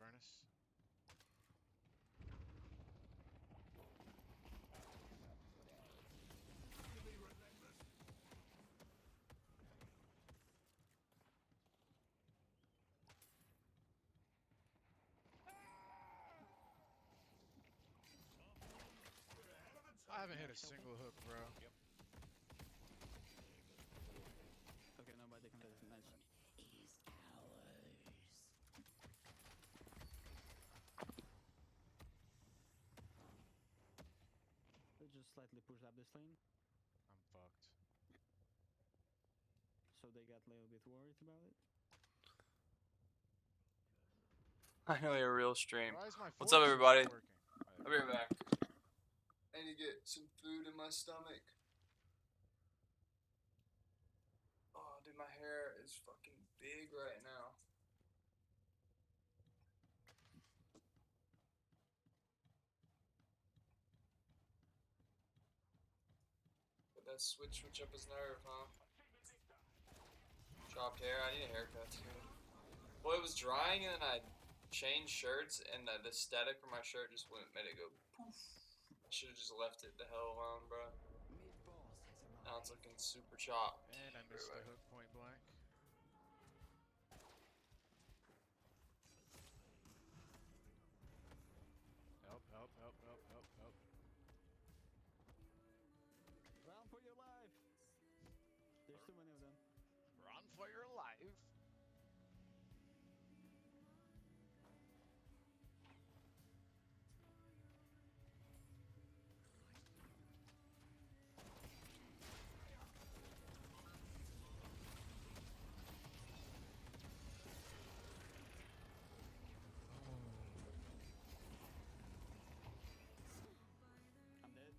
furnace. I haven't hit a single hook, bro. Yep. Okay, nobody can hit it. Nice. They just slightly pushed up this lane, I'm fucked. so they got a little bit worried about it. I know you're a real stream. Why is my What's up, force everybody? not working? I'll be right back. I need to get some food in my stomach. Oh, dude, my hair is fucking big right now. But that switch up his nerve, huh? Chopped hair. I need a haircut too. Well, it was drying and then I changed shirts and the static from my shirt just made it go poof. I should have just left it the hell alone, bro. Now it's looking super chopped. And I missed the hook point blank. Help, help, help, help, help, help. Run for your life! There's too many of them. Run for your life. I'm dead.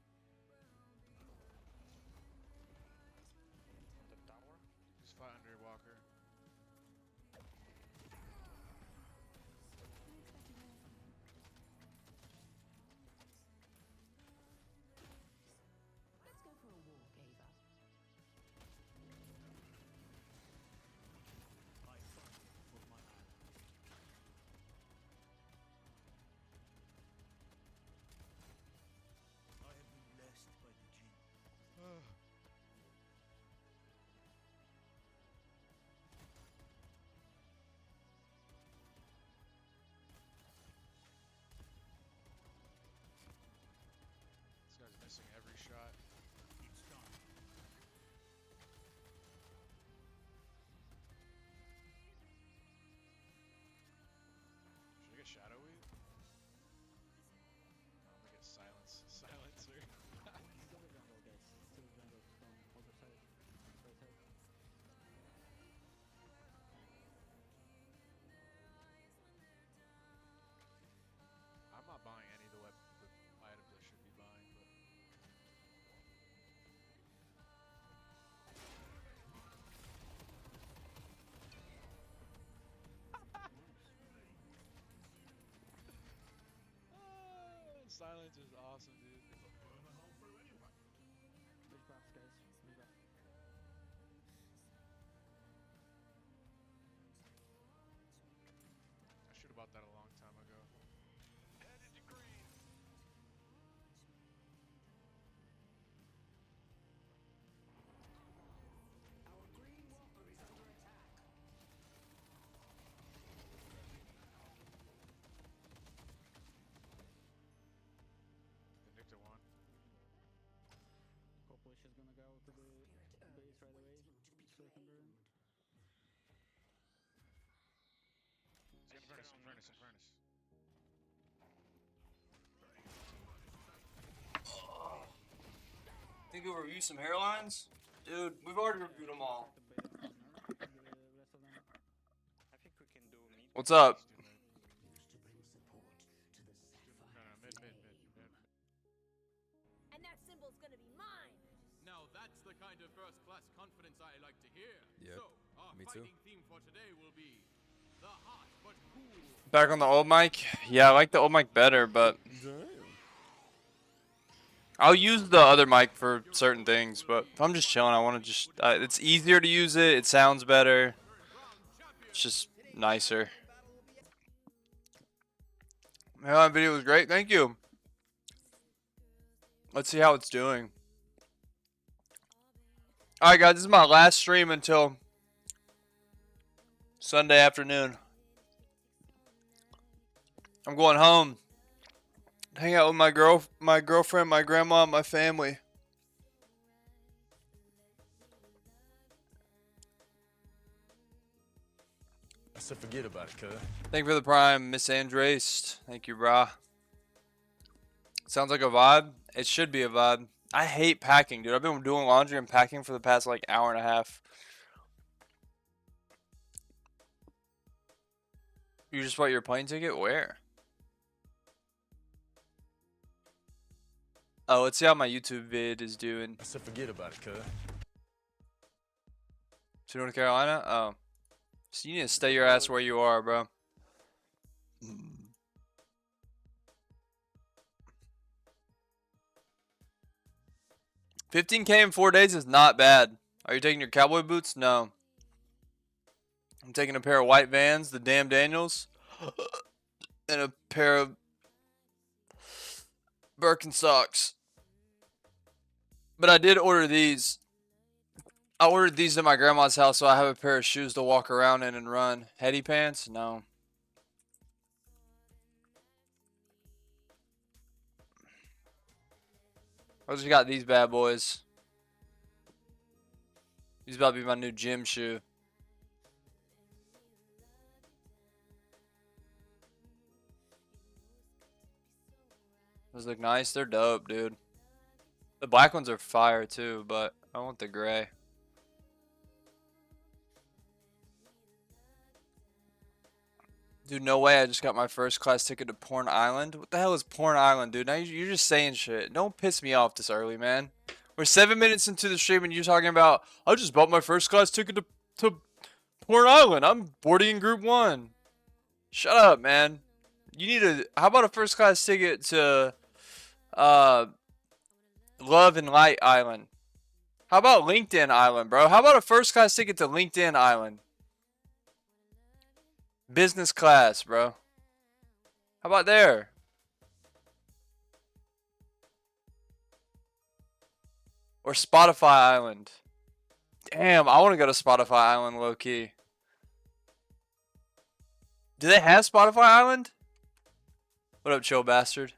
The tower. Just fight under your walker. Let's go for a walk, Ava. I fight for my ally. I have been blessed by the Jinn. This guy's missing every shot. It's done. Should I get Shadow Weave? No, I'm gonna get Silence. Silencer. Still a jungle, guys. Still a jungle from other side. Right side. I'm not buying any of the items I should be buying, but Silence is awesome, dude. Big buffs, guys. Big buff. I should have bought that a long time ago. Headed to green. Our green walker is under attack. Vindicta won. Hopefully she's gonna go to the base right away. So I can burn. In furnace, in furnace, in furnace. Think we'll review some hairlines? Dude, we've already reviewed them all. The base on her and the rest of them. I think we can do meat. What's up? Let's do mid. Used to bring support to the No, no, mid, mid, mid, mid. And that symbol's gonna be mine! Now that's the kind of first-class confidence I like to hear. Yep, So, our me too. fighting theme for today will be the hot but cool. Back on the old mic? Yeah, I like the old mic better, but I'll use the other mic for certain things. But if I'm just chilling, I want to just... it's easier to use it. It sounds better. It's just nicer. Hairline video was great. Thank you. Let's see how it's doing. Alright, guys. This is my last stream until Sunday afternoon. I'm going home. Hang out with my girlfriend, my grandma, and my family. I said forget about it, cuz. Thank you for the prime, Miss Andres. Thank you, brah. Sounds like a vibe. It should be a vibe. I hate packing, dude. I've been doing laundry and packing for the past like hour and a half. You just bought your plane ticket? Where? Oh, let's see how my YouTube vid is doing. I said forget about it, cuz. To North Carolina? Oh. So you need to stay your ass where you are, bro. $15K in 4 days is not bad. Are you taking your cowboy boots? No. I'm taking a pair of white Vans, the Damn Daniels, and a pair of Birkenstocks. But I did order these. I ordered these at my grandma's house, so I have a pair of shoes to walk around in and run. Heady pants? No. I just got these bad boys. These about to be my new gym shoe. Those look nice. They're dope, dude. The black ones are fire too, but I want the gray. Dude, no way. I just got my first class ticket to Porn Island. What the hell is Porn Island, dude? Now you're just saying shit. Don't piss me off this early, man. We're 7 minutes into the stream and you're talking about, I just bought my first class ticket to Porn Island. I'm boarding in group 1. Shut up, man. You need a, how about a first class ticket to Love and Light Island? How about LinkedIn Island, bro? How about a first class ticket to LinkedIn Island? Business class, bro. How about there? Or Spotify Island. Damn, I want to go to Spotify Island low key. Do they have Spotify Island? What up, chill bastard?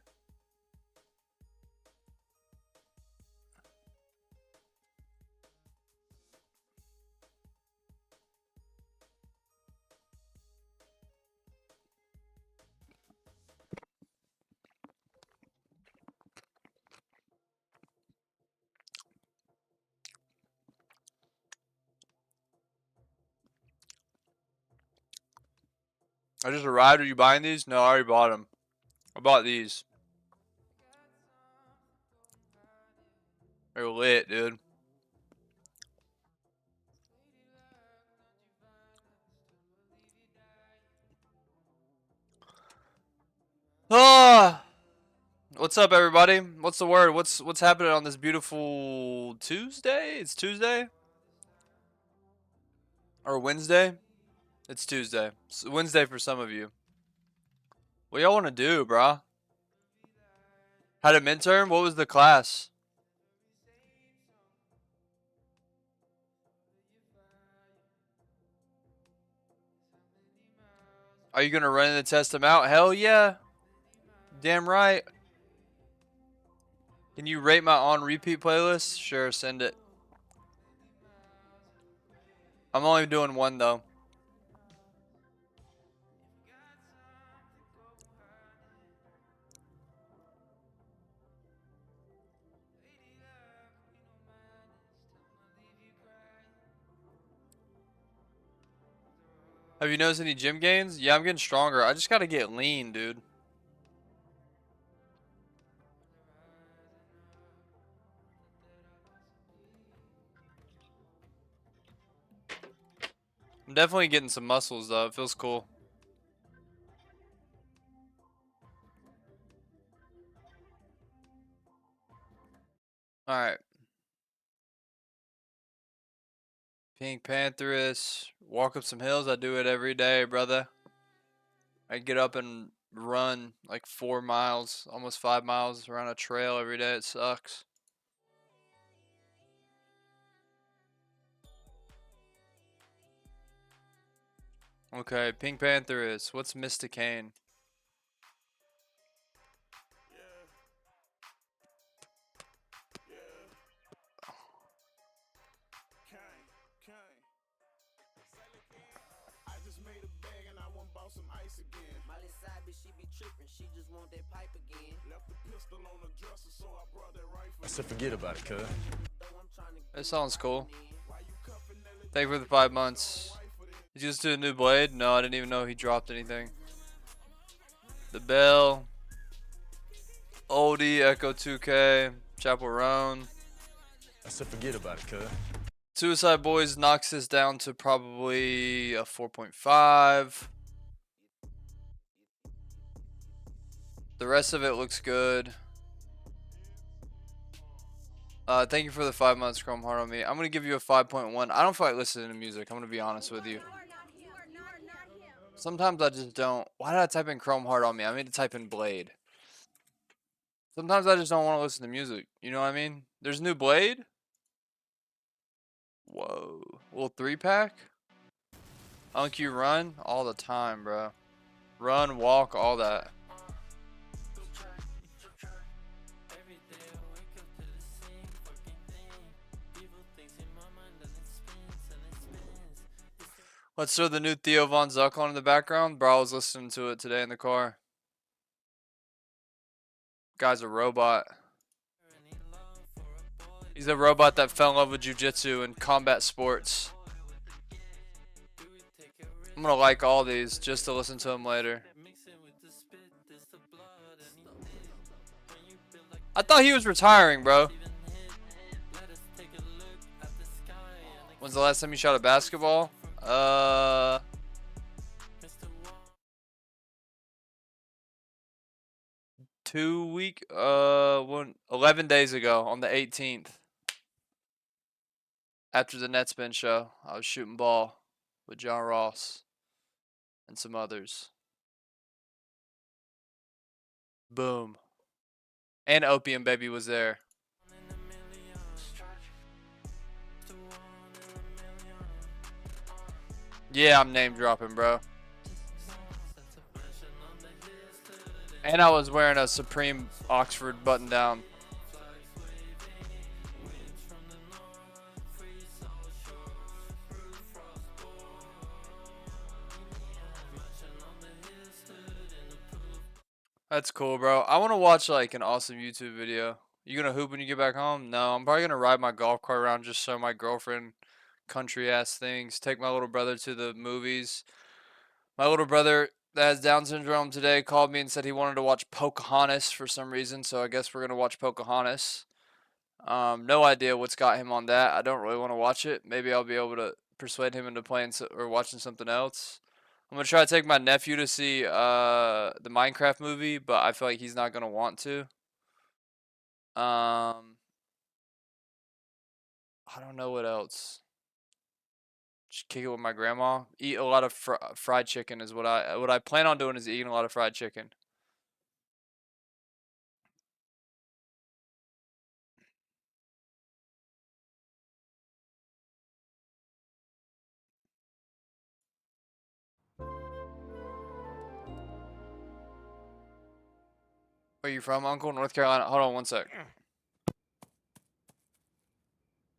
I just arrived. Are you buying these? No, I already bought them. I bought these. They're lit, dude. Ah, what's up, everybody? What's the word? What's happening on this beautiful Tuesday? It's Tuesday or Wednesday? It's Tuesday. It's Wednesday for some of you. What y'all want to do, brah? Had a midterm? What was the class? Are you gonna run in and test them out? Hell yeah. Damn right. Can you rate my on repeat playlist? Sure, send it. I'm only doing one though. Have you noticed any gym gains? Yeah, I'm getting stronger. I just gotta get lean, dude. I'm definitely getting some muscles though. It feels cool. Alright. Pink Pantheress. Walk up some hills. I do it every day, brother. I get up and run like 4 miles, almost 5 miles around a trail every day. It sucks. Okay, Pink Panther is. What's Mysticane? I just made a bag and I went bought some ice again. Miley side bitch, she be tripping, she just want that pipe again. Left the pistol on the dresser, so I brought that rifle. I said forget about it, cuz. That sounds cool. Thank you for the 5 months. Did you just do a new blade? No, I didn't even know he dropped anything. The Bell. Oldie, Echo 2K, Chapel Roan. I said forget about it, cuz. Suicide Boys knocks this down to probably a 4.5. The rest of it looks good. Thank you for the 5 months, Chrome Heart on me. I'm gonna give you a 5.1. I don't feel like listening to music. I'm gonna be honest with you. Sometimes I just don't. Why did I type in Chrome Heart on me? I meant to type in Blade. Sometimes I just don't want to listen to music. You know what I mean? There's new Blade. Whoa. Little 3-pack. UnQ run all the time, bro. Run, walk, all that. Let's throw the new Theo Von Zuck on in the background. Bro, I was listening to it today in the car. Guy's a robot. He's a robot that fell in love with jiu-jitsu and combat sports. I'm gonna like all these just to listen to them later. I thought he was retiring, bro. When's the last time you shot a basketball? 11 days ago on the 18th. After the Netspin show, I was shooting ball with John Ross and some others. Boom. And Opium Baby was there. Yeah, I'm name dropping, bro. And I was wearing a Supreme Oxford button down. That's cool, bro. I want to watch like an awesome YouTube video. You gonna hoop when you get back home? No, I'm probably gonna ride my golf cart around, just show my girlfriend country ass things. Take my little brother to the movies. My little brother that has Down syndrome today called me and said he wanted to watch Pocahontas for some reason, so I guess we're gonna watch Pocahontas. No idea what's got him on that. I don't really want to watch it. Maybe I'll be able to persuade him into playing or watching something else. I'm gonna try to take my nephew to see the Minecraft movie, but I feel like he's not gonna want to. I don't know what else. Just kick it with my grandma. Eat a lot of fried chicken is what I plan on doing, is eating a lot of fried chicken. Where you from, Uncle? North Carolina. Hold on one sec.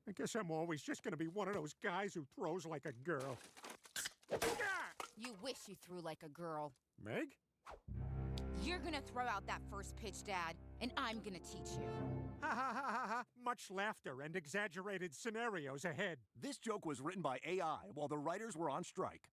I guess I'm always just gonna be one of those guys who throws like a girl. You wish you threw like a girl. Meg? You're gonna throw out that first pitch, Dad, and I'm gonna teach you. Ha ha ha ha ha. Much laughter and exaggerated scenarios ahead. This joke was written by AI while the writers were on strike.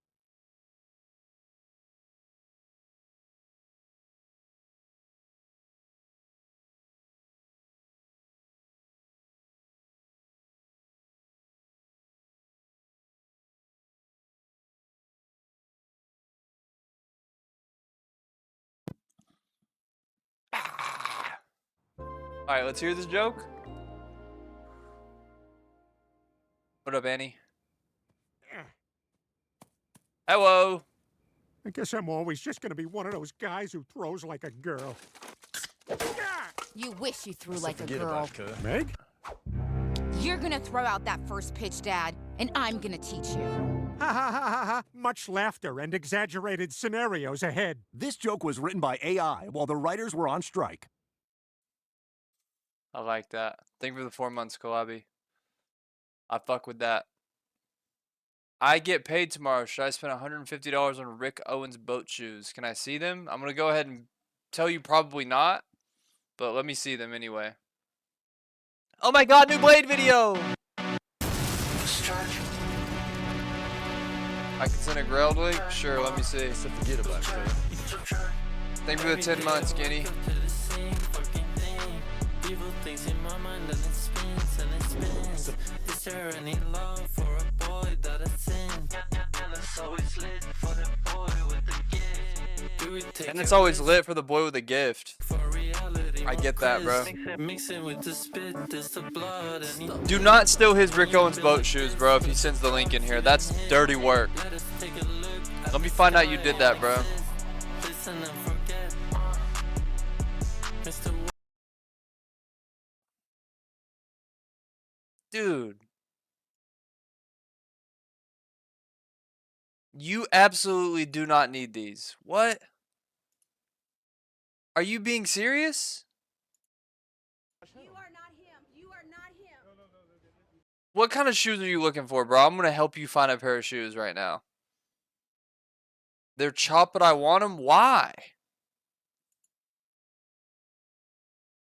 Alright, let's hear this joke. What up, Annie? Hello. I guess I'm always just gonna be one of those guys who throws like a girl. You wish you threw So like a forget girl. about it, cuz. Meg? You're gonna throw out that first pitch, Dad, and I'm gonna teach you. Ha ha ha ha ha. Much laughter and exaggerated scenarios ahead. This joke was written by AI while the writers were on strike. I like that. Thank you for the 4 months, Kalabi. I fuck with that. I get paid tomorrow. Should I spend $150 on Rick Owens boat shoes? Can I see them? I'm going to go ahead and tell you probably not, but let me see them anyway. Oh my god, new Blade video! I can send a Grailed link? Sure, let me see. So forget about it, cuz. Thank you for the 10 months, Skinny. Evil things in my mind and it spins and it spins. Is there any love for a boy that has sinned? And it's always lit for the boy with the gift. Do we take And it's always lit for the boy with a gift. for reality? I get that, bro. Mixing with the spit, there's the blood and he Do not steal his Rick Owens boat shoes, bro, if he sends the link in here. That's dirty work. let us take a look. Let me find out you did that, bro. Listen and forget. Mr. Dude. You absolutely do not need these. What? Are you being serious? You are not him. You are not him. What kind of shoes are you looking for, bro? I'm going to help you find a pair of shoes right now. They're chopped, but I want them. Why?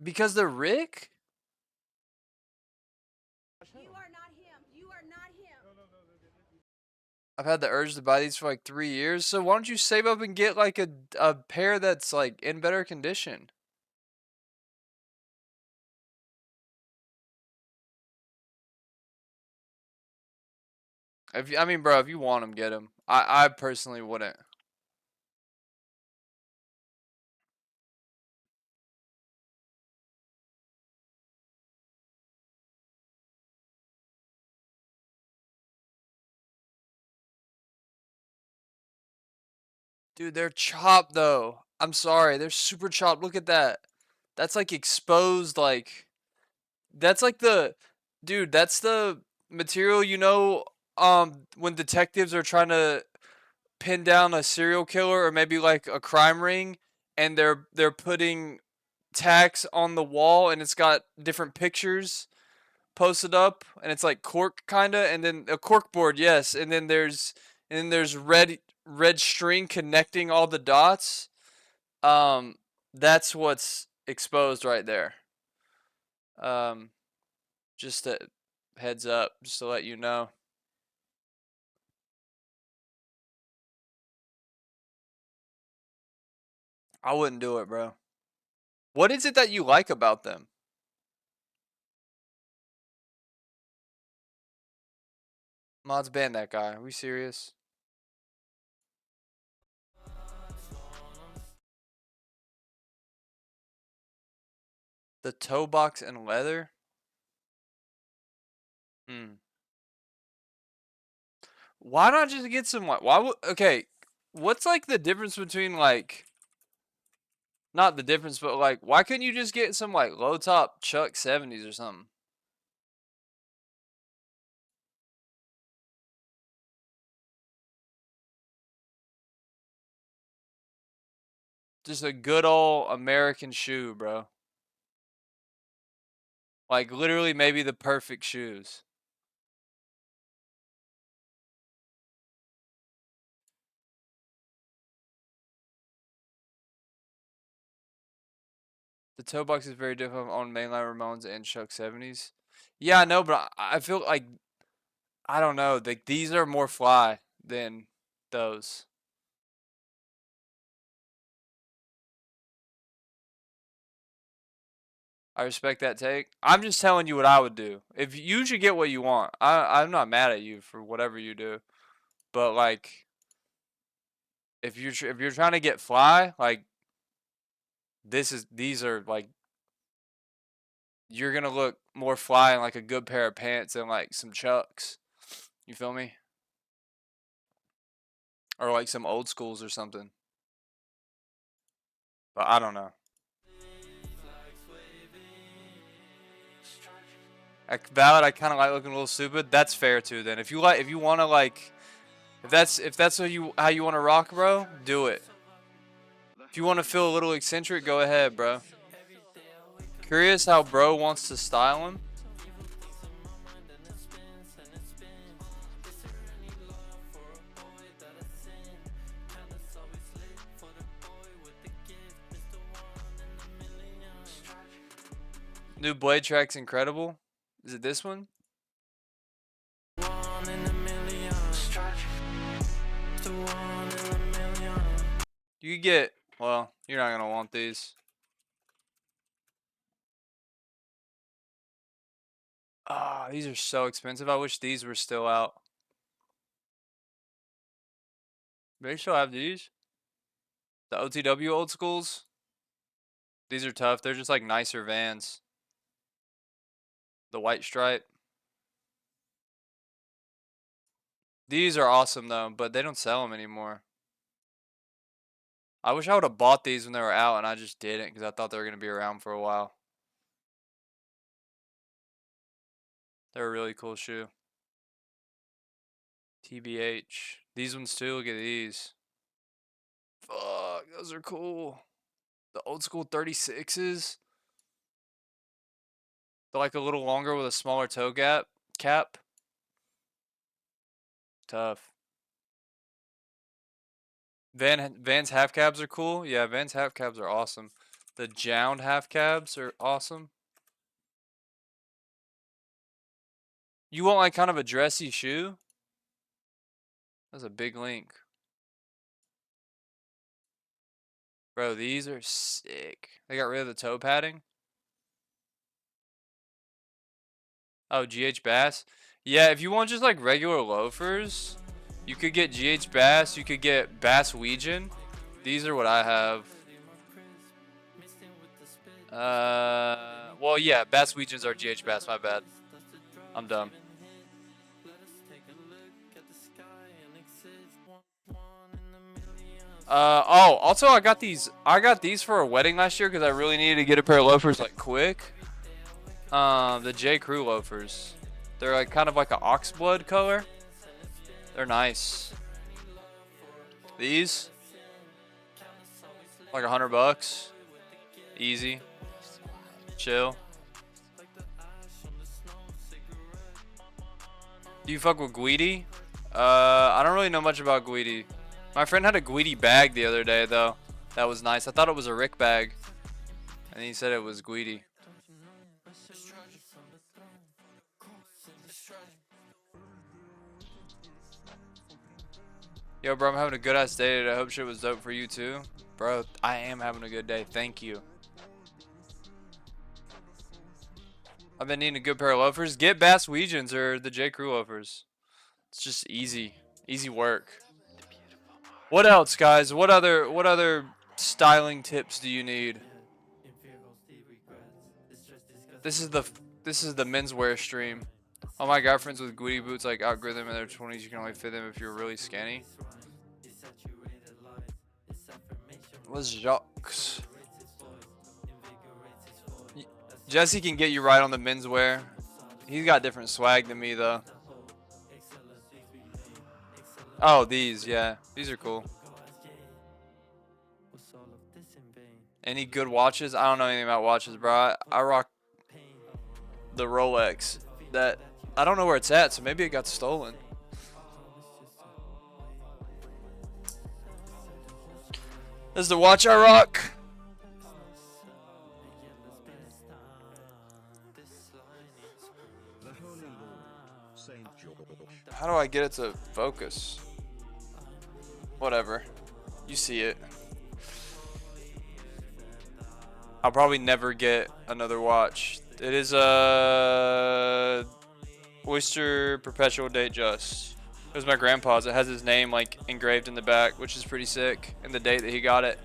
Because they're Rick? You are not him. You are not him. I've had the urge to buy these for like 3 years. So why don't you save up and get like a pair that's like in better condition? If you, I mean, bro, if you want them, get them. I personally wouldn't. Dude, they're chopped though. I'm sorry, they're super chopped. Look at that. That's like exposed, like that's like the dude, that's the material, you know, when detectives are trying to pin down a serial killer or maybe like a crime ring and they're putting tacks on the wall and it's got different pictures posted up and it's like cork kinda and then a cork board, yes, and then there's red string connecting all the dots. That's what's exposed right there. Just a heads up, just to let you know. I wouldn't do it, bro. What is it that you like about them? Mods ban that guy. Are we serious? The toe box and leather? Why not just get some like why would okay, what's like the difference between like not the difference, but like why couldn't you just get some like low top Chuck 70s or something? Just a good old American shoe, bro. Like literally maybe the perfect shoes. The toe box is very different on mainline Ramones and Chuck 70s. Yeah, I know, but I feel like I don't know. Like these are more fly than those. I respect that take. I'm just telling you what I would do. If you should get what you want. I'm not mad at you for whatever you do. But like if you're trying to get fly, like these are like you're going to look more fly in like a good pair of pants than like some Chucks. You feel me? Or like some old schools or something. But I don't know. Valid, I kind of like looking a little stupid. That's fair too. Then if you want to like, if that's how you want to rock, bro, do it. If you want to feel a little eccentric, go ahead, bro. Curious how bro wants to style him. New Blade track's incredible. Is it this one? You could get, well, you're not gonna want these. Ah, these are so expensive. I wish these were still out. They still have these. The OTW old schools. These are tough. They're just like nicer Vans. The white stripe. These are awesome though, but they don't sell them anymore. I wish I would have bought these when they were out and I just didn't because I thought they were going to be around for a while. They're a really cool shoe. TBH. These ones too, look at these. Fuck, those are cool. The old school 36s. They're like a little longer with a smaller toe cap. Tough. Vans half cabs are cool. Yeah, Vans half cabs are awesome. The Jound half cabs are awesome. You want like kind of a dressy shoe? That's a big link. Bro, these are sick. They got rid of the toe padding. Oh, GH Bass. Yeah, if you want just like regular loafers, you could get GH Bass. You could get Bass Weegan. These are what I have. Well, yeah, Bass Weegens are GH Bass. My bad. I'm dumb. Oh, also I got these for a wedding last year because I really needed to get a pair of loafers like quick. The J. Crew loafers. They're like kind of like an oxblood color. They're nice. These, like $100. Easy. Chill. Do you fuck with Guidi? I don't really know much about Guidi. My friend had a Guidi bag the other day though. That was nice. I thought it was a Rick bag. And he said it was Guidi. Yo, bro, I'm having a good ass day today. I hope shit was dope for you too. Bro, I am having a good day. Thank you. I've been needing a good pair of loafers. Get Bass Weegens or the J. Crew loafers. It's just easy. Easy work. What else, guys? What other styling tips do you need? This is the menswear stream. All my guy friends with Guidi boots like outgrow them in their 20s. You can only fit them if you're really skinny. What's Jacques? Jesse can get you right on the menswear. He's got different swag than me though. Oh, these, yeah. These are cool. Any good watches? I don't know anything about watches, bro. I rock the Rolex. That I don't know where it's at, so maybe it got stolen. This is the watch I rock. How do I get it to focus? Whatever. You see it. I'll probably never get another watch. It is a Oyster Perpetual Date Just. It was my grandpa's. It has his name like engraved in the back, which is pretty sick, and the date that he got it.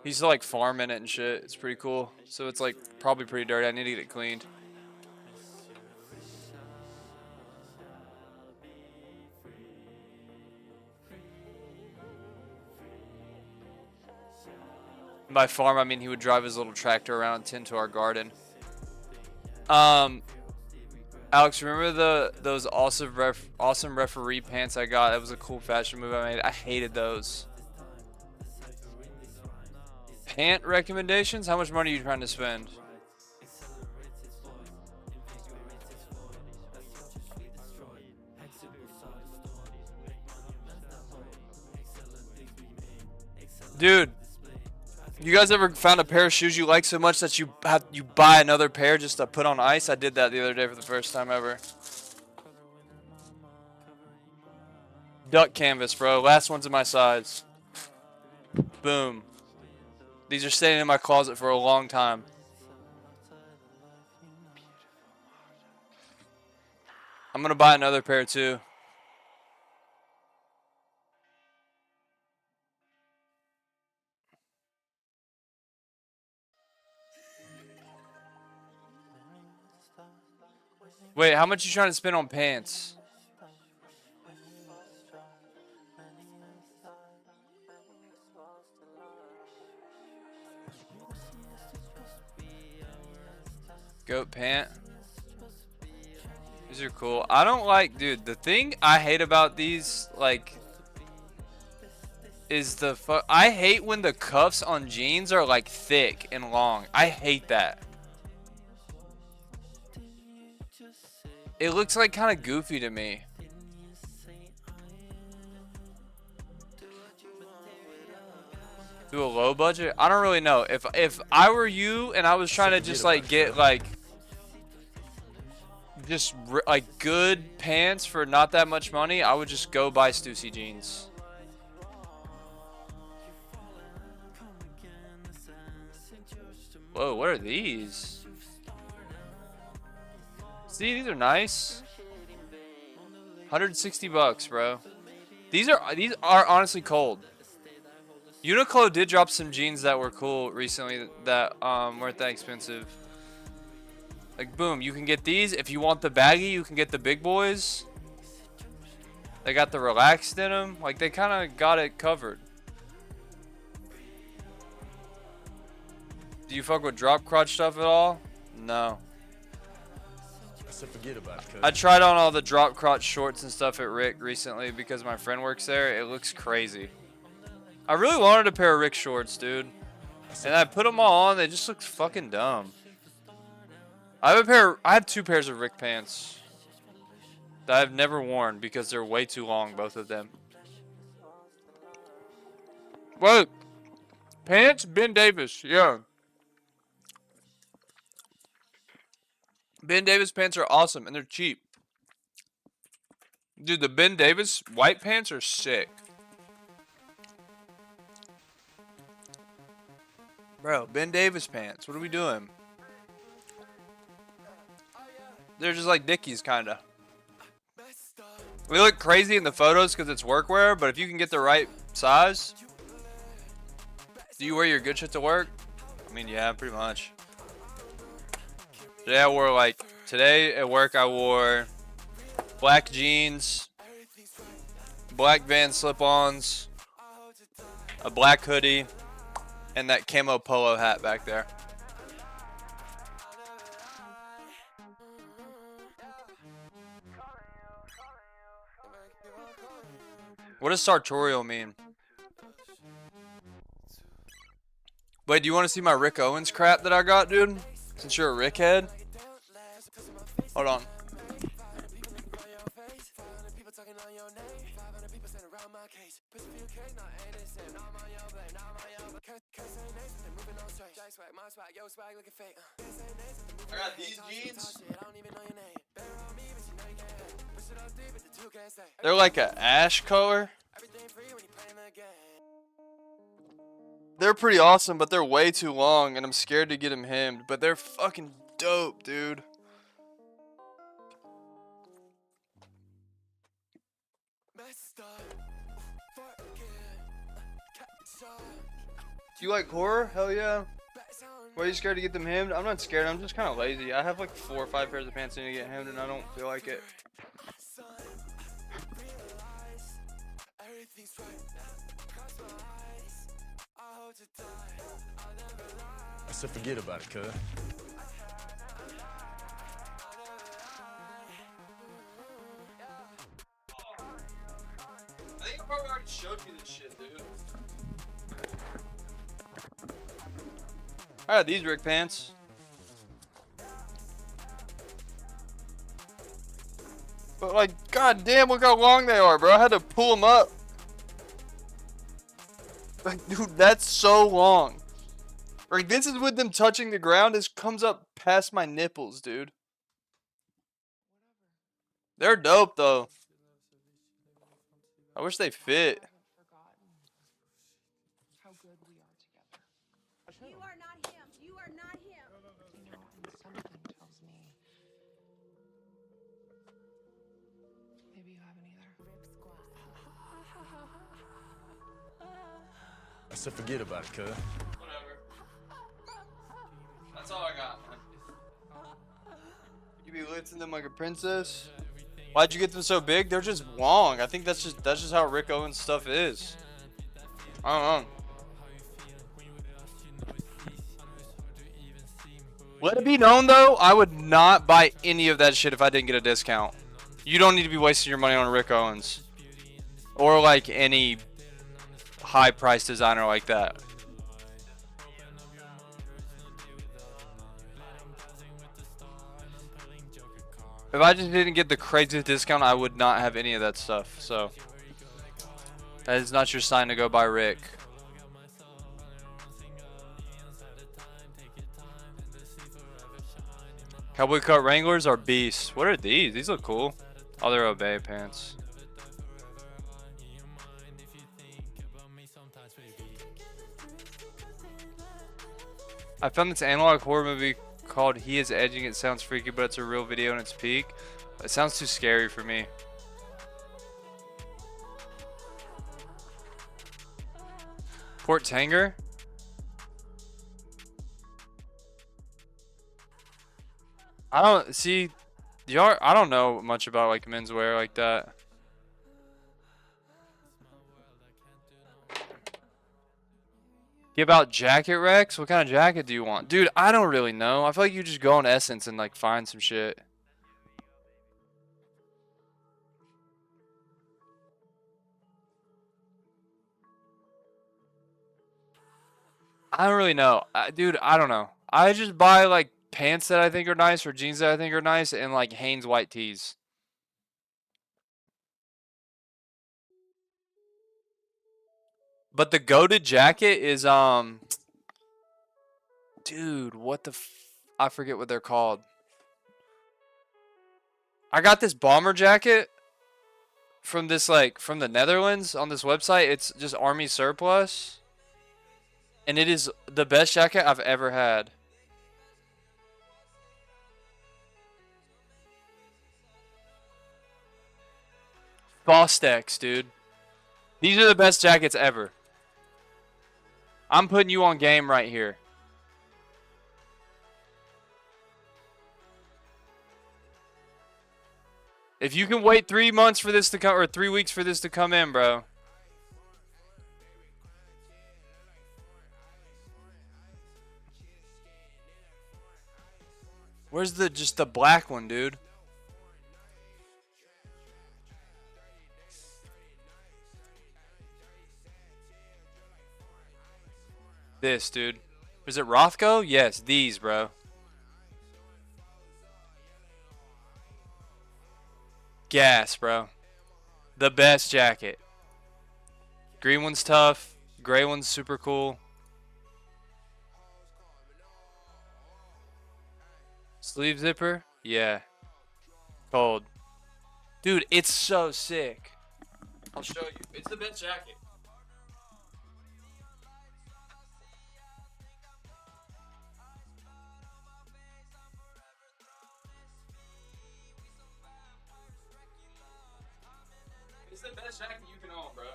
He's like farming it and shit. It's pretty cool. So it's like probably pretty dirty. I need to get it cleaned. By farm, I mean he would drive his little tractor around and tend to our garden. Alex, remember those awesome referee pants I got? That was a cool fashion move I made. I hated those. Pant recommendations? How much money are you trying to spend? Dude, you guys ever found a pair of shoes you like so much that you buy another pair just to put on ice? I did that the other day for the first time ever. Duck canvas, bro. Last one's in my size. Boom. These are staying in my closet for a long time. I'm gonna buy another pair too. Wait, how much you trying to spend on pants? Goat pant. These are cool. I don't like, dude, the thing I hate about these, like, is I hate when the cuffs on jeans are, like, thick and long. I hate that. It looks, like, kind of goofy to me. Do a low budget? I don't really know. If I were you and I was trying to just, like, get, like, just like good pants for not that much money, I would just go buy Stussy jeans. Whoa, what are these? See, these are nice. 160 bucks, bro. These are honestly cold. Uniqlo did drop some jeans that were cool recently that weren't that expensive. Like, boom, you can get these. If you want the baggy, you can get the big boys. They got the relaxed in them. Like, they kind of got it covered. Do you fuck with drop crotch stuff at all? No. So forget about it, I tried on all the drop crotch shorts and stuff at Rick recently because my friend works there. It looks crazy. I really wanted a pair of Rick shorts, dude. And I put them all on. They just look fucking dumb. I have two pairs of Rick pants that I've never worn because they're way too long, both of them. Wait, pants? Ben Davis, yeah. Ben Davis pants are awesome and they're cheap. Dude, the Ben Davis white pants are sick. Bro, Ben Davis pants, what are we doing? They're just like Dickies, kind of. We look crazy in the photos because it's workwear, but if you can get the right size. Do you wear your good shit to work? I mean, yeah, pretty much. Today at work I wore black jeans, black Vans slip-ons, a black hoodie, and that camo polo hat back there. What does sartorial mean? Wait, do you want to see my Rick Owens crap that I got, dude? Since you're a Rick head? Hold on. I got these jeans. They're like an ash color. They're pretty awesome, but they're way too long, and I'm scared to get them hemmed. But they're fucking dope, dude. You like horror? Hell yeah. Why are you scared to get them hemmed? I'm not scared. I'm just kind of lazy. I have like 4 or 5 pairs of pants I need to get hemmed, and I don't feel like it. I said forget about it, cuz. I think I probably already showed you this shit, dude. I got these Rick pants. But like, god damn, look how long they are, bro. I had to pull them up. Like, dude, that's so long. Like, this is with them touching the ground. This comes up past my nipples, dude. They're dope, though. I wish they fit. You are not him. You are not him. You know, and something tells me maybe you haven't either. I said forget about it, cuz. Whatever. That's all I got, man. You be lifting them like a princess? Why'd you get them so big? They're just long. I think that's just how Rick Owens stuff is. I don't know. Let it be known though, I would not buy any of that shit if I didn't get a discount. You don't need to be wasting your money on Rick Owens. Or like any high price designer like that. If I just didn't get the craziest discount, I would not have any of that stuff. So that is not your sign to go buy Rick. Cowboy cut Wranglers are beasts. What are these? These look cool. Oh, they're Obey pants. I found this analog horror movie called He Is Edging. It sounds freaky, but it's a real video in its peak. It sounds too scary for me. Port Tanger? I don't see I don't know much about like menswear like that. Give out jacket Rex? What kind of jacket do you want? Dude, I don't really know. I feel like you just go on Essence and like find some shit. I don't really know. Dude, I don't know. I just buy like pants that I think are nice or jeans that I think are nice and like Hanes white tees. But the goated jacket is dude, what the I forget what they're called. I got this bomber jacket from this from the Netherlands on this website. It's just army surplus. And it is the best jacket I've ever had. Fostex, dude. These are the best jackets ever. I'm putting you on game right here. If you can wait 3 months for this to come, or 3 weeks for this to come in, bro. Where's just the black one, dude? This, dude. Is it Rothko? Yes, these, bro. Gas, bro. The best jacket. Green one's tough. Gray one's super cool. Sleeve zipper? Yeah. Cold. Dude, it's so sick. I'll show you. It's the best jacket. It's the best jacket you can own, bro.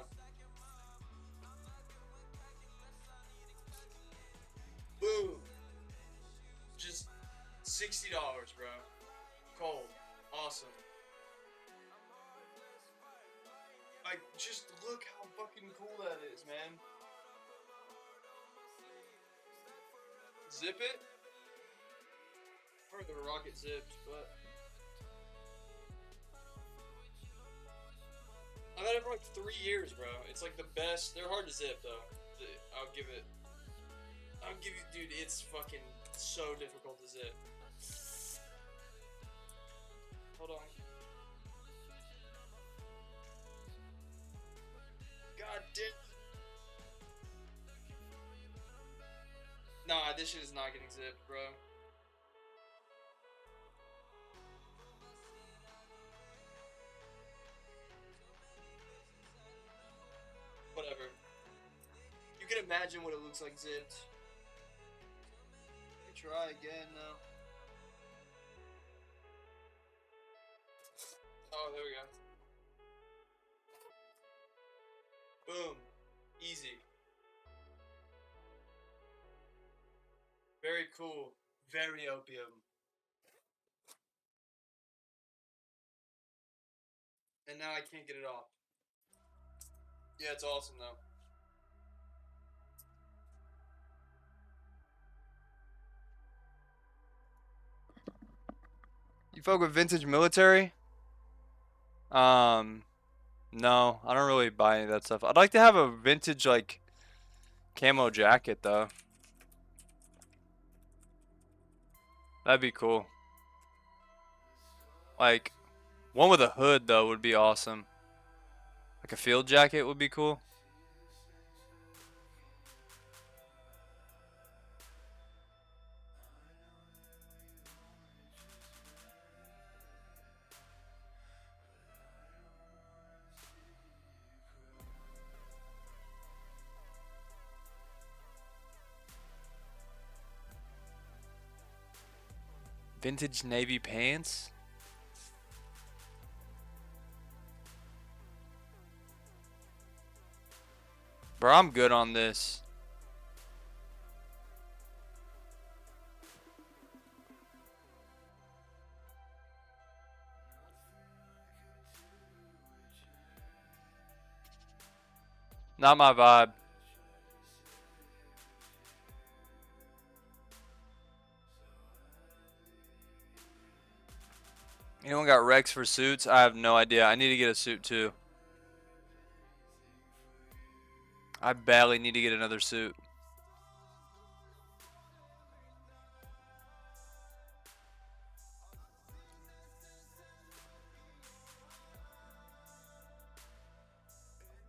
Boom. Just $60, bro. Cold. Awesome. Like, just look how fucking cool that is, man. Zip it? I heard the rocket zipped, but I've had it for like 3 years, bro. It's like the best. They're hard to zip though. I'll give you, dude. It's fucking so difficult to zip. Hold on. God damn. Nah, this shit is not getting zipped, bro. Whatever. You can imagine what it looks like zipped. Let me try again now. Oh, there we go. Boom. Easy. Very cool. Very opium. And now I can't get it off. Yeah, it's awesome though. You fuck with vintage military? No, I don't really buy any of that stuff. I'd like to have a vintage like camo jacket though. That'd be cool. Like one with a hood though would be awesome. Like a field jacket would be cool. Vintage navy pants? Bro, I'm good on this. Not my vibe. Anyone got Rex for suits? I have no idea. I need to get a suit too. I badly need to get another suit.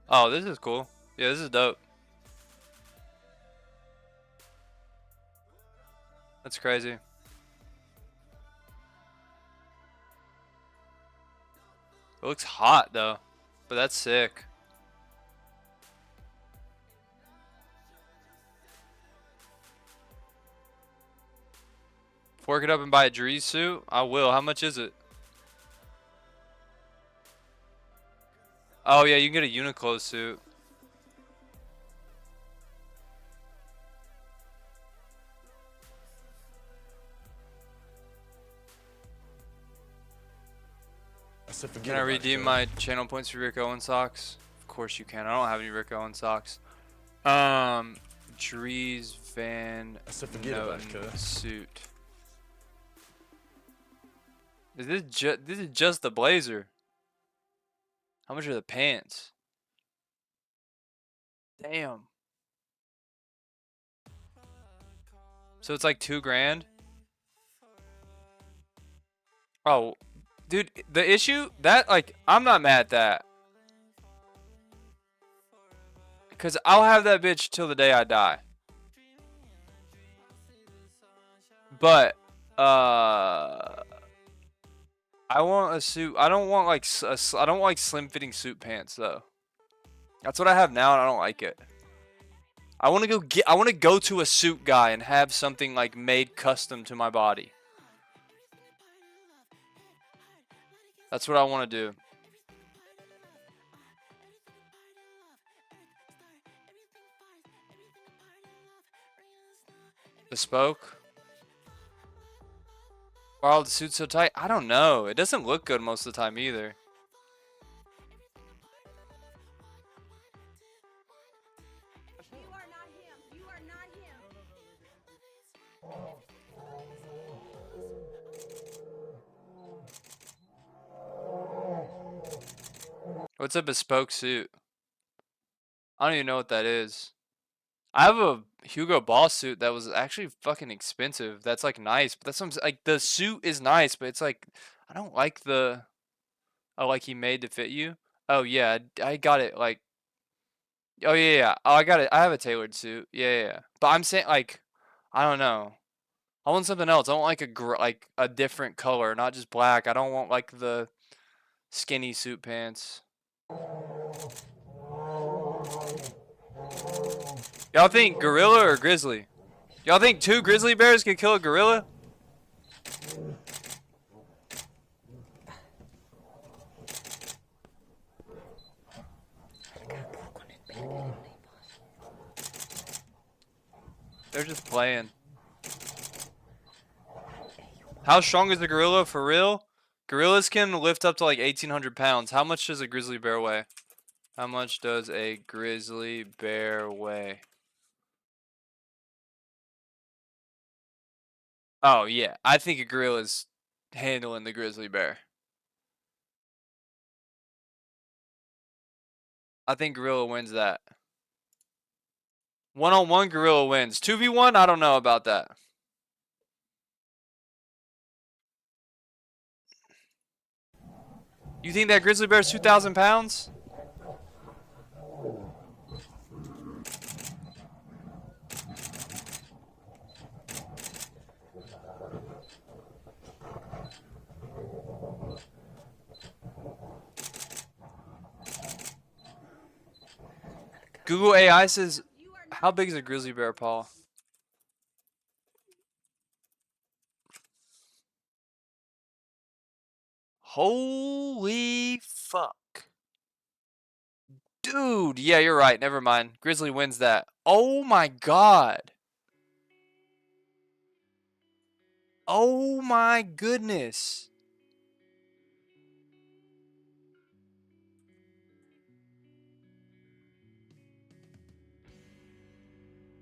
Oh, this is cool. Yeah, this is dope. That's crazy. It looks hot though, but that's sick. Fork it up and buy a Drees suit? I will. How much is it? Oh yeah, you can get a Uniqlo suit. Can I redeem my channel points for Rick Owen socks? Of course you can. I don't have any Rick Owen socks. Drees Van Noten suit. This is just the blazer. How much are the pants? Damn. So it's like $2 grand. Oh, dude, the issue that like I'm not mad at that. Cause I'll have that bitch till the day I die. But I want a suit. I don't want like I don't like slim fitting suit pants though. That's what I have now and I don't like it. I want to go to a suit guy and have something like made custom to my body. That's what I want to do. Bespoke? Why are all the suits so tight? I don't know. It doesn't look good most of the time either. You are not him. You are not him. What's a bespoke suit? I don't even know what that is. I have a Hugo Boss suit that was actually fucking expensive. That's like nice, but that's what like the suit is nice, but it's like I don't like the like he made to fit you. Oh yeah, I got it like oh yeah, yeah. Oh, I got it. I have a tailored suit. Yeah, yeah, yeah. But I'm saying like I don't know. I want something else. I want like like a different color, not just black. I don't want like the skinny suit pants. Y'all think gorilla or grizzly? Y'all think 2 grizzly bears can kill a gorilla? They're just playing. How strong is a gorilla for real? Gorillas can lift up to like 1,800 pounds. How much does a grizzly bear weigh? How much does a grizzly bear weigh? Oh, yeah. I think a gorilla's handling the grizzly bear. I think gorilla wins that. 1-on-1 gorilla wins. 2v1, I don't know about that. You think that grizzly bear's 2,000 pounds? Google AI says, how big is a grizzly bear paw? Holy fuck. Dude, yeah, you're right. Never mind. Grizzly wins that. Oh my god. Oh my goodness.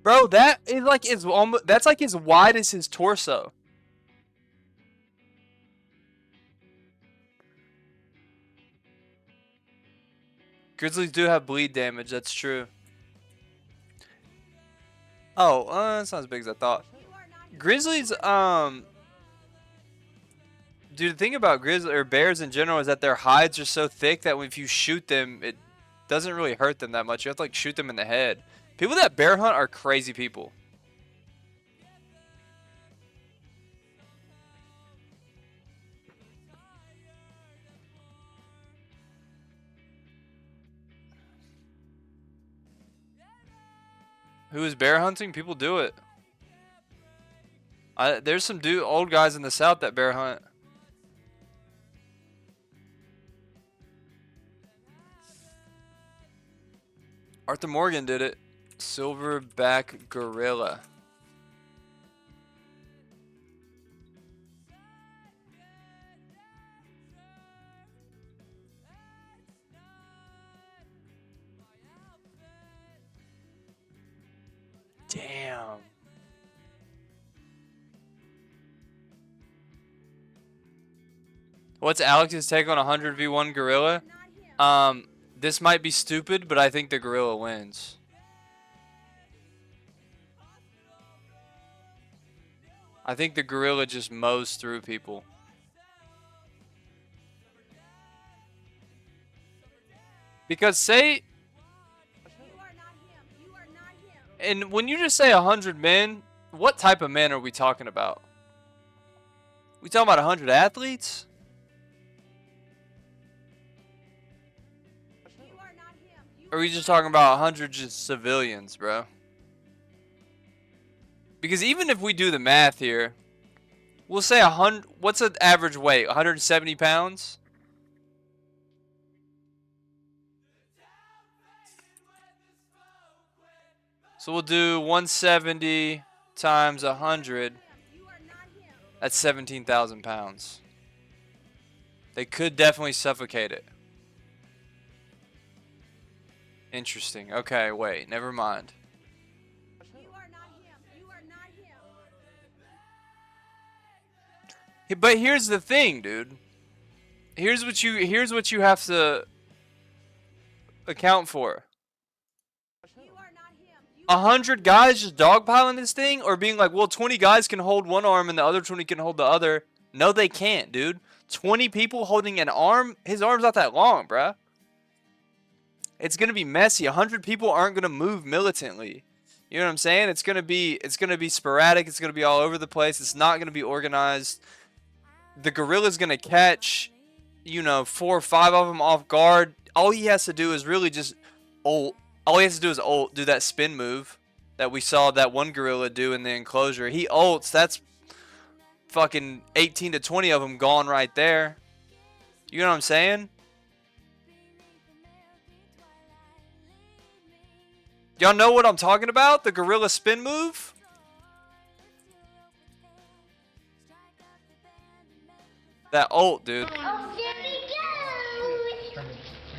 Bro, that is like that's like as wide as his torso. Grizzlies do have bleed damage, that's true. Oh, that's not as big as I thought. Grizzlies, dude, the thing about grizzly or bears in general is that their hides are so thick that if you shoot them, it doesn't really hurt them that much. You have to like shoot them in the head. People that bear hunt are crazy people. Who is bear hunting? People do it. There's some old guys in the South that bear hunt. Arthur Morgan did it. Silverback gorilla. Damn. What's Alex's take on a 100v1 gorilla? This might be stupid, but I think the gorilla wins. I think the gorilla just mows through people. Because say... And when you just say 100 men, what type of men are we talking about? We talking about 100 athletes? Or are we just talking about 100 just civilians, bro? Because even if we do the math here, we'll say 100. What's an average weight? 170 pounds? So we'll do 170 times 100. That's 17,000 pounds. They could definitely suffocate it. Interesting. Okay, wait. Never mind. But here's the thing, dude. Here's what you have to account for? 100 guys just dogpiling this thing, or being like, well, 20 guys can hold one arm and the other 20 can hold the other. No, they can't, dude. 20 people holding an arm, his arm's not that long, bruh. It's gonna be messy. 100 people aren't gonna move militantly. You know what I'm saying? It's gonna be sporadic. It's gonna be all over the place. It's not gonna be organized. The gorilla's gonna catch, you know, 4 or 5 of them off guard. All he has to do is really just ult. All he has to do is ult, do that spin move that we saw that one gorilla do in the enclosure. He ults. That's fucking 18 to 20 of them gone right there. You know what I'm saying? Y'all know what I'm talking about? The gorilla spin move? That ult, dude. Oh, there we go!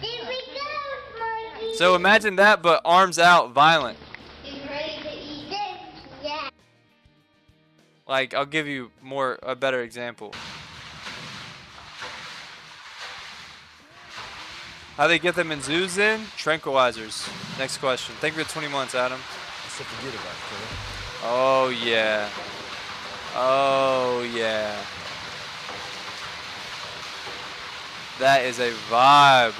There we go, Marty! So imagine that, but arms out, violent. You ready to eat this? Yeah. Like, I'll give you a better example. How they get them in zoos in? Tranquilizers. Next question. Thank you for 20 months, Adam. So forget about it, kid. Oh, yeah. Oh, yeah. That is a vibe.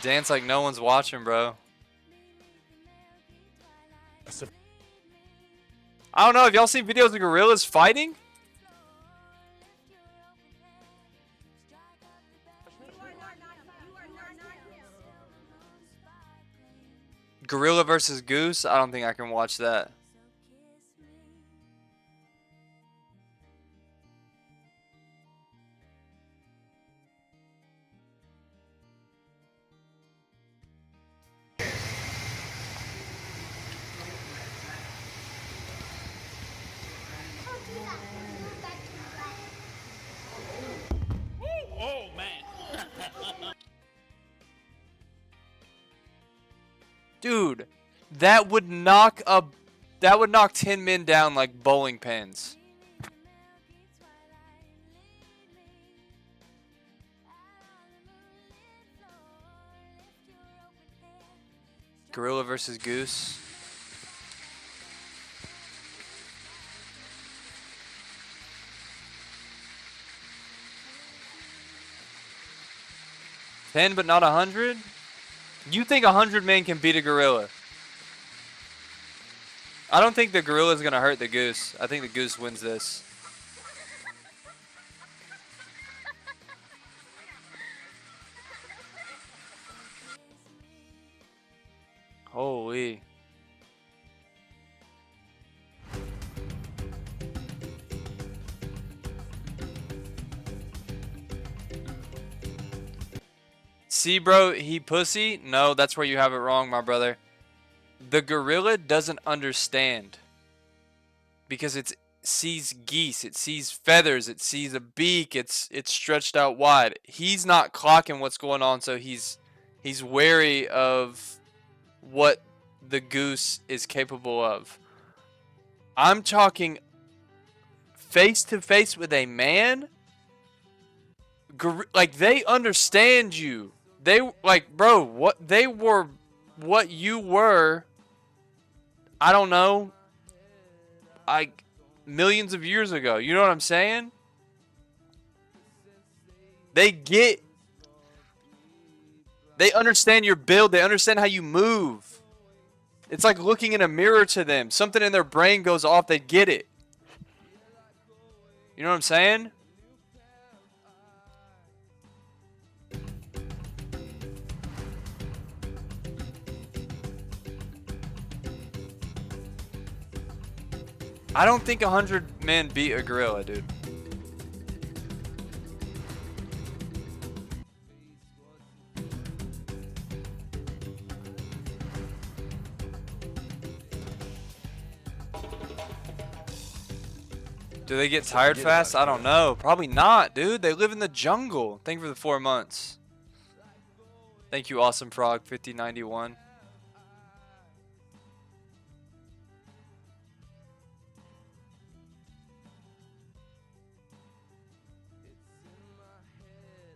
Dance like no one's watching, bro. I don't know. Have y'all seen videos of gorillas fighting? Gorilla versus goose? I don't think I can watch that. Oh, man. Dude, that would knock 10 men down like bowling pins. Gorilla versus goose. $10 but not 100? You think 100 men can beat a gorilla? I don't think the gorilla is going to hurt the goose. I think the goose wins this. Holy. See, bro, he pussy? No, that's where you have it wrong, my brother. The gorilla doesn't understand. Because it sees geese, it sees feathers, it sees a beak, it's stretched out wide. He's not clocking what's going on, so he's wary of what the goose is capable of. I'm talking face to face with a man. Like, they understand you. They, like, bro, what they were, what you were, I don't know, like, millions of years ago. You know what I'm saying? They understand your build. They understand how you move. It's like looking in a mirror to them. Something in their brain goes off. They get it. You know what I'm saying? I don't think 100 men beat a gorilla, dude. Do they get tired fast? I don't know. Probably not, dude. They live in the jungle. Thank you for the 4 months. Thank you, Awesome Frog 5091.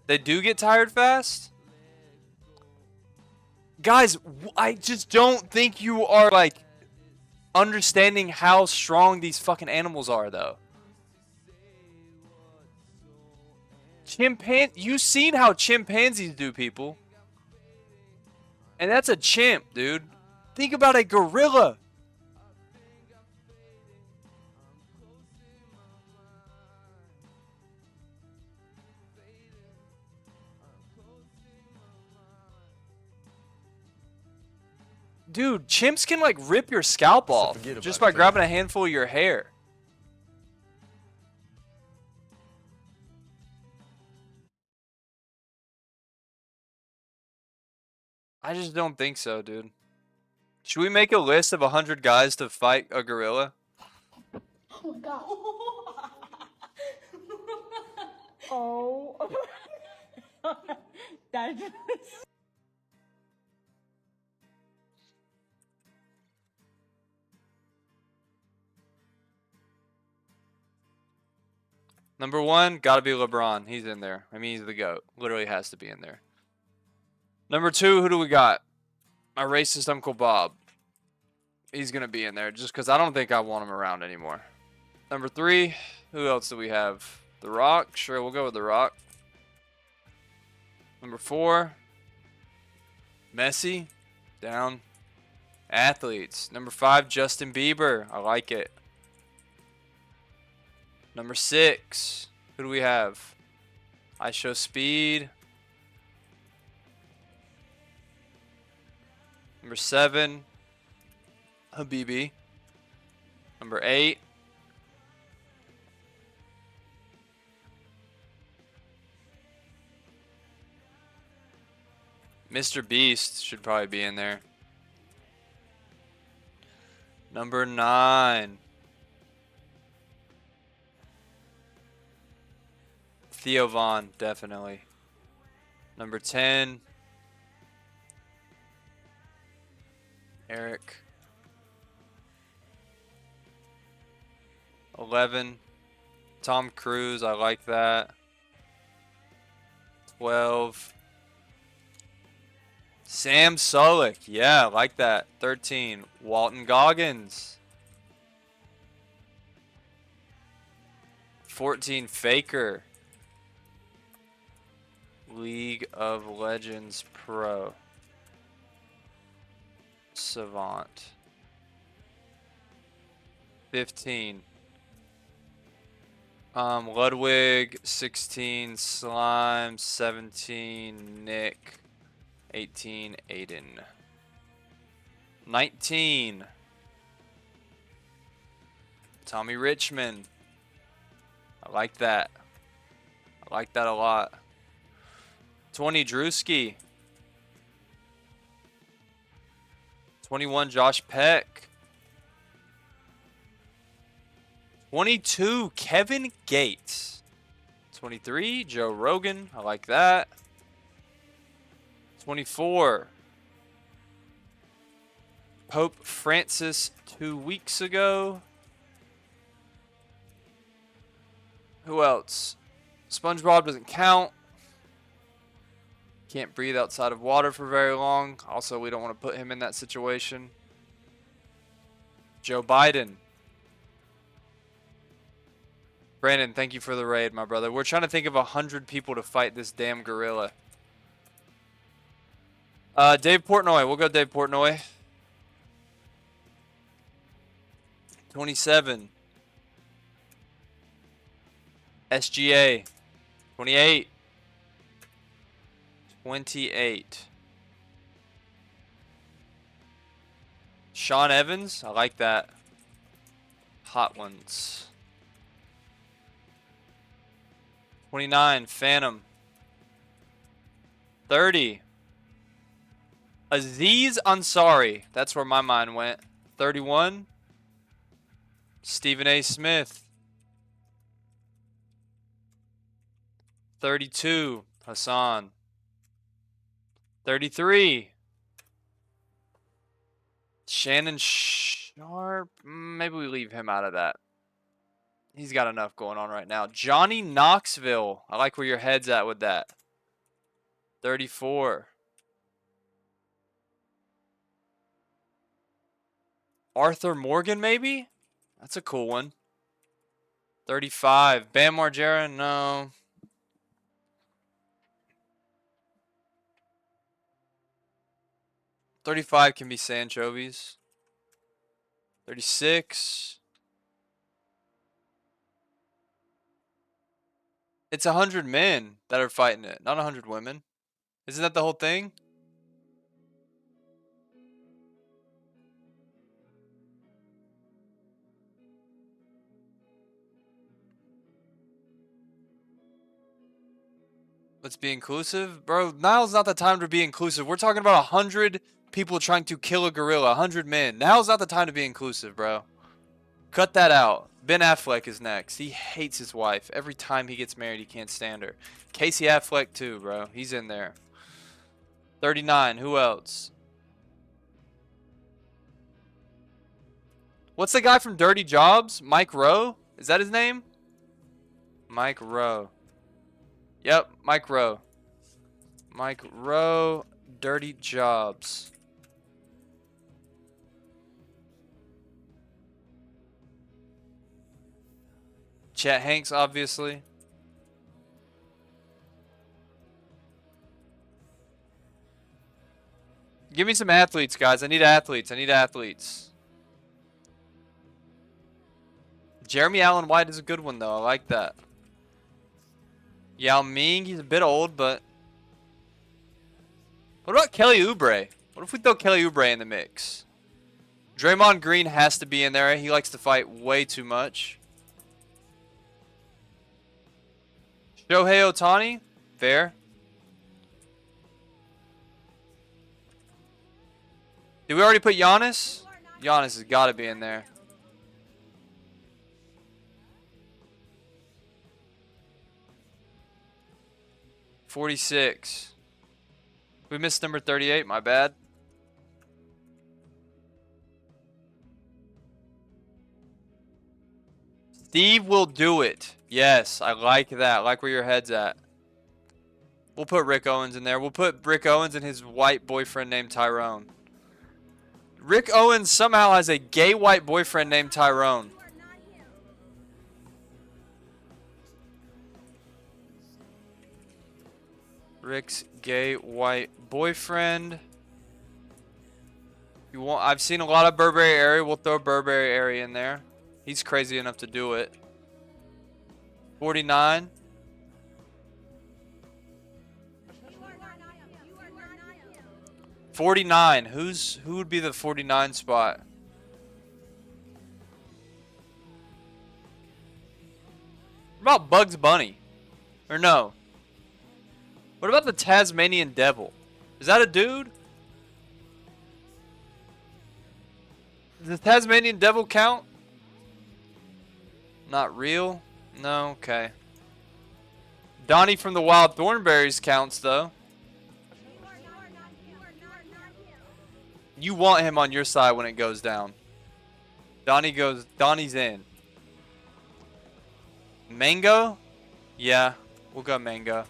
They do get tired fast? Guys, I just don't think you are, like, understanding how strong these fucking animals are, though. You seen how chimpanzees do, people. And that's a chimp, dude. Think about a gorilla. Dude, chimps can, like, rip your scalp off just by grabbing a handful of your hair. I just don't think so, dude. Should we make a list of 100 guys to fight a gorilla? Oh my god. Oh. That's Number 1, gotta be LeBron. He's in there. I mean, he's the GOAT. Literally has to be in there. Number 2, who do we got? My racist Uncle Bob. He's gonna be in there just because I don't think I want him around anymore. Number 3, who else do we have? The Rock? Sure, we'll go with The Rock. Number 4, Messi. Down. Athletes. Number 5, Justin Bieber. I like it. Number 6, who do we have? I Show Speed. Number 7, Habibi. Number 8, Mr. Beast should probably be in there. Number 9, Theo Von, definitely. Number 10, Eric. 11, Tom Cruise, I like that. 12, Sam Sulek, yeah, I like that. 13, Walton Goggins. 14, Faker. League of Legends Pro. Savant. 15, Ludwig. 16, Slime. 17, Nick. 18, Aiden. 19, Tommy Richmond. I like that. I like that a lot. 20, Drewski. 21, Josh Peck. 22, Kevin Gates. 23, Joe Rogan. I like that. 24, Pope Francis 2 weeks ago. Who else? SpongeBob doesn't count. Can't breathe outside of water for very long. Also, we don't want to put him in that situation. Joe Biden. Brandon, thank you for the raid, my brother. We're trying to think of 100 people to fight this damn gorilla. Dave Portnoy. We'll go Dave Portnoy. 27. SGA. 28. 28. Sean Evans. I like that. Hot ones. 29. Phantom. 30. Aziz Ansari. That's where my mind went. 31. Stephen A. Smith. 32. Hassan. 33. Shannon Sharp. Maybe we leave him out of that. He's got enough going on right now. Johnny Knoxville. I like where your head's at with that. 34. Arthur Morgan, maybe? That's a cool one. 35. Bam Margera, no. $35 can be Sanchovies. 36. It's 100 men that are fighting it, not 100 women. Isn't that the whole thing? Let's be inclusive. Bro, now's not the time to be inclusive. We're talking about 100 people trying to kill a gorilla. 100 men. Now's not the time to be inclusive, bro. Cut that out. Ben Affleck is next. He hates his wife. Every time he gets married, he can't stand her. Casey Affleck too, bro. He's in there. 39. Who else? What's the guy from Dirty Jobs? Mike Rowe? Is that his name? Mike Rowe. Yep, Mike Rowe. Mike Rowe, Dirty Jobs. Chet Hanks, obviously. Give me some athletes, guys. I need athletes. I need athletes. Jeremy Allen White is a good one, though. I like that. Yao Ming, he's a bit old, but... What about Kelly Oubre? What if we throw Kelly Oubre in the mix? Draymond Green has to be in there. He likes to fight way too much. Shohei Ohtani? Fair. Did we already put Giannis? Giannis has got to be in there. $46. We missed number 38. My bad. Steve will do it. Yes, I like that. I like where your head's at. We'll put Rick Owens in there. We'll put Rick Owens and his white boyfriend named Tyrone. Rick Owens somehow has a gay white boyfriend named Tyrone. Rick's gay white boyfriend. You want? I've seen a lot of Burberry area. We'll throw Burberry area in there. He's crazy enough to do it. 49. $49. Who would be the 49 spot? What about Bugs Bunny? Or no? What about the Tasmanian Devil? Is that a dude? Does the Tasmanian Devil count? Not real? No, okay. Donnie from the Wild Thornberries counts though. You want him on your side when it goes down. Donnie's in. Mango? Yeah, we'll go Mango.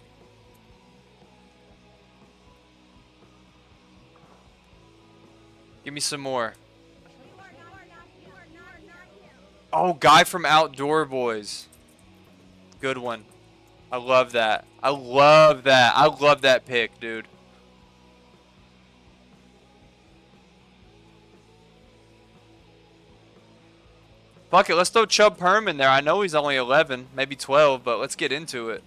Give me some more. Oh, guy from Outdoor Boys. Good one. I love that. I love that. I love that pick, dude. Fuck it, let's throw Chubb Perm in there. I know he's only 11, maybe 12, but let's get into it.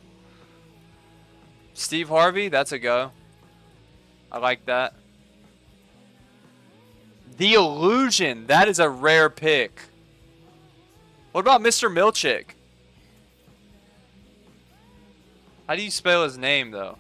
Steve Harvey, that's a go. I like that. The Illusion, that is a rare pick. What about Mr. Milchick? How do you spell his name, though?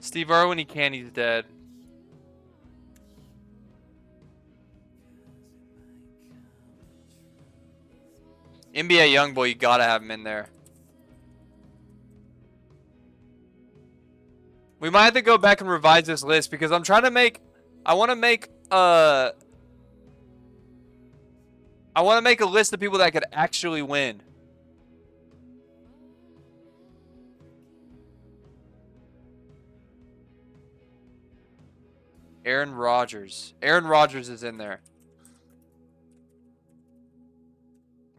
Steve Irwin, he can't, he's dead. NBA Youngboy, you gotta have him in there. We might have to go back and revise this list because I'm trying to make. I want to make a list of people that could actually win. Aaron Rodgers. Aaron Rodgers is in there.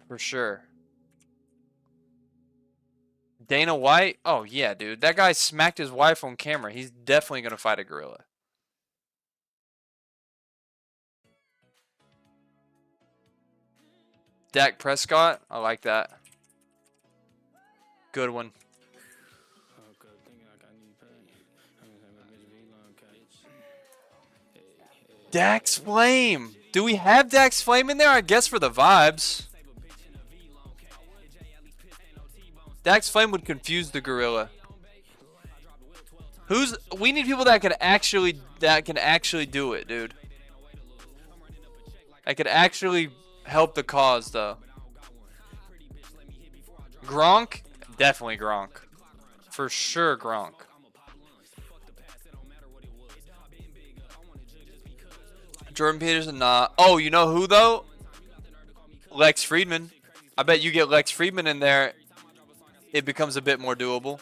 For sure. Dana White? Oh, yeah, dude. That guy smacked his wife on camera. He's definitely going to fight a gorilla. Dak Prescott? I like that. Good one. Dax Flame. Do we have Dax Flame in there? I guess for the vibes. Dax Flame would confuse the gorilla. We need people that can actually do it, dude. That could actually help the cause, though. Gronk? Definitely Gronk. For sure, Gronk. Jordan Peterson, nah. Oh, you know who, though? Lex Friedman. I bet you get Lex Friedman in there, it becomes a bit more doable.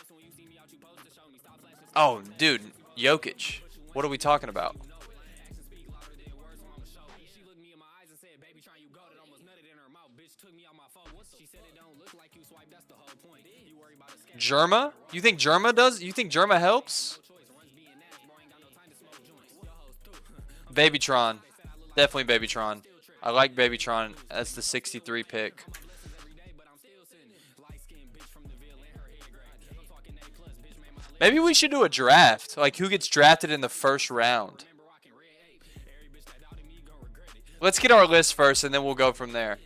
Oh, dude. Jokic. What are we talking about? Germa? You think Germa does? You think Germa helps? Babytron. Definitely Babytron. I like Babytron. That's the 63 pick. Maybe we should do a draft. Like, who gets drafted in the first round? Let's get our list first, and then we'll go from there.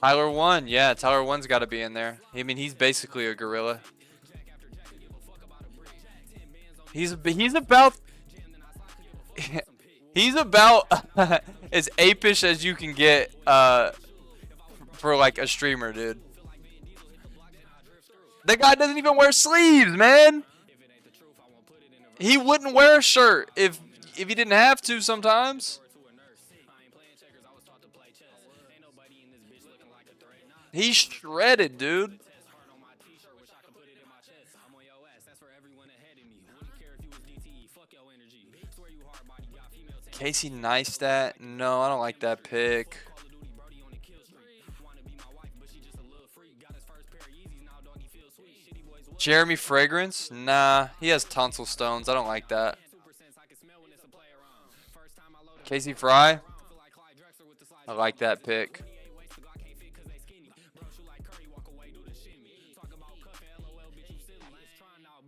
Tyler 1. Yeah, Tyler 1's got to be in there. I mean, he's basically a gorilla. He's about... he's about as apish as you can get for, like, a streamer, dude. That guy doesn't even wear sleeves, man. He wouldn't wear a shirt if he didn't have to sometimes. He's shredded, dude. Casey Neistat? No, I don't like that pick. Jeremy Fragrance? Nah, he has tonsil stones. I don't like that. Casey Fry? I like that pick.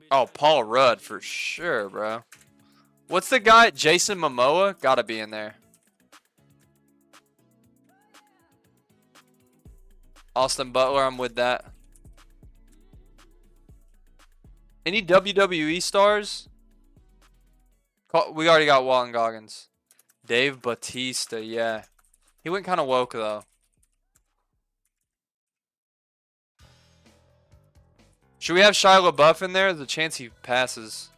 Oh, Paul Rudd for sure, bro. What's the guy? Jason Momoa? Gotta be in there. Austin Butler, I'm with that. Any WWE stars? We already got Walton Goggins. Dave Bautista, yeah. He went kind of woke, though. Should we have Shia LaBeouf in there? There's a chance he passes.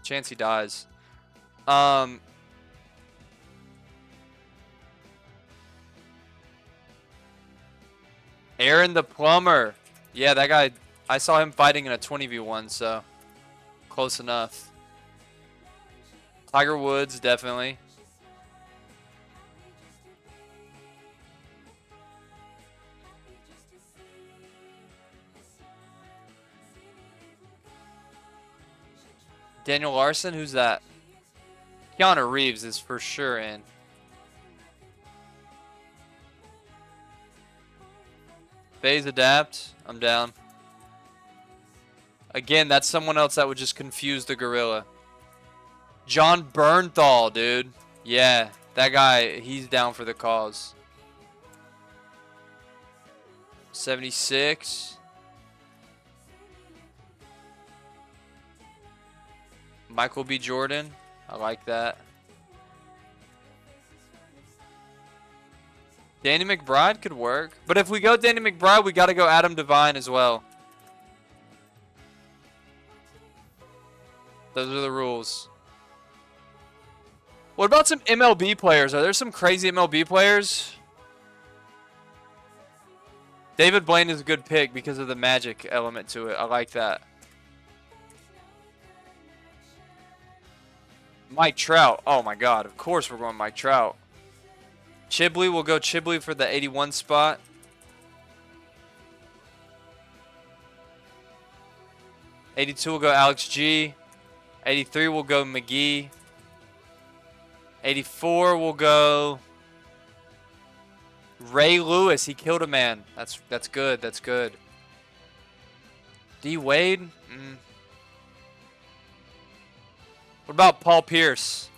Chance he dies. Aaron the Plumber. Yeah, that guy... I saw him fighting in a 20v1, so close enough. Tiger Woods, definitely. Daniel Larson, who's that? Keanu Reeves is for sure in. Phase Adapt, I'm down. Again, that's someone else that would just confuse the gorilla. John Bernthal, dude. Yeah, that guy, he's down for the cause. 76. Michael B. Jordan. I like that. Danny McBride could work. But if we go Danny McBride, we got to go Adam Devine as well. Those are the rules. What about some MLB players? Are there some crazy MLB players? David Blaine is a good pick because of the magic element to it. I like that. Mike Trout. Oh my god. Of course we're going Mike Trout. Chibley. We'll go Chibley for the 81 spot. '82 will go Alex G. 83 will go McGee. 84 will go Ray Lewis. He killed a man. That's good. That's good. D Wade. What about Paul Pierce?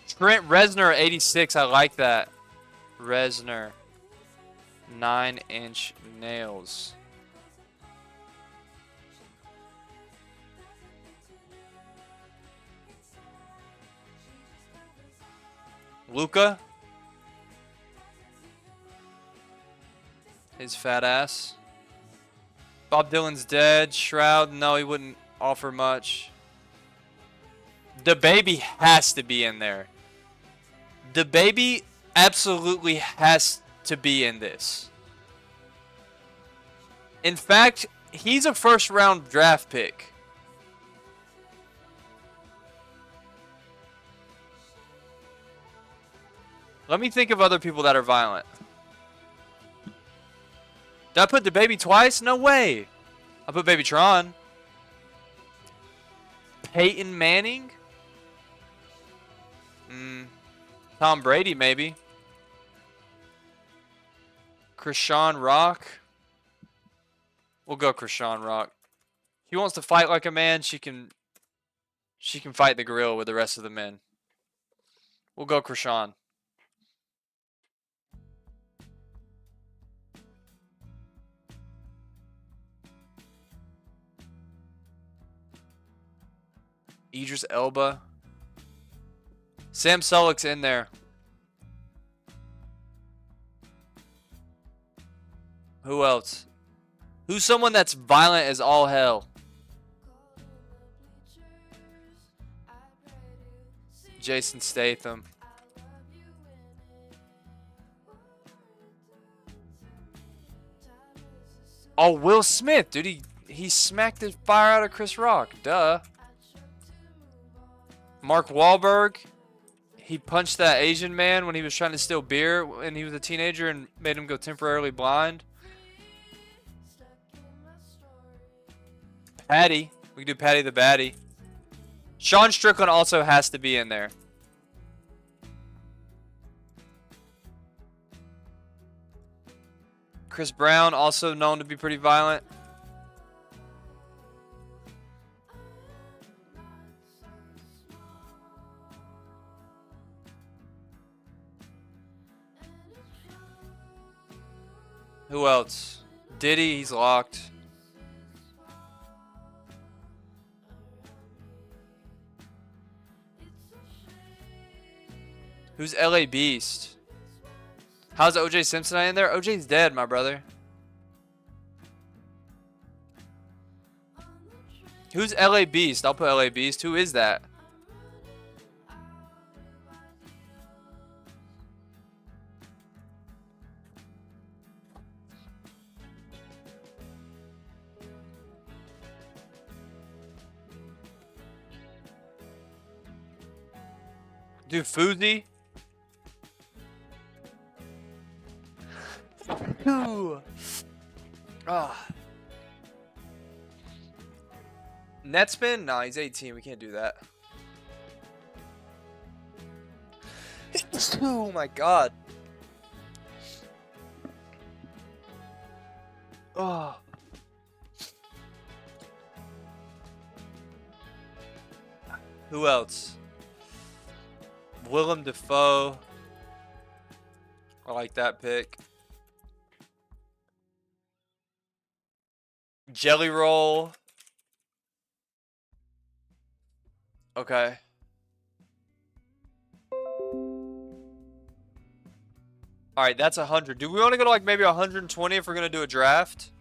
Trent Reznor 86. I like that. Reznor. 9-inch nails. Luca. His fat ass. Bob Dylan's dead. Shroud. No, he wouldn't offer much. The baby has to be in there. The baby absolutely has to be in this. In fact, he's a first round draft pick. Let me think of other people that are violent. Did I put the baby twice? No way. I put Baby Tron. Peyton Manning? Tom Brady, maybe. Krishan Rock. We'll go Krishan Rock. He wants to fight like a man. She can fight the gorilla with the rest of the men. We'll go Krishan. Idris Elba. Sam Sulek's in there. Who else? Who's someone that's violent as all hell? Jason Statham. Oh, Will Smith, dude. He smacked the fire out of Chris Rock. Duh. Mark Wahlberg. He punched that Asian man when he was trying to steal beer when he was a teenager and made him go temporarily blind. Patty. We can do Patty the Batty. Sean Strickland also has to be in there. Chris Brown, also known to be pretty violent. Who else? Diddy, he's locked. Who's LA Beast? How's OJ Simpson in there? OJ's dead, my brother. Who's LA Beast? I'll put LA Beast. Who is that? Dude, Fuzi? Ooh. Netspin? Nah, he's 18. We can't do that. Oh my god. Oh. Who else? Willem Dafoe. I like that pick. Jelly Roll. Okay. Alright, that's 100. Do we want to go to like maybe 120 if we're going to do a draft?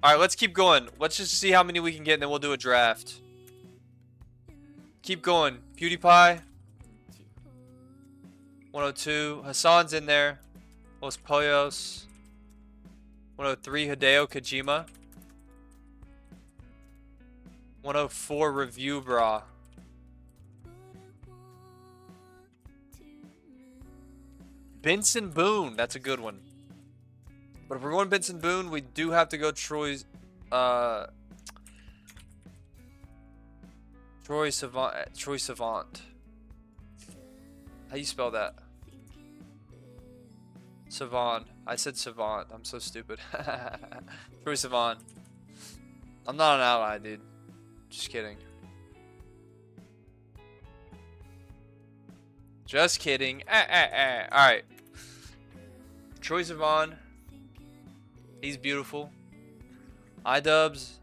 Alright, let's keep going. Let's just see how many we can get and then we'll do a draft. Keep going. PewDiePie. 102. Hassan's in there. Los Pollos. 103. Hideo Kojima. 104. Review Bra. Benson Boone. That's a good one. But if we're going Benson Boone, we do have to go Troy Savant. Troy Savant. How you spell that? Savant. I said Savant. I'm so stupid. Troy Savant. I'm not an ally, dude. Just kidding. Just kidding. Alright. Troy Savant. He's beautiful. iDubbbz.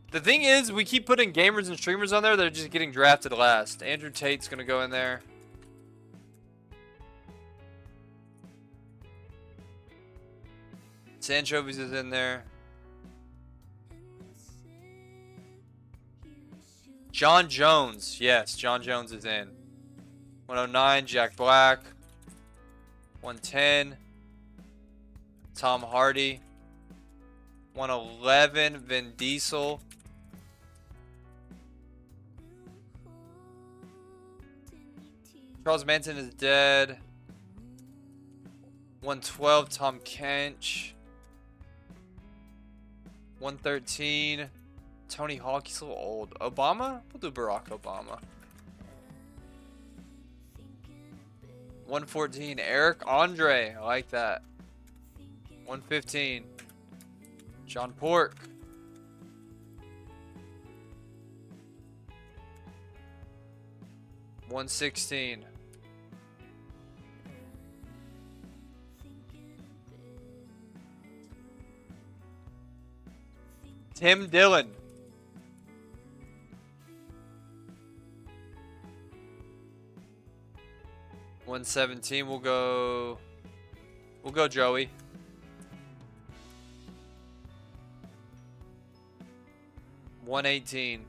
The thing is, we keep putting gamers and streamers on there that are just getting drafted last. Andrew Tate's gonna go in there. Sanchovies is in there. John Jones. Yes, John Jones is in. 109, Jack Black. 110, Tom Hardy. 111, Vin Diesel. Charles Manson is dead. 112, Tom Kench. 113, Tony Hawk. He's a little old. Obama? We'll do Barack Obama. 114, Eric Andre. I like that. 115, John Pork. 116. Tim Dillon. $117. We'll go Joey. $118.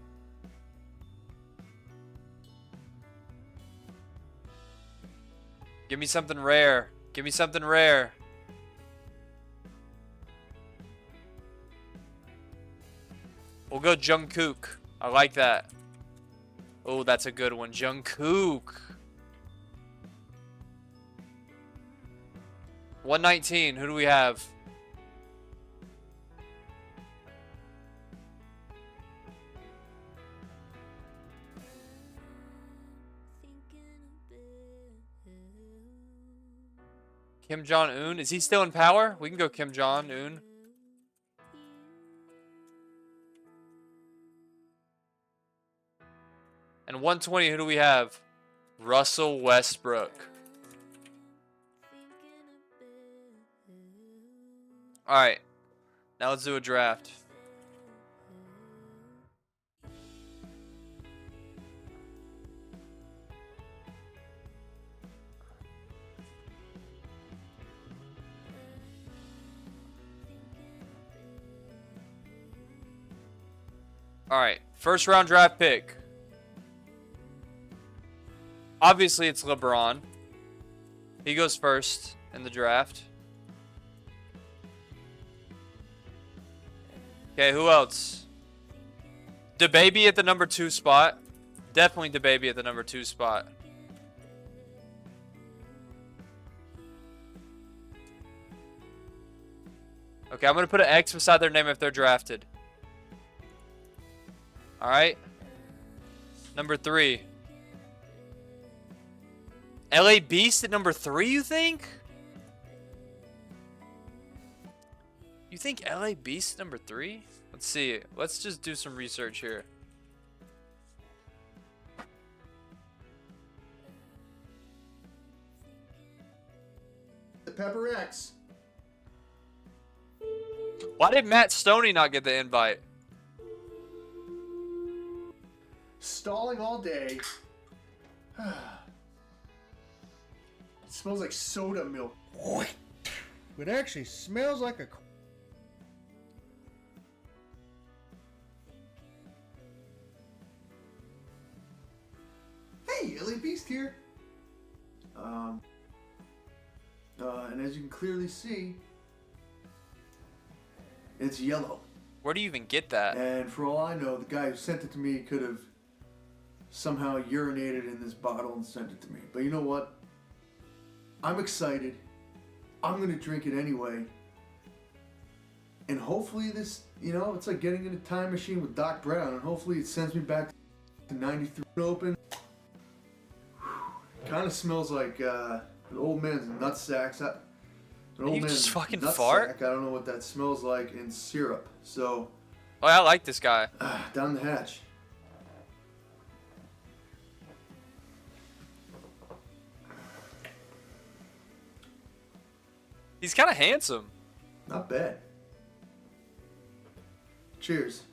Give me something rare. Give me something rare. We'll go Jungkook. I like that. Oh, that's a good one. Jungkook. 119. Who do we have? Kim Jong-un. Is he still in power? We can go Kim Jong-un. And 120, who do we have? Russell Westbrook. Alright. Now let's do a draft. Alright. First round draft pick. Obviously, it's LeBron. He goes first in the draft. Okay, who else? DaBaby at the number 2 spot. Definitely DaBaby at the number 2 spot. Okay, I'm going to put an X beside their name if they're drafted. Alright. Number 3. LA Beast at number 3, you think? You think LA Beast number 3? Let's see. Let's just do some research here. The Pepper X. Why did Matt Stoney not get the invite? Stalling all day. It smells like soda milk. It actually smells like a... Hey, LA Beast here. And as you can clearly see, it's yellow. Where do you even get that? And for all I know, the guy who sent it to me could have somehow urinated in this bottle and sent it to me. But you know what? I'm excited. I'm gonna drink it anyway. And hopefully this, it's like getting in a time machine with Doc Brown, and hopefully it sends me back to 93 open. Kind of smells like an old man's nutsack. An old You man's just fucking nutsack. fart? I don't know what that smells like in syrup. So, Oh, I like this guy. down the hatch. He's kind of handsome. Not bad. Cheers.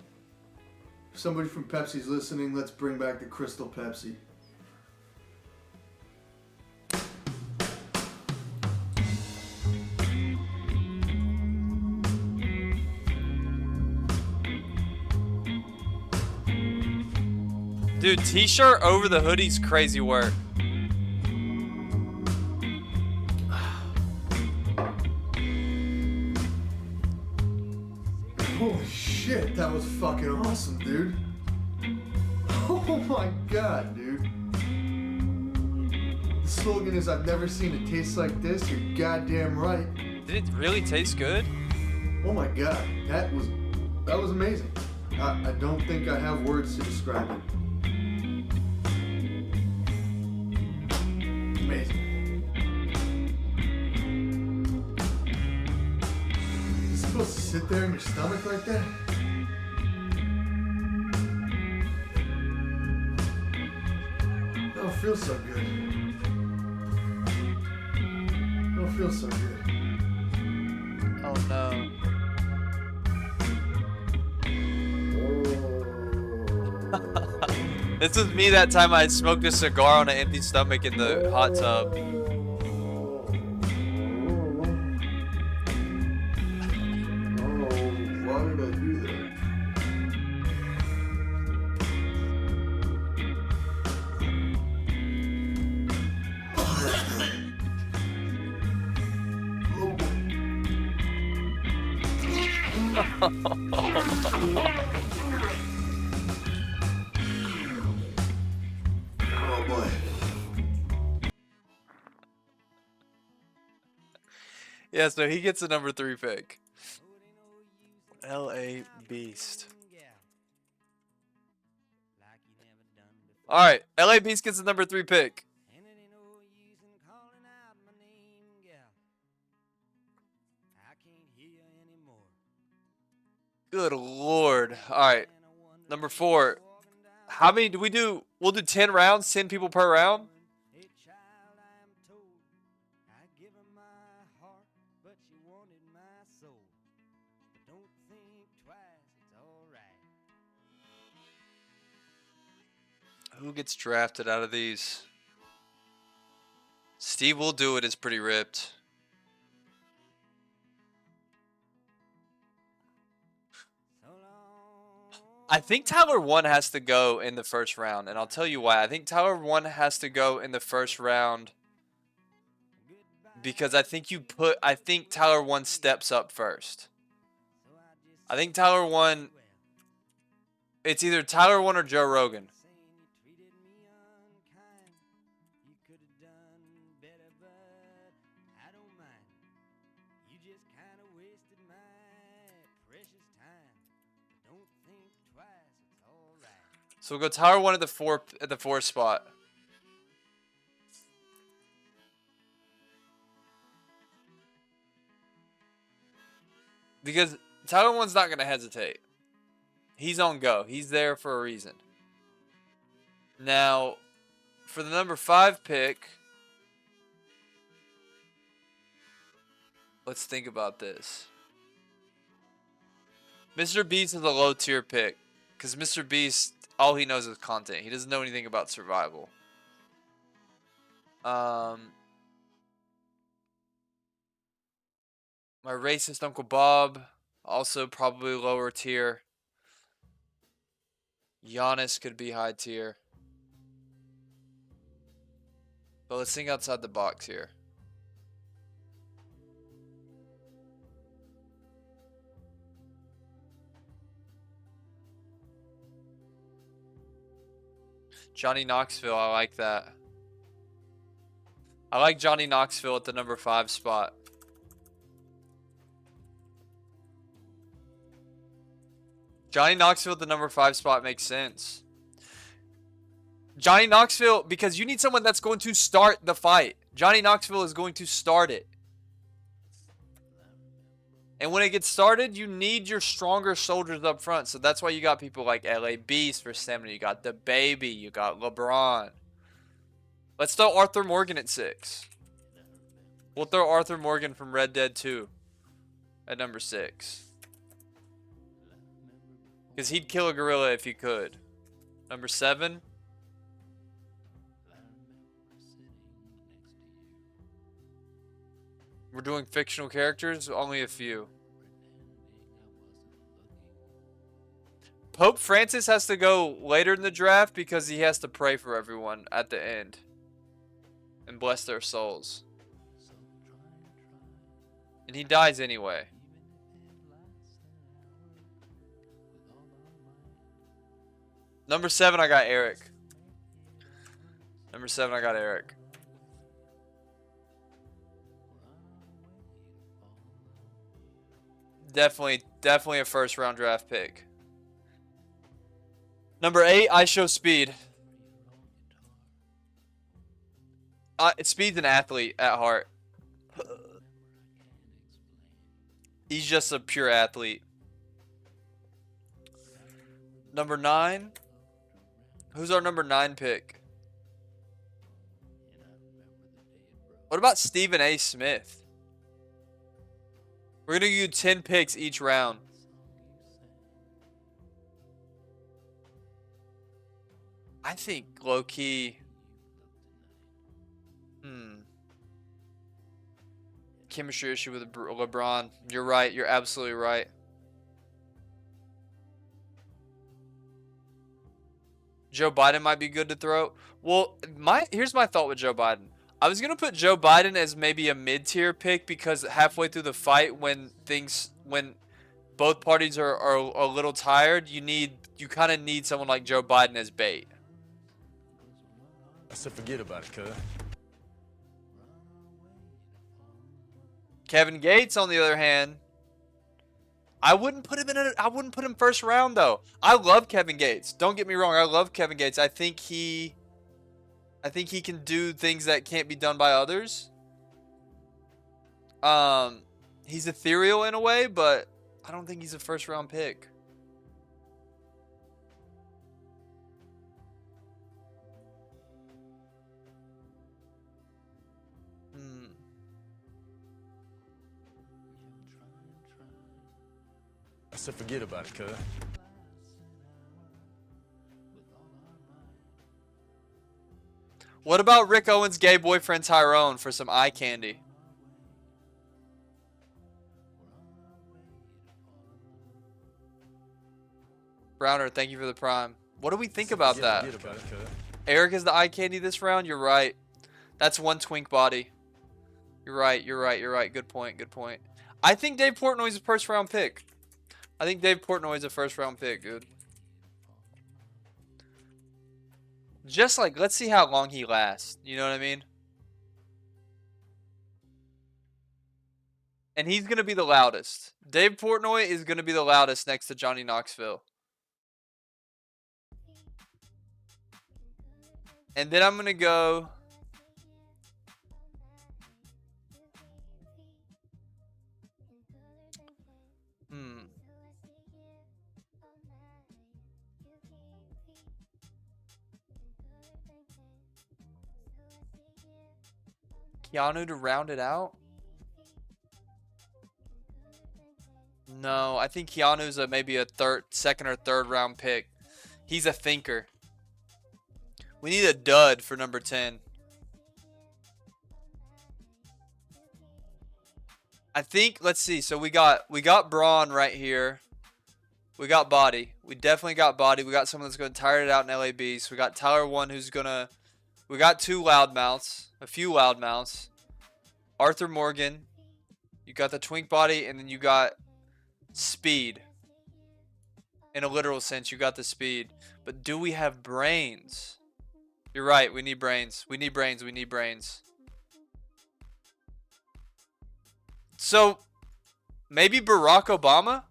If somebody from Pepsi's listening, let's bring back the Crystal Pepsi. Dude, t-shirt over the hoodie's crazy work. Holy shit, that was fucking awesome, dude. Oh my god, dude. The slogan is, I've never seen it taste like this. You're goddamn right. Did it really taste good? Oh my god, that was amazing. I don't think I have words to describe it. Amazing. Is it supposed to sit there in your stomach like that? I don't feel so good. I don't feel so good. Oh no. This was me that time I smoked a cigar on an empty stomach in the hot tub. Why did I do that? Oh boy. Yeah, so he gets the number 3 pick. LA Beast. Alright, LA Beast gets the number 3 pick. Good lord. Alright. Number 4. How many do we do? We'll do 10 rounds, 10 people per round. Who gets drafted out of these? Steve Will Do It is pretty ripped. I think Tyler 1 has to go in the first round, and I'll tell you why. I think Tyler 1 has to go in the first round because I think Tyler 1 steps up first. I think Tyler 1, it's either Tyler 1 or Joe Rogan. So we'll go Tyler 1 at the 4 spot. Because Tyler 1's not going to hesitate. He's on go. He's there for a reason. Now, for the number 5 pick, let's think about this. Mr. Beast is a low tier pick. Because Mr. Beast, all he knows is content. He doesn't know anything about survival. My racist Uncle Bob, also probably lower tier. Giannis could be high tier. But let's think outside the box here. Johnny Knoxville, I like that. I like Johnny Knoxville at the number 5 spot. Johnny Knoxville at the number 5 spot makes sense. Johnny Knoxville, because you need someone that's going to start the fight. Johnny Knoxville is going to start it. And when it gets started, you need your stronger soldiers up front. So that's why you got people like LA Beast for stamina. You got the Baby. You got LeBron. Let's throw Arthur Morgan at 6. We'll throw Arthur Morgan from Red Dead 2 at number 6. Because he'd kill a gorilla if he could. Number 7. We're doing fictional characters, only a few. Pope Francis has to go later in the draft because he has to pray for everyone at the end. And bless their souls. And he dies anyway. Number 7, I got Eric. Number 7, I got Eric. Definitely a first round draft pick. Number 8, I show Speed. Speed's an athlete at heart. He's just a pure athlete. Number 9. Who's our number 9 pick? What about Stephen A. Smith? We're going to do 10 picks each round. I think low-key... Chemistry issue with LeBron. You're right. You're absolutely right. Joe Biden might be good to throw. Well, here's my thought with Joe Biden. I was going to put Joe Biden as maybe a mid-tier pick because halfway through the fight when both parties are a little tired, you kind of need someone like Joe Biden as bait. I said forget about it, cuz. Kevin Gates, on the other hand, I wouldn't put him first round though. I love Kevin Gates. Don't get me wrong, I love Kevin Gates. I think he can do things that can't be done by others. He's ethereal in a way, but I don't think he's a first round pick. I said forget about it, cuz. What about Rick Owens' gay boyfriend Tyrone for some eye candy? Browner, thank you for the prime. What do we think about that? Eric is the eye candy this round? You're right. That's one twink body. You're right. Good point. I think Dave Portnoy's a first round pick. Dude. Just like, let's see how long he lasts. You know what I mean? And he's going to be the loudest. Dave Portnoy is going to be the loudest next to Johnny Knoxville. And then I'm going to go... Keanu to round it out? No, I think Keanu's maybe a second or third round pick. He's a thinker. We need a dud for number 10. I think, let's see. So we got Braun right here. We got body. We definitely got body. We got someone that's going to tire it out in LAB. So we got Tyler 1 who's going to We got two loudmouths, a few loudmouths. Arthur Morgan. You got the twink body, and then you got speed. In a literal sense, you got the speed. But do we have brains? You're right, we need brains. We need brains, we need brains. So, maybe Barack Obama?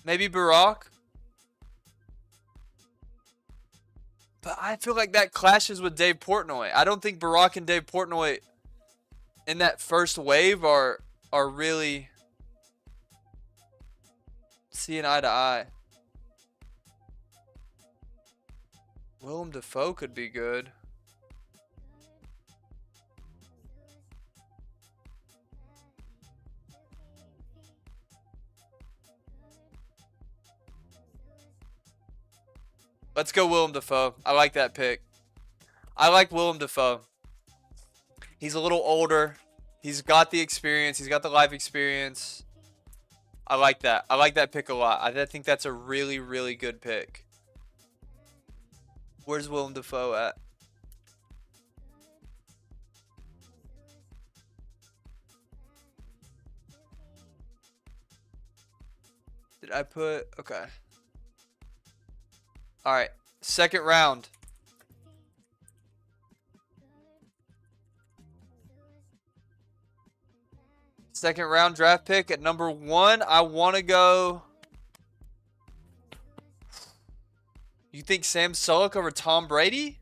Maybe Barack? But I feel like that clashes with Dave Portnoy. I don't think Barack and Dave Portnoy in that first wave are really seeing eye to eye. Willem Dafoe could be good. Let's go Willem Dafoe. I like that pick. I like Willem Dafoe. He's a little older. He's got the experience. He's got the life experience. I like that. I like that pick a lot. I think that's a really, really good pick. Where's Willem Dafoe at? Did I put... Okay. Alright. Second round. Second round draft pick at number 1. I want to go... You think Sam Sulek over Tom Brady?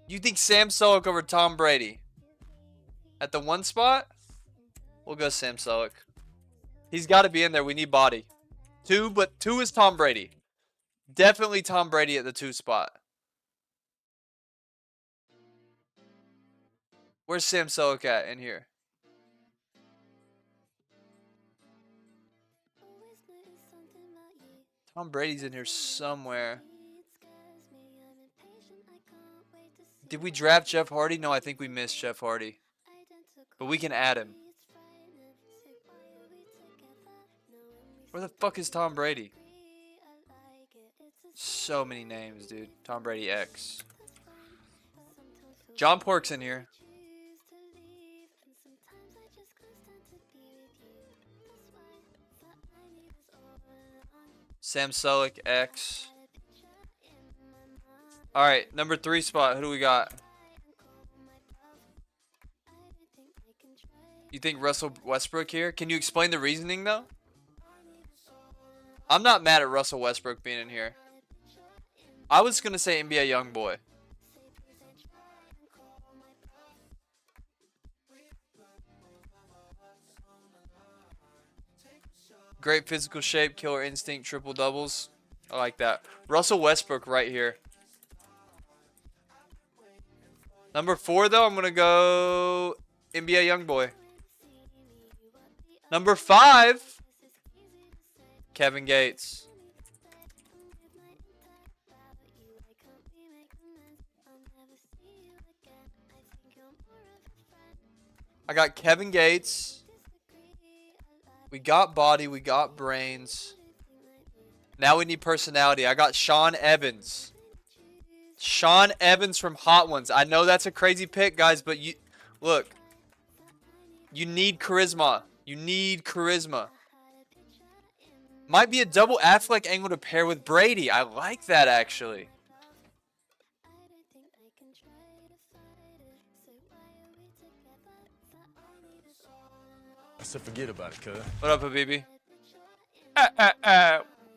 You think Sam Sulek over Tom Brady? At the 1 spot? We'll go Sam Sulek. He's got to be in there. We need body. 2, but 2 is Tom Brady. Definitely Tom Brady at the 2 spot. Where's Sam Sulek at in here? Tom Brady's in here somewhere. Did we draft Jeff Hardy? No, I think we missed Jeff Hardy. But we can add him. Where the fuck is Tom Brady? So many names, dude. Tom Brady X. John Pork's in here. Sam Sulek X. Alright, number 3 spot. Who do we got? You think Russell Westbrook here? Can you explain the reasoning though? I'm not mad at Russell Westbrook being in here. I was going to say NBA Youngboy. Great physical shape, killer instinct, triple doubles. I like that. Russell Westbrook right here. Number 4 though, I'm going to go NBA Youngboy. Number 5, Kevin Gates. I got Kevin Gates. We got body. We got brains. Now we need personality. I got Sean Evans. Sean Evans from Hot Ones. I know that's a crazy pick, guys, but you look. You need charisma. You need charisma. Might be a double Affleck angle to pair with Brady. I like that, actually. So forget about it, cuz. What up, Habibi?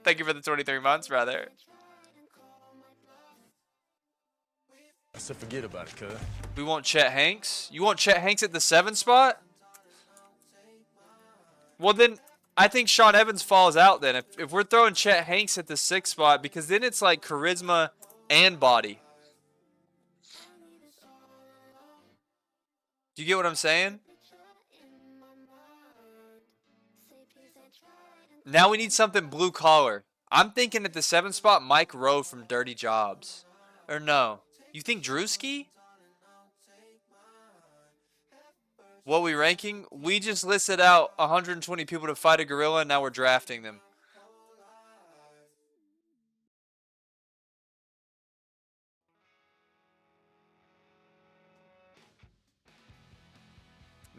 Thank you for the 23 months, brother. So forget about it, cuz. We want Chet Hanks? You want Chet Hanks at the 7 spot? Well, then, I think Sean Evans falls out then. If we're throwing Chet Hanks at the 6 spot, because then it's like charisma and body. Do you get what I'm saying? Now we need something blue collar. I'm thinking at the 7 spot, Mike Rowe from Dirty Jobs. Or no. You think Drewski? What we ranking? We just listed out 120 people to fight a gorilla, and now we're drafting them.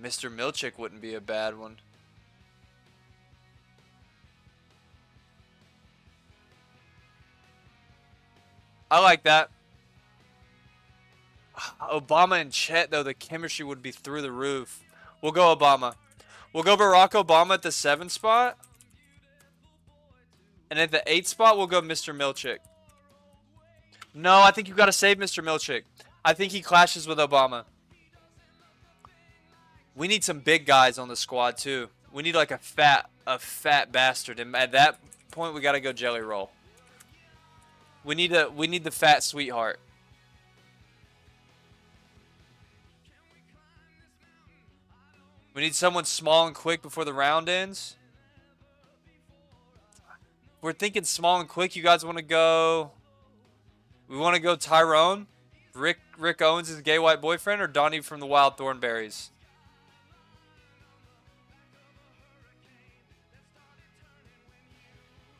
Mr. Milchick wouldn't be a bad one. I like that. Obama and Chet, though, the chemistry would be through the roof. We'll go Obama. We'll go Barack Obama at the 7th spot. And at the 8th spot, we'll go Mr. Milchick. No, I think you got to save Mr. Milchick. I think he clashes with Obama. We need some big guys on the squad, too. We need like a fat bastard. And at that point, we got to go Jelly Roll. We need the fat sweetheart. We need someone small and quick before the round ends. We're thinking small and quick. You guys want to go? We want to go Tyrone, Rick Owens' gay white boyfriend, or Donnie from the Wild Thornberries.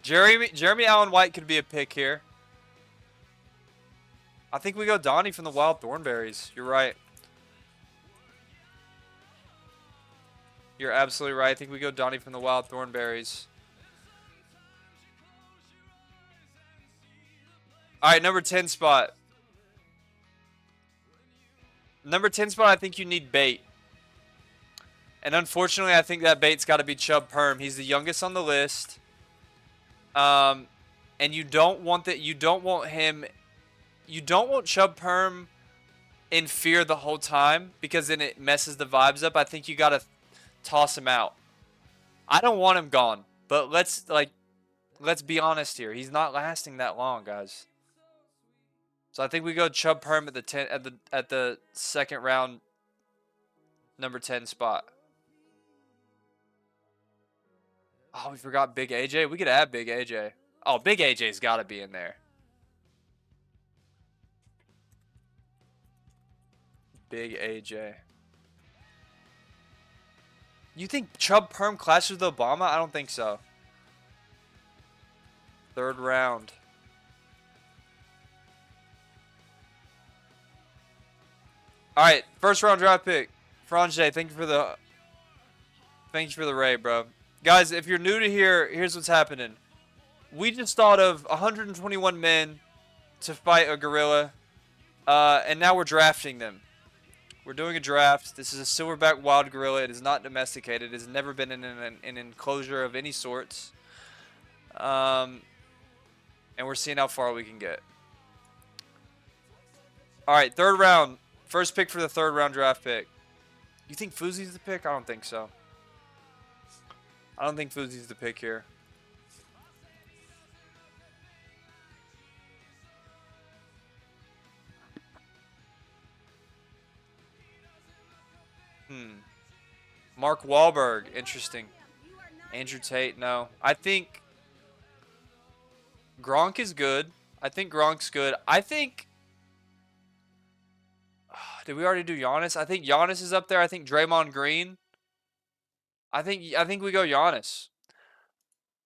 Jeremy Allen White could be a pick here. I think we go Donnie from the Wild Thornberries. You're right. You're absolutely right. I think we go Donnie from the Wild Thornberries. Alright, number 10 spot. Number 10 spot, I think you need bait. And unfortunately, I think that bait's got to be Chubb Perm. He's the youngest on the list. And you don't want that. You don't want him. You don't want Chubb Perm in fear the whole time, because then it messes the vibes up. I think you got to toss him out. I don't want him gone, but let's be honest here. He's not lasting that long, guys. So I think we go Chubb Perm at the second round, number 10 spot. Oh, we forgot Big AJ. We could add Big AJ. Oh, Big AJ's got to be in there. Big AJ. You think Chubb Perm clashes with Obama? I don't think so. Third round. All right, first round draft pick. Franjay, thank you for the raid, bro. Guys, if you're new to here, here's what's happening. We just thought of 121 men to fight a gorilla, and now we're drafting them. We're doing a draft. This is a silverback wild gorilla. It is not domesticated. It has never been in an enclosure of any sorts. And we're seeing how far we can get. All right, third round. First pick for the third round draft pick. You think Fuzi's the pick? I don't think so. I don't think Fuzi's the pick here. Mark Wahlberg, interesting. Andrew Tate, no. I think Gronk is good. I think Gronk's good. I think... Did we already do Giannis? I think Giannis is up there. I think Draymond Green. I think we go Giannis.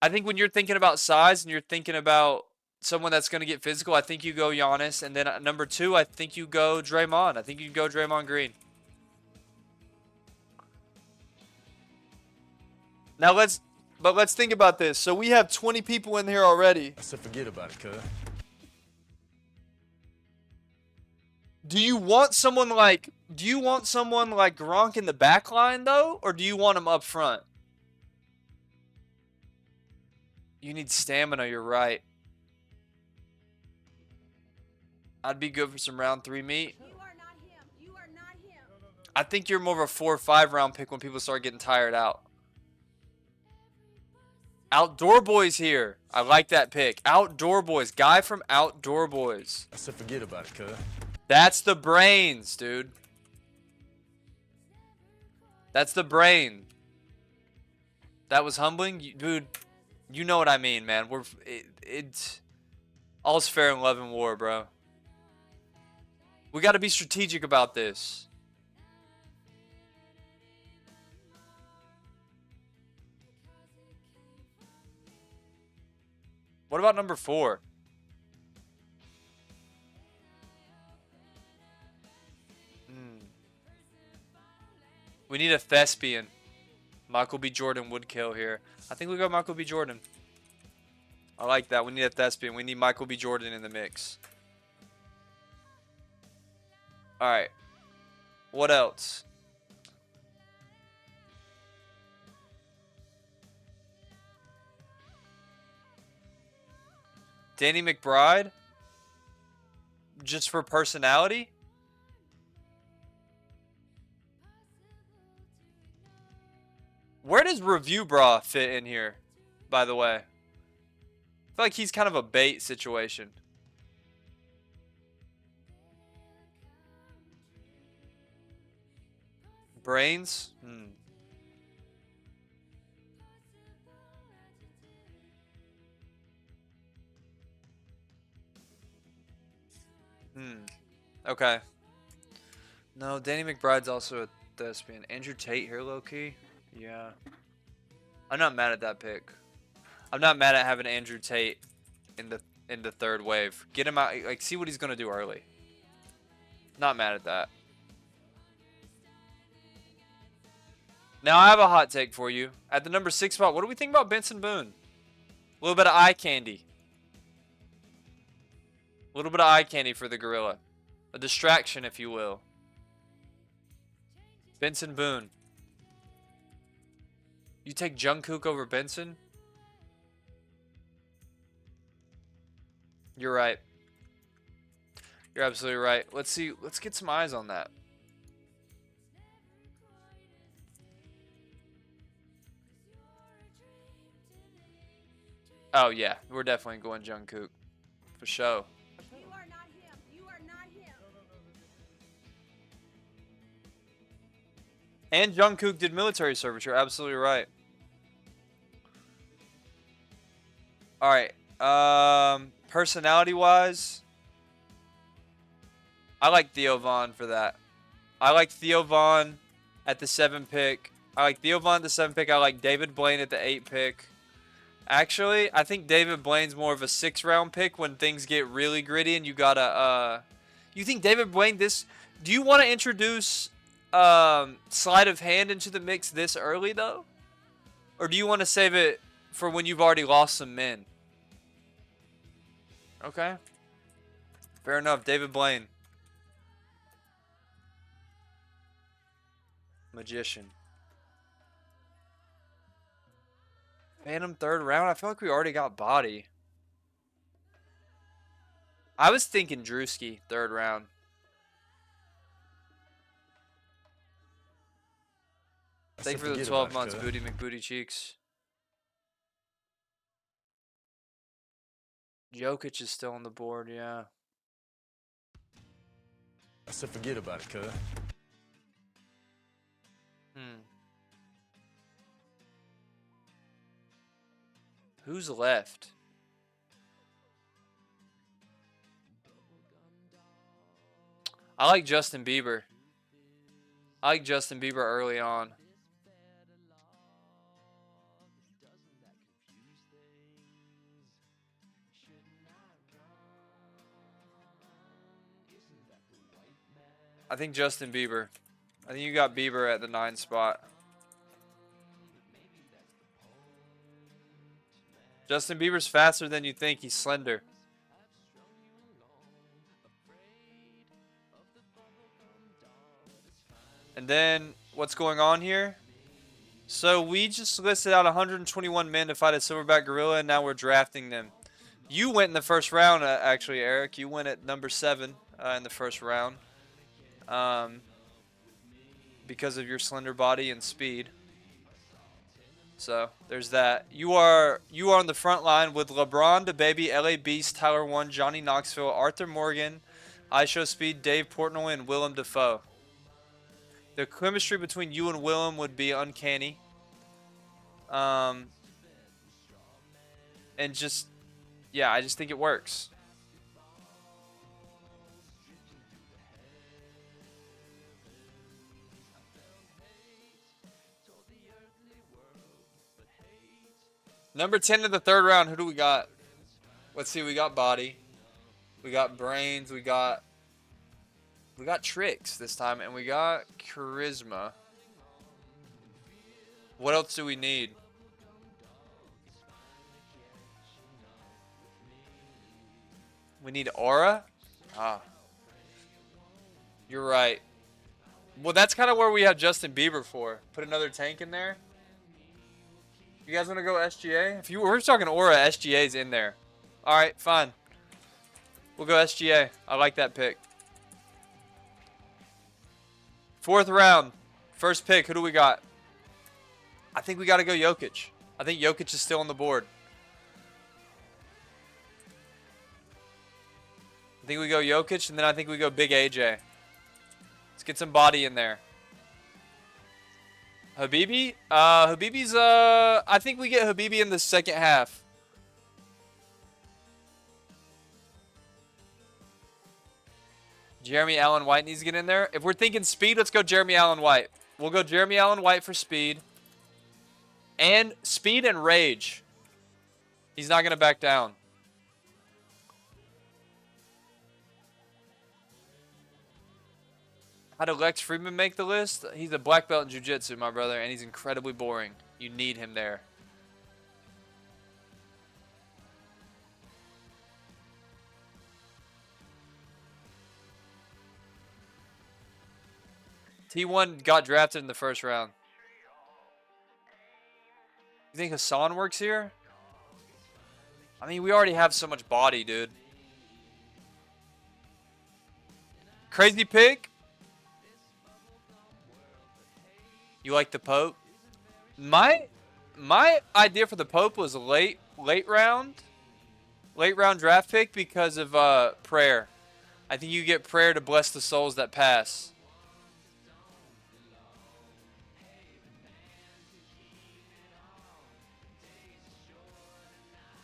I think when you're thinking about size and you're thinking about someone that's going to get physical, I think you go Giannis. And then at number 2, I think you go Draymond. I think you go Draymond Green. Now let's think about this. So we have 20 people in here already. I said forget about it, cuz. Do you want someone like Gronk in the back line though, or do you want him up front? You need stamina, you're right. I'd be good for some round 3 meat. You are not him. You are not him. I think you're more of a 4 or 5 round pick when people start getting tired out. Outdoor Boys here. I like that pick. Outdoor Boys. Guy from Outdoor Boys. I said forget about it, cuz. That's the brains, dude. That's the brain. That was humbling, dude. You know what I mean, man. It's all's fair in love and war, bro. We got to be strategic about this. What about number 4? We need a thespian. Michael B. Jordan would kill here. I think we got Michael B. Jordan. I like that. We need a thespian. We need Michael B. Jordan in the mix. Alright. What else? Danny McBride? Just for personality? Where does Review Bra fit in here, by the way? I feel like he's kind of a bait situation. Brains? Okay. No, Danny McBride's also a thespian. Andrew Tate here, low-key? Yeah. I'm not mad at that pick. I'm not mad at having Andrew Tate in the third wave. Get him out, like, see what he's gonna do early. Not mad at that. Now I have a hot take for you. At the number 6 spot, what do we think about Benson Boone? A little bit of eye candy. A little bit of eye candy for the gorilla. A distraction, if you will. Benson Boone. You take Jungkook over Benson? You're right. You're absolutely right. Let's see. Let's get some eyes on that. Oh, yeah. We're definitely going Jungkook. For sure. You are not him. You are not him. And Jungkook did military service. You're absolutely right. Alright. Personality-wise, I like Theo Von for that. I like Theo Von at the 7 pick. I like Theo Von at the 7 pick. I like David Blaine at the 8 pick. Actually, I think David Blaine's more of a 6-round pick when things get really gritty and you gotta, you think David Blaine do you want to introduce, sleight of hand into the mix this early, though? Or do you want to save it for when you've already lost some men? Okay. Fair enough. David Blaine. Magician. Phantom 3rd round? I feel like we already got body. I was thinking Drewski 3rd round. Thank you for the 12 months, Booty McBooty Cheeks. Jokic is still on the board, yeah. I said forget about it, cuz. Who's left? I like Justin Bieber. I like Justin Bieber early on. I think Justin Bieber. I think you got Bieber at the 9 spot. Justin Bieber's faster than you think. He's slender. And then, what's going on here? So, we just listed out 121 men to fight a silverback gorilla, and now we're drafting them. You went in the first round, actually, Eric. You went at number 7 in the first round. Because of your slender body and speed. So, there's that. You are on the front line with LeBron, DaBaby, LA Beast, Tyler 1, Johnny Knoxville, Arthur Morgan, IShowSpeed, Dave Portnoy, and Willem Dafoe. The chemistry between you and Willem would be uncanny. And just, yeah, I just think it works. Number 10 in the 3rd round, who do we got? Let's see. We got body. We got brains. We got tricks this time, and we got charisma. What else do we need? We need aura? Ah. You're right. Well, that's kind of where we have Justin Bieber for. Put another tank in there. You guys want to go SGA? If you were talking aura, SGA's in there. All right, fine. We'll go SGA. I like that pick. 4th round. First pick. Who do we got? I think we got to go Jokic. I think Jokic is still on the board. I think we go Jokic, and then I think we go Big AJ. Let's get some body in there. Habibi? Habibi's, I think we get Habibi in the second half. Jeremy Allen White needs to get in there. If we're thinking speed, let's go Jeremy Allen White. We'll go Jeremy Allen White for speed. And speed and rage. He's not going to back down. How did Lex Friedman make the list? He's a black belt in jiu-jitsu, my brother, and he's incredibly boring. You need him there. T1 got drafted in the first round. You think Hassan works here? I mean, we already have so much body, dude. Crazy pick? You like the Pope? My idea for the Pope was late round draft pick because of prayer. I think you get prayer to bless the souls that pass.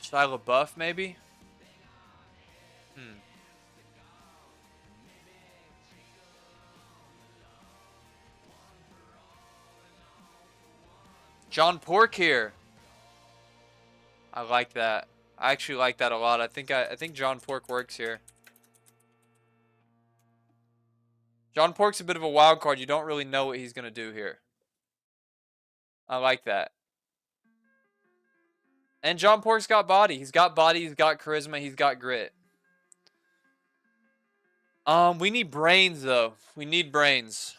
Shia LaBeouf, maybe? John Pork here. I like that. I actually like that a lot. I think John Pork works here. John Pork's a bit of a wild card. You don't really know what he's going to do here. I like that. And John Pork's got body. He's got body. He's got charisma. He's got grit. We need brains, though. We need brains.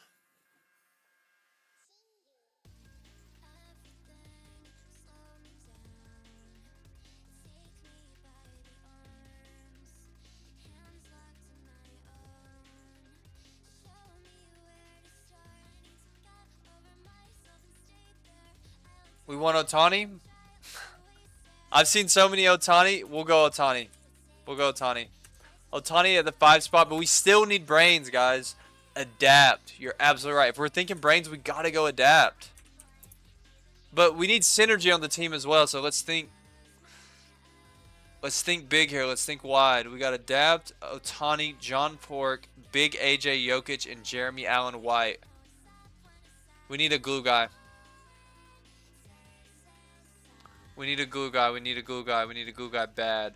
We want Otani? I've seen so many Otani. We'll go Otani. We'll go Otani. Otani at the 5 spot, but we still need brains, guys. Adapt. You're absolutely right. If we're thinking brains, we got to go adapt. But we need synergy on the team as well, so let's think. Let's think big here. Let's think wide. We got adapt, Otani, John Pork, Big AJ Jokic, and Jeremy Allen White. We need a glue guy. We need a glue guy. We need a glue guy. We need a glue guy bad.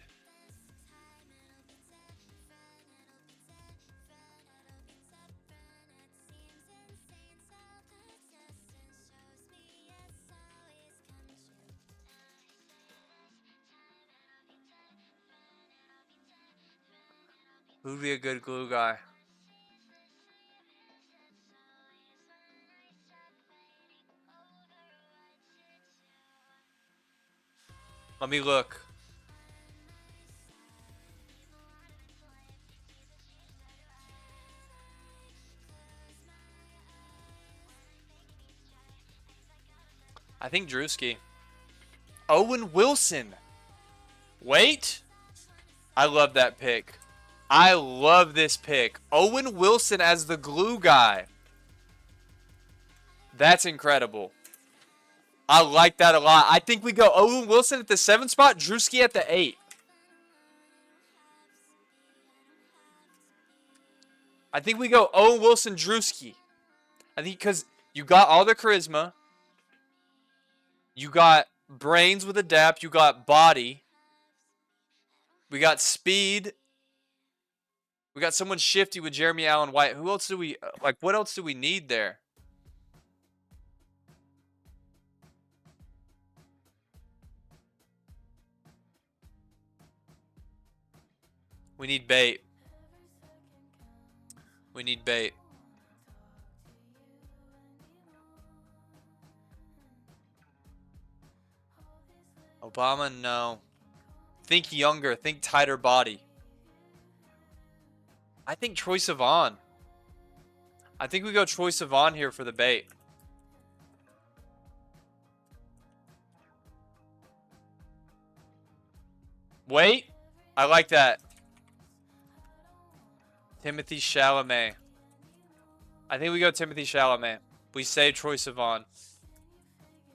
Who'd be a good glue guy? Let me look. I think Drewski. Owen Wilson. Wait. I love that pick. I love this pick. Owen Wilson as the glue guy. That's incredible. I like that a lot. I think we go Owen Wilson at the 7 spot, Drewski at the 8. I think we go Owen Wilson, Drewski. I think because you got all the charisma. You got brains with adapt. You got body. We got speed. We got someone shifty with Jeremy Allen White. Who else do we like? What else do we need there? We need bait. We need bait. Obama, no. Think younger. Think tighter body. I think Troye Sivan. I think we go Troye Sivan here for the bait. Wait. I like that. Timothy Chalamet. I think we go Timothy Chalamet. We say Troye Sivan.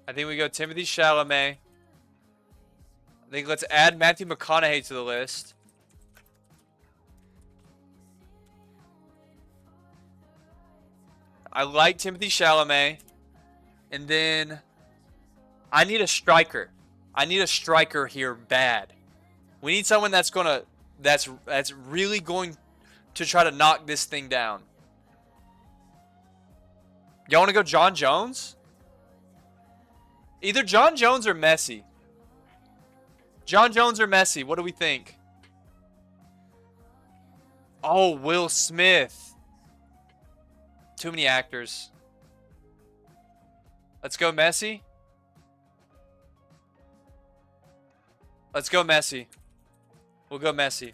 I think we go Timothy Chalamet. I think let's add Matthew McConaughey to the list. I like Timothy Chalamet. And then I need a striker. I need a striker here bad. We need someone that's gonna that's really going to try to knock this thing down. Y'all want to go John Jones? Either John Jones or Messi. John Jones or Messi, what do we think? Oh, Will Smith. Too many actors. Let's go Messi. Let's go Messi. We'll go Messi.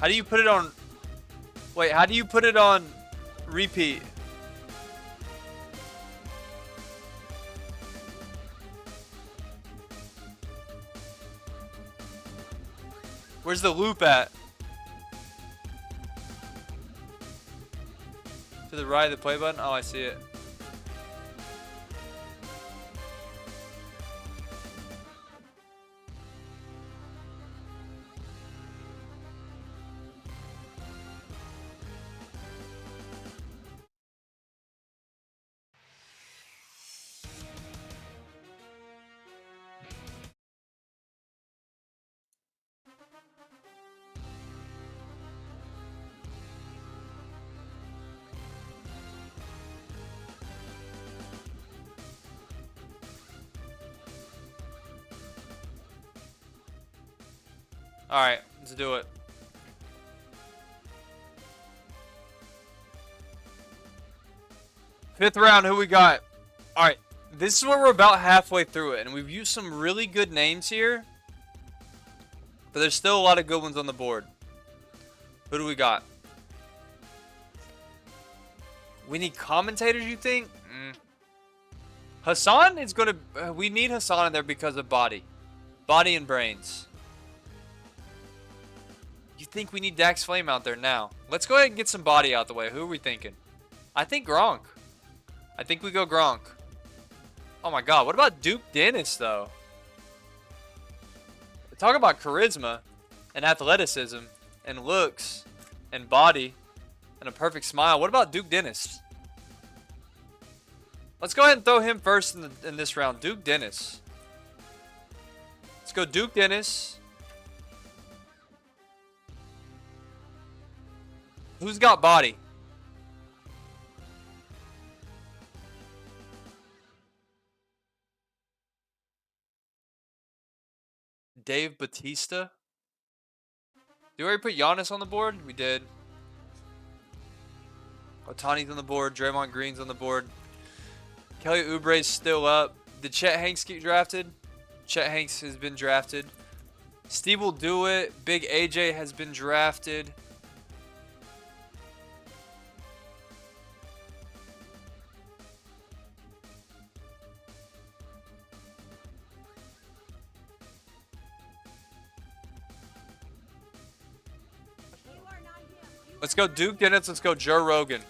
How do you put it on... Wait, how do you put it on repeat? Where's the loop at? To the right of the play button? Oh, I see it. Alright, let's do it. Fifth round, who we got? Alright, this is where we're about halfway through it, and we've used some really good names here. But there's still a lot of good ones on the board. Who do we got? We need commentators, you think? Hassan is going to... we need Hassan in there because of body. Body and brains. You think we need Dax Flame out there now? Let's go ahead and get some body out the way. Who are we thinking? I think Gronk. I think we go Gronk. Oh my god, what about Duke Dennis, though? Talk about charisma and athleticism and looks and body and a perfect smile. What about Duke Dennis? Let's go ahead and throw him first in this round. Duke Dennis. Let's go Duke Dennis. Who's got body? Dave Batista? Did we already put Giannis on the board? We did. Otani's on the board. Draymond Green's on the board. Kelly Oubre's still up. Did Chet Hanks get drafted? Chet Hanks has been drafted. Steve will do it. Big AJ has been drafted. Let's go Duke Dennis. Let's go Joe Rogan.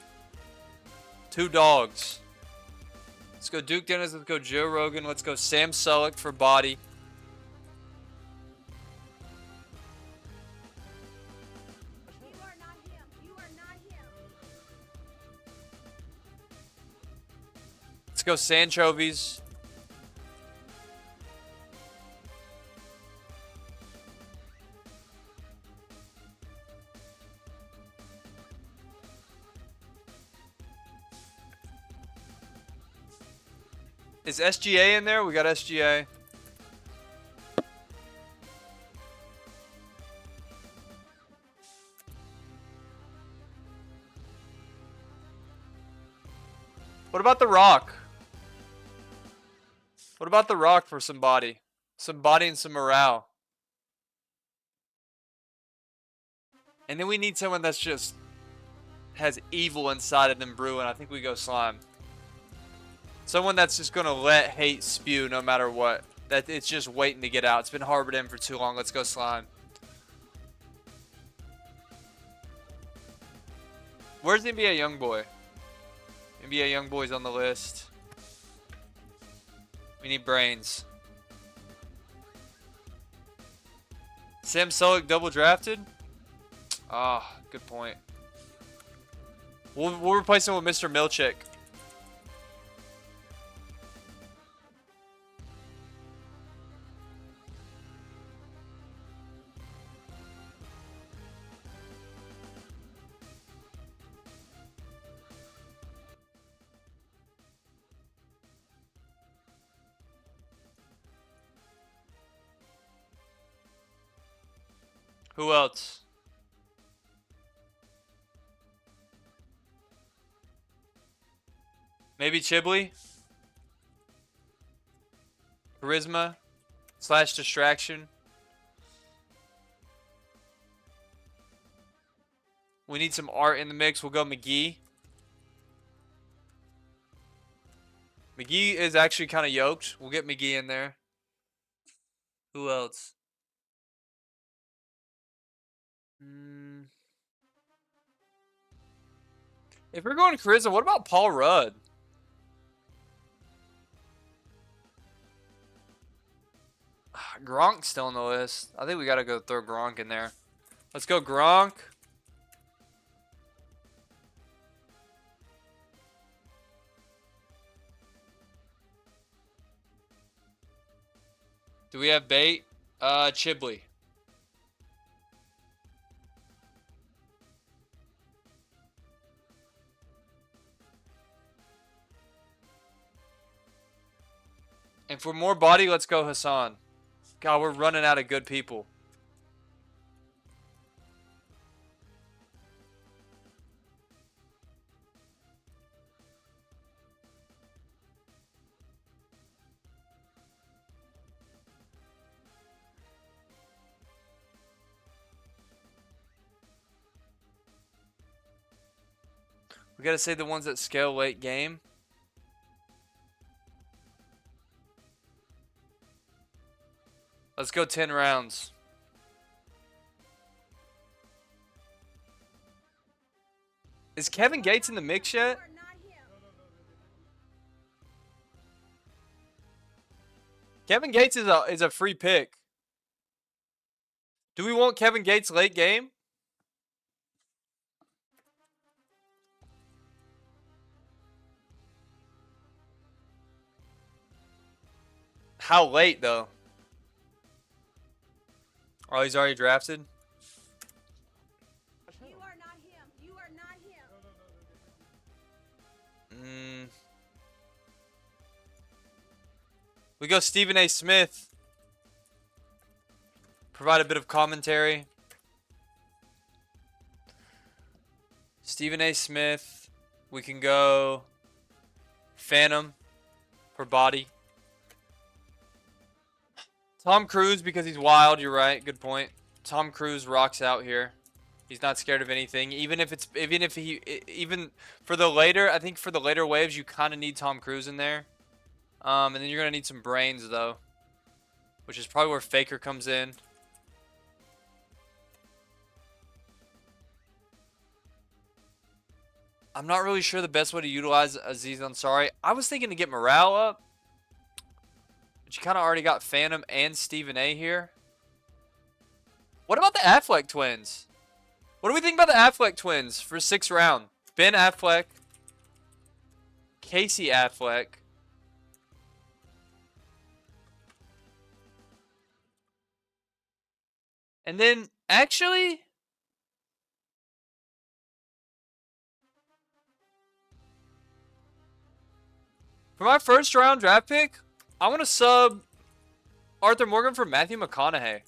2 dogs. Let's go Duke Dennis. Let's go Joe Rogan. Let's go Sam Sulek for body. You are not him. You are not him. Let's go Sanchovies. Is SGA in there? We got SGA. What about The Rock? What about The Rock for some body? Some body and some morale. And then we need someone that's just has evil inside of them brewing. I think we go Slime. Someone that's just going to let hate spew no matter what. That it's just waiting to get out. It's been harbored in for too long. Let's go Slime. Where's the NBA Youngboy? NBA Youngboy's on the list. We need brains. Sam Sulek double drafted? Ah, good point. We'll replace him with Mr. Milchick. Who else? Maybe Chibley? Charisma / distraction. We need some art in the mix. We'll go McGee. McGee is actually kind of yoked. We'll get McGee in there. Who else? If we're going charisma, what about Paul Rudd? Gronk's still on the list. I think we got to go throw Gronk in there. Let's go Gronk. Do we have bait? Chibley. And for more body, let's go Hassan. God, we're running out of good people. We got to say the ones that scale late game. Let's go 10 rounds. Is Kevin Gates in the mix yet? Kevin Gates is a free pick. Do we want Kevin Gates late game? How late though? Oh, he's already drafted? You are not him. You are not him. We go Stephen A. Smith. Provide a bit of commentary. Stephen A. Smith. We can go Phantom for body. Tom Cruise because he's wild. You're right. Good point. Tom Cruise rocks out here. He's not scared of anything. Even for the later, I think for the later waves, you kind of need Tom Cruise in there. And then you're gonna need some brains though, which is probably where Faker comes in. I'm not really sure the best way to utilize Aziz Ansari. I was thinking to get morale up. But you kind of already got Phantom and Stephen A here. What about the Affleck twins? What do we think about the Affleck twins for 6th round? Ben Affleck. Casey Affleck. And then, actually... for my 1st round draft pick, I want to sub Arthur Morgan for Matthew McConaughey.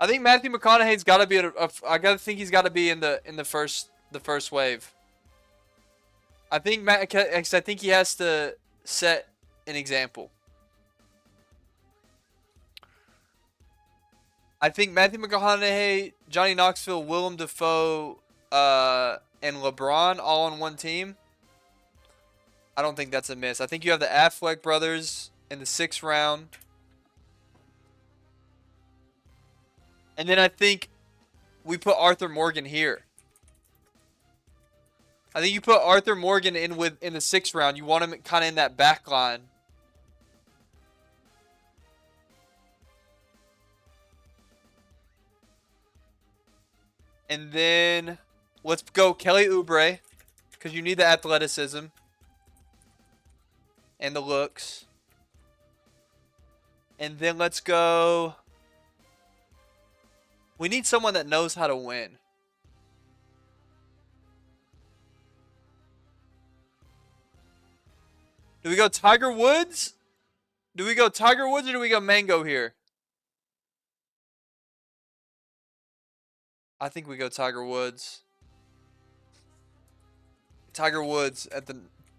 I think Matthew McConaughey's got to be I gotta think he's got to be in the first wave. I think he has to set an example. I think Matthew McConaughey, Johnny Knoxville, Willem Dafoe, and LeBron all on one team. I don't think that's a miss. I think you have the Affleck brothers in the 6th round. And then I think we put Arthur Morgan here. I think you put Arthur Morgan in the 6th round. You want him kind of in that back line. And then let's go Kelly Oubre, because you need the athleticism and the looks. And then let's go... we need someone that knows how to win. Do we go Tiger Woods? Do we go Tiger Woods or do we go Mango here? I think we go Tiger Woods. Tiger Woods at the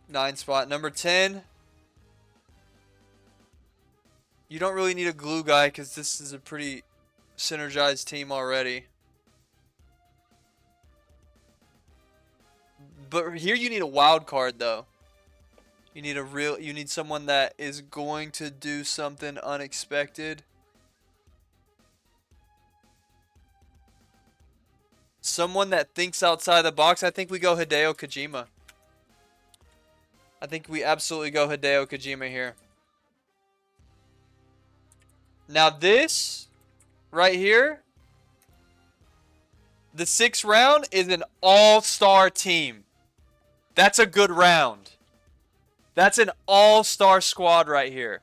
9 spot. Number 10. You don't really need a glue guy because this is a pretty synergized team already. But here you need a wild card though. You need someone that is going to do something unexpected. Someone that thinks outside the box. I think we go Hideo Kojima. I think we absolutely go Hideo Kojima here. Now this right here, the 6th round is an all-star team. That's a good round. That's an all-star squad right here.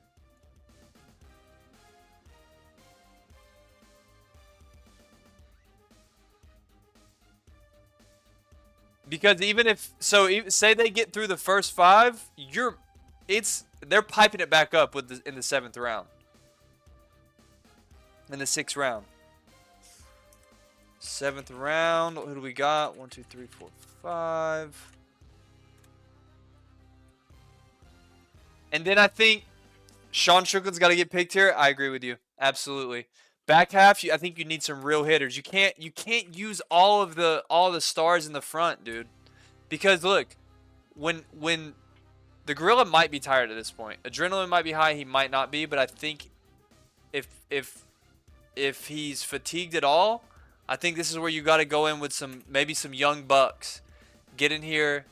Because even if say they get through the first 5, they're piping it back up in the 7th round. In the 6th round. 7th round. Who do we got? 1, 2, 3, 4, 5. And then I think Sean Strickland's got to get picked here. I agree with you. Absolutely. Back half, I think you need some real hitters. You can't use all the stars in the front, dude. Because look, when the gorilla might be tired at this point. Adrenaline might be high, he might not be, but I think if he's fatigued at all, I think this is where you got to go in with maybe some young bucks. Get in here,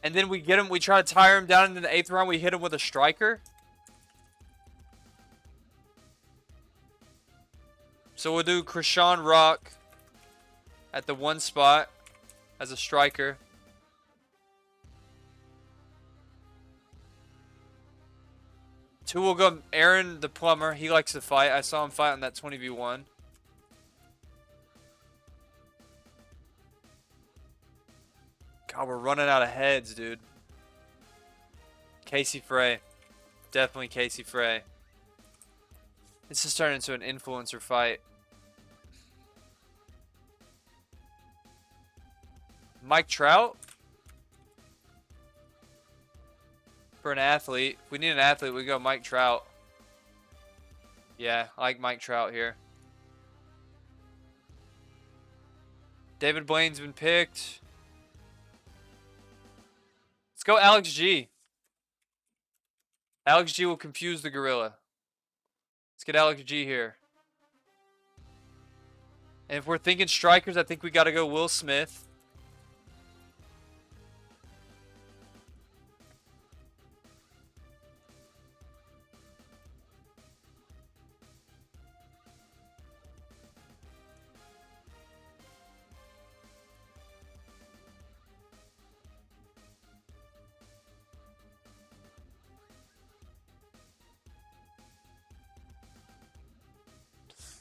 And then we get him, we try to tire him down, and in the 8th round we hit him with a striker. So we'll do Krishan Rock at the 1 spot as a striker. Two will go Aaron the plumber. He likes to fight. I saw him fight on that 20v1. God, we're running out of heads, dude. Casey Frey. Definitely Casey Frey. This is turning into an influencer fight. Mike Trout? For an athlete. If we need an athlete, we go Mike Trout. Yeah, I like Mike Trout here. David Blaine's been picked. Let's go Alex G. Alex G will confuse the gorilla. Let's get Alex G here. And if we're thinking strikers, I think we got to go Will Smith.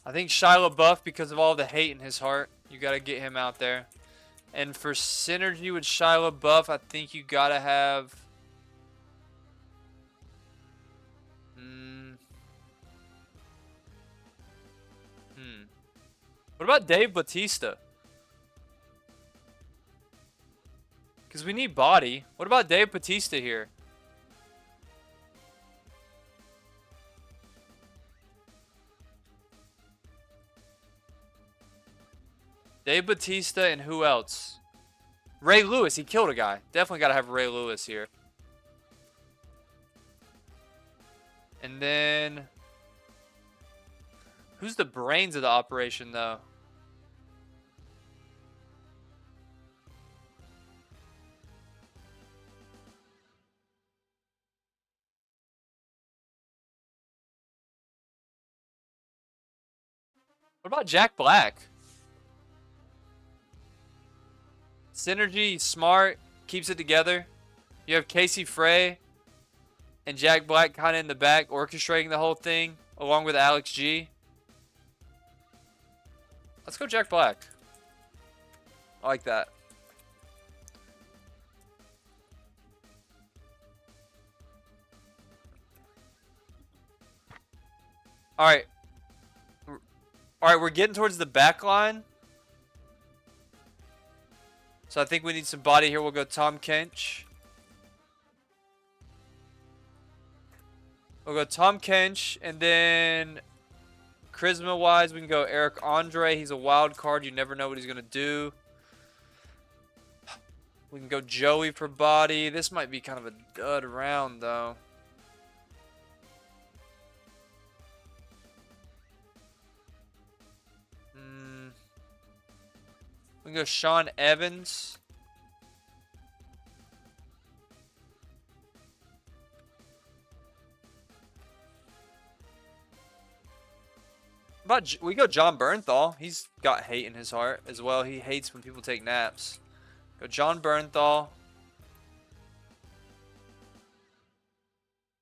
I think Shia LaBeouf, because of all the hate in his heart, you got to get him out there. And for synergy with Shia LaBeouf, I think you got to have... What about Dave Bautista? Because we need body. What about Dave Bautista here? Dave Bautista and who else? Ray Lewis. He killed a guy. Definitely got to have Ray Lewis here. And then... Who's the brains of the operation, though? What about Jack Black? Synergy, smart, keeps it together. You have Casey Frey and Jack Black kind of in the back orchestrating the whole thing along with Alex G. Let's go Jack Black. I like that. Alright. Alright, we're getting towards the back line. So I think we need some body here. We'll go Tom Kench. We'll go Tom Kench. And then charisma-wise, we can go Eric Andre. He's a wild card. You never know what he's going to do. We can go Joey for body. This might be kind of a dud round, though. We can go Sean Evans. But we go John Bernthal. He's got hate in his heart as well. He hates when people take naps. Go John Bernthal.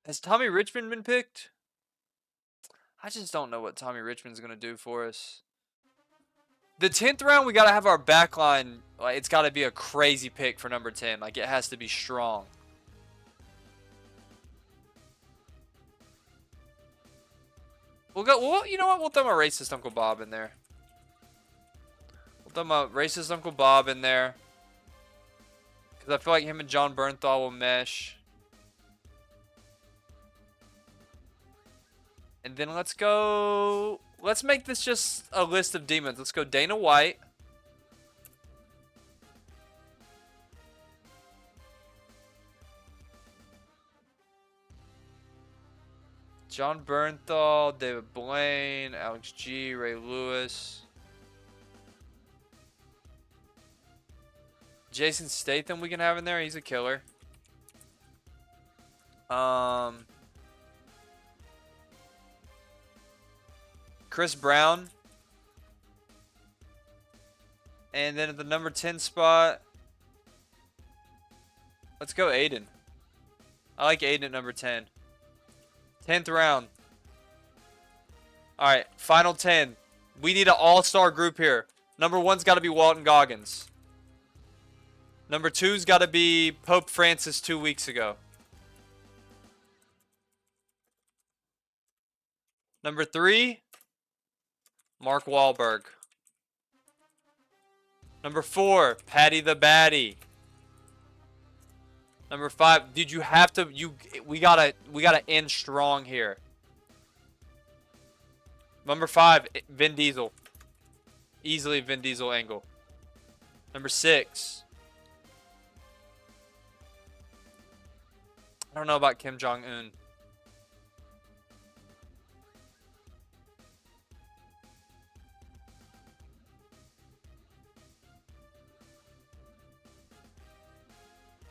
Has Tommy Richmond been picked? I just don't know what Tommy Richmond's going to do for us. The 10th round, we got to have our back line. Like, it's got to be a crazy pick for number 10. Like, it has to be strong. We'll go, well, you know what? We'll throw my racist Uncle Bob in there. We'll throw my racist Uncle Bob in there. Because I feel like him and John Bernthal will mesh. And then let's go... Let's make this just a list of demons. Let's go Dana White. John Bernthal, David Blaine, Alex G, Ray Lewis. Jason Statham we can have in there. He's a killer. Chris Brown. And then at the number 10 spot, let's go Aiden. I like Aiden at number 10. 10th round. Alright, final 10. We need an all-star group here. Number 1's got to be Walton Goggins. Number 2's got to be Pope Francis 2 weeks ago. Number 3, Mark Wahlberg. Number 4, Patty the Batty. Number 5, dude, you have to we gotta end strong here. Number 5, Vin Diesel. Easily Vin Diesel angle. Number 6. I don't know about Kim Jong-un.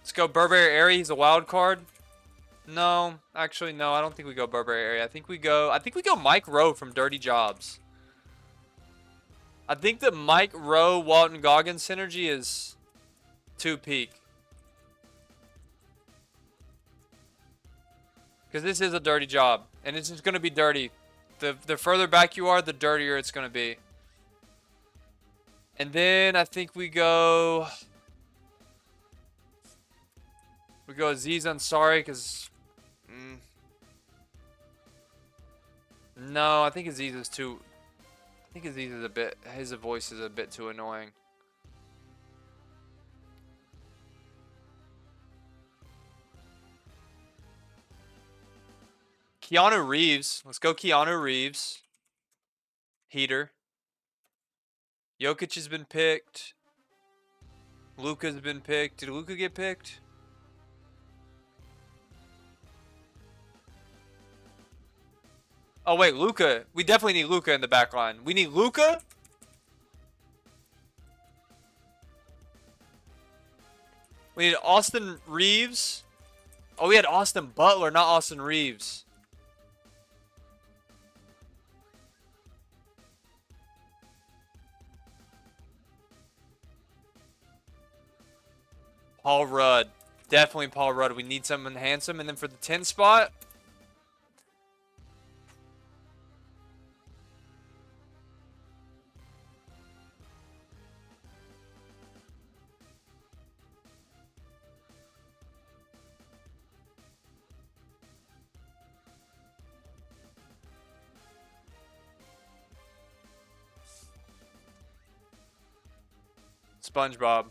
Let's go Burberry Airy. He's a wild card. No, actually no. I don't think we go Burberry Airy. I think we go Mike Rowe from Dirty Jobs. I think the Mike Rowe Walton Goggins synergy is too peak. Because this is a dirty job, and it's just going to be dirty. The further back you are, the dirtier it's going to be. And then I think we go Aziz Ansari because no, I think Aziz is too. I think Aziz is a bit. His voice is a bit too annoying. Keanu Reeves. Let's go Keanu Reeves. Heater. Jokic has been picked. Luka's been picked. Did Luka get picked? Oh wait, Luka. We definitely need Luka in the back line. We need Luka. We need Austin Reeves. Oh, we had Austin Butler, not Austin Reeves. Paul Rudd. Definitely Paul Rudd. We need someone handsome. And then for the 10 spot, SpongeBob.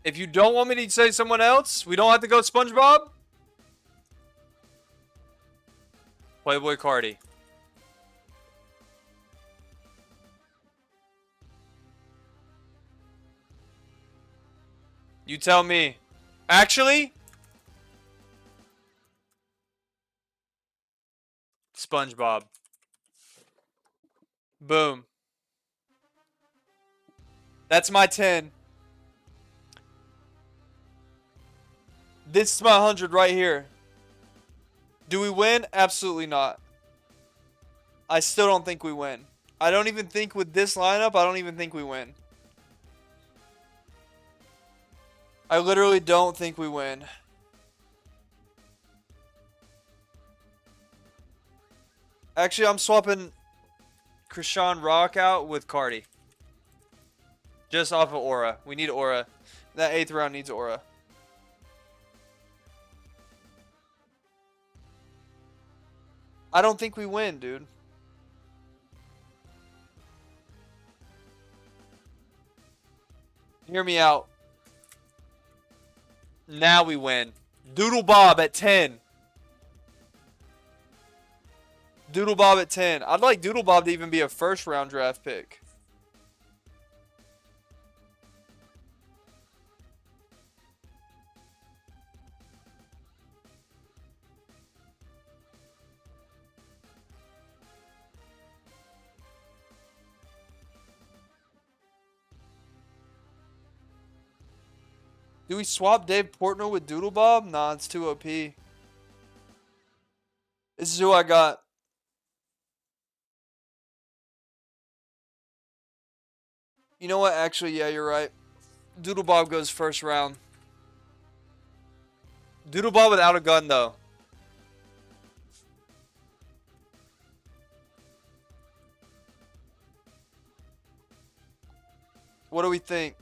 If you don't want me to say someone else, we don't have to go SpongeBob. Playboy Cardi. You tell me. Actually, SpongeBob. Boom. That's my 10. This is my 100 right here. Do we win? Absolutely not. I still don't think we win. I don't even think with this lineup, I don't even think we win. I literally don't think we win. Actually, I'm swapping Krishan Rock out with Cardi. Just off of aura. We need aura. That 8th round needs aura. I don't think we win, dude. Hear me out. Now we win. Doodle Bob at 10. Doodle Bob at 10. I'd like Doodle Bob to even be a first round draft pick. Do we swap Dave Portnoy with Doodle Bob? Nah, it's too OP. This is who I got. You know what? Actually, yeah, you're right. Doodle Bob goes first round. Doodle Bob without a gun, though. What do we think?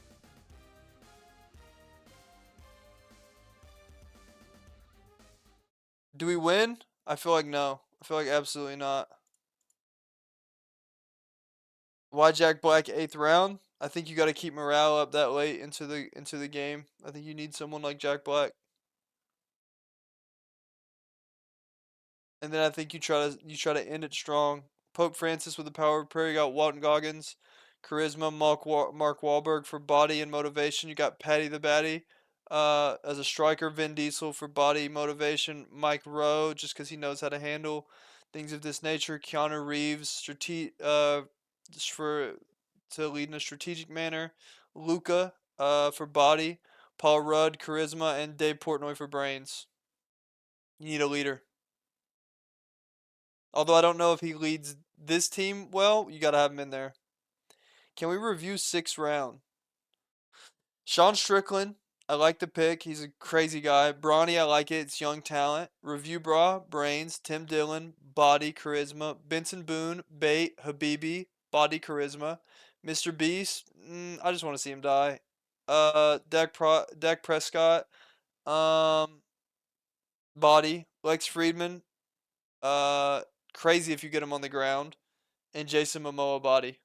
Do we win? I feel like no. I feel like absolutely not. Why Jack Black 8th round? I think you got to keep morale up that late into the game. I think you need someone like Jack Black. And then I think you try to end it strong. Pope Francis with the power of prayer. You got Walton Goggins, charisma. Mark Wahlberg for body and motivation. You got Patty the Batty as a striker. Vin Diesel for body motivation. Mike Rowe just because he knows how to handle things of this nature. Keanu Reeves to lead in a strategic manner. Luca for body. Paul Rudd charisma and Dave Portnoy for brains. You need a leader. Although I don't know if he leads this team well, you got to have him in there. Can we review 6th round? Sean Strickland, I like the pick. He's a crazy guy. Brawny, I like it. It's young talent. Review Bra, brains. Tim Dillon, body, charisma. Benson Boone, bait. Habibi, body, charisma. Mr. Beast, I just want to see him die. Dak Prescott, body. Lex Friedman, crazy if you get him on the ground. And Jason Momoa, body.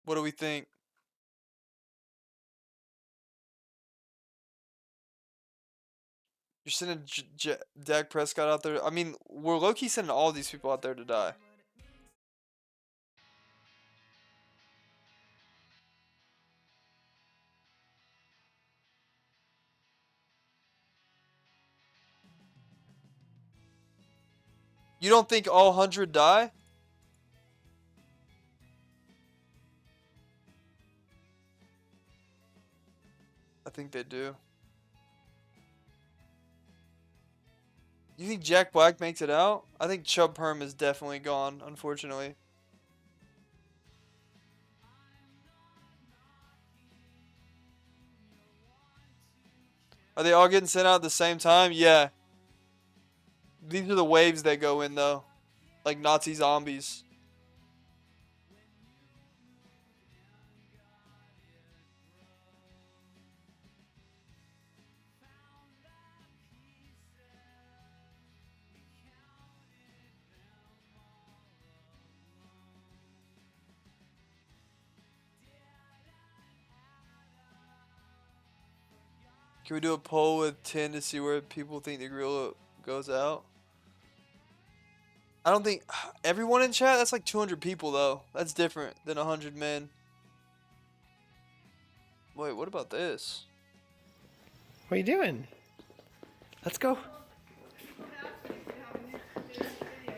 What do we think? You're sending Dak Prescott out there. I mean, we're low-key sending all these people out there to die. You don't think all 100 die? I think they do. You think Jack Black makes it out? I think Chubb Perm is definitely gone, unfortunately. Are they all getting sent out at the same time? Yeah. These are the waves that go in, though. Like Nazi zombies. Can we do a poll with 10 to see where people think the gorilla goes out? I don't think everyone in chat. That's like 200 people though. That's different than 100 men. Wait, what about this? What are you doing? Let's go.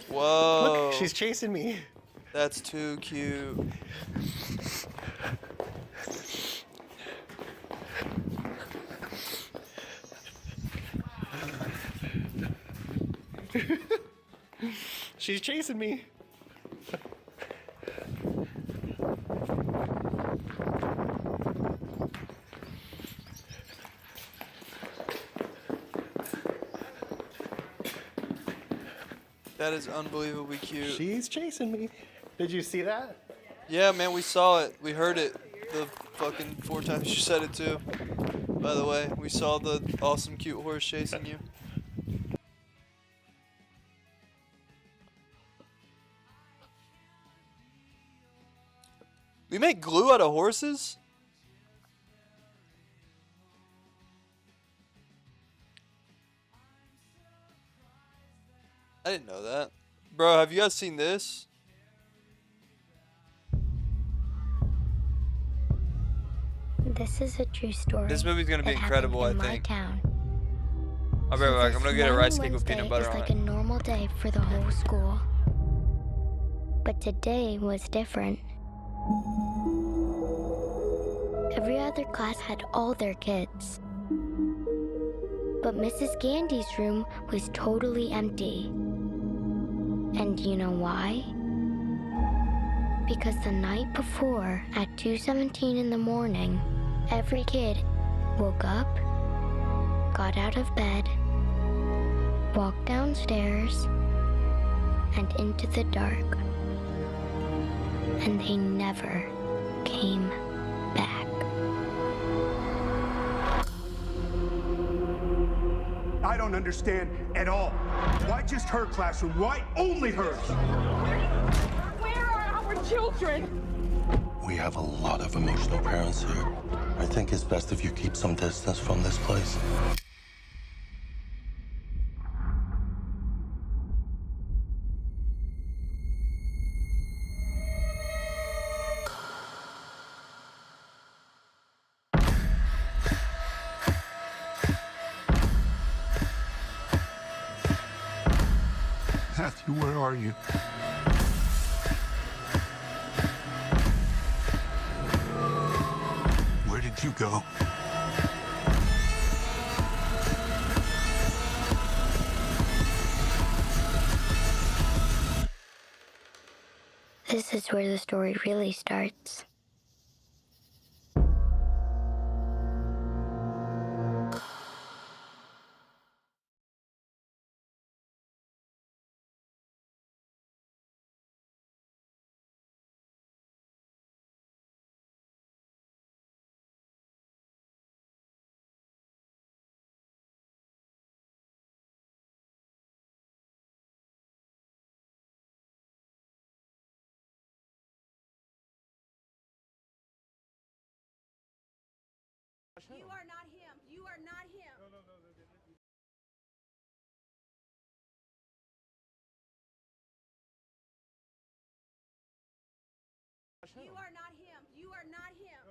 Whoa. Look, she's chasing me. That's too cute. She's chasing me. That is unbelievably cute. She's chasing me. Did you see that? Yeah, man, we saw it. We heard it. The fucking 4 times you said it too. By the way, we saw the awesome cute horse chasing you. We make glue out of horses? I didn't know that. Bro, have you guys seen this? This is a true story. This movie's gonna be incredible, I think. I'll be right back. I'm gonna get a rice cake with peanut butter on like it. a normal day for the whole school. But today was different. Every other class had all their kids. But Mrs. Gandy's room was totally empty. And you know why? Because the night before, at 2:17 in the morning, every kid woke up, got out of bed, walked downstairs, and into the dark. And they never came back. I don't understand at all. Why just her classroom? Why only hers? Where are our children? We have a lot of emotional parents here. I think it's best if you keep some distance from this place. Matthew, where are you? Where did you go? This is where the story really starts. You are not him. You are not him. No. You are not him. You are not him.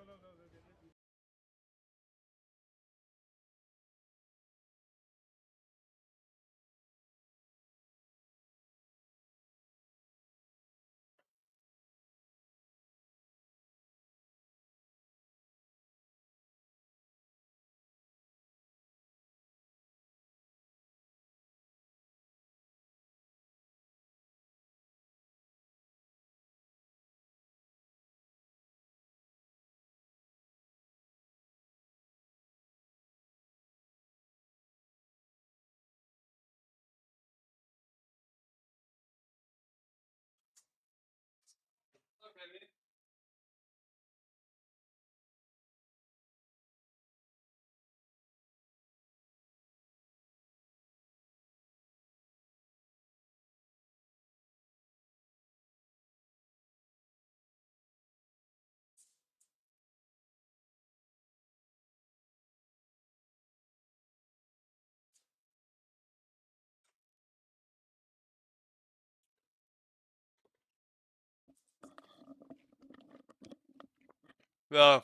No.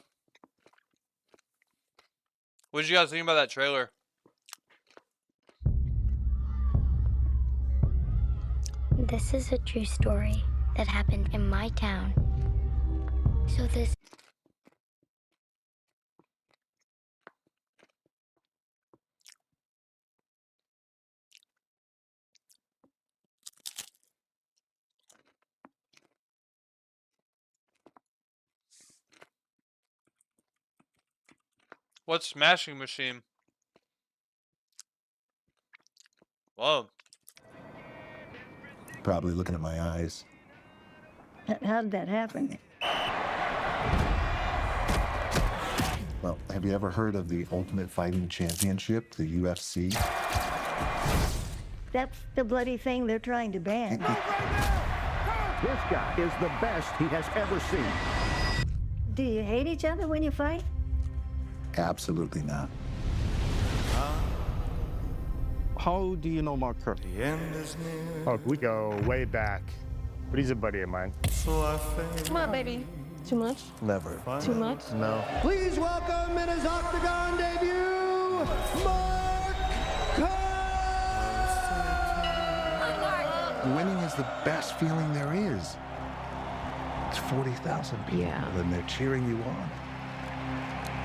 What did you guys think about that trailer? This is a true story that happened in my town. So this What smashing machine? Whoa. Probably looking at my eyes. How did that happen? Well, have you ever heard of the Ultimate Fighting Championship, the UFC? That's the bloody thing they're trying to ban. This guy is the best he has ever seen. Do you hate each other when you fight? Absolutely not. How do you know Mark Kerr? Oh, we go way back. But he's a buddy of mine. Come on, baby. Too much? Never. Too much? No. Please welcome in his Octagon debut, Mark Winning is the best feeling there is. It's 40,000 people, Yeah. and they're cheering you on.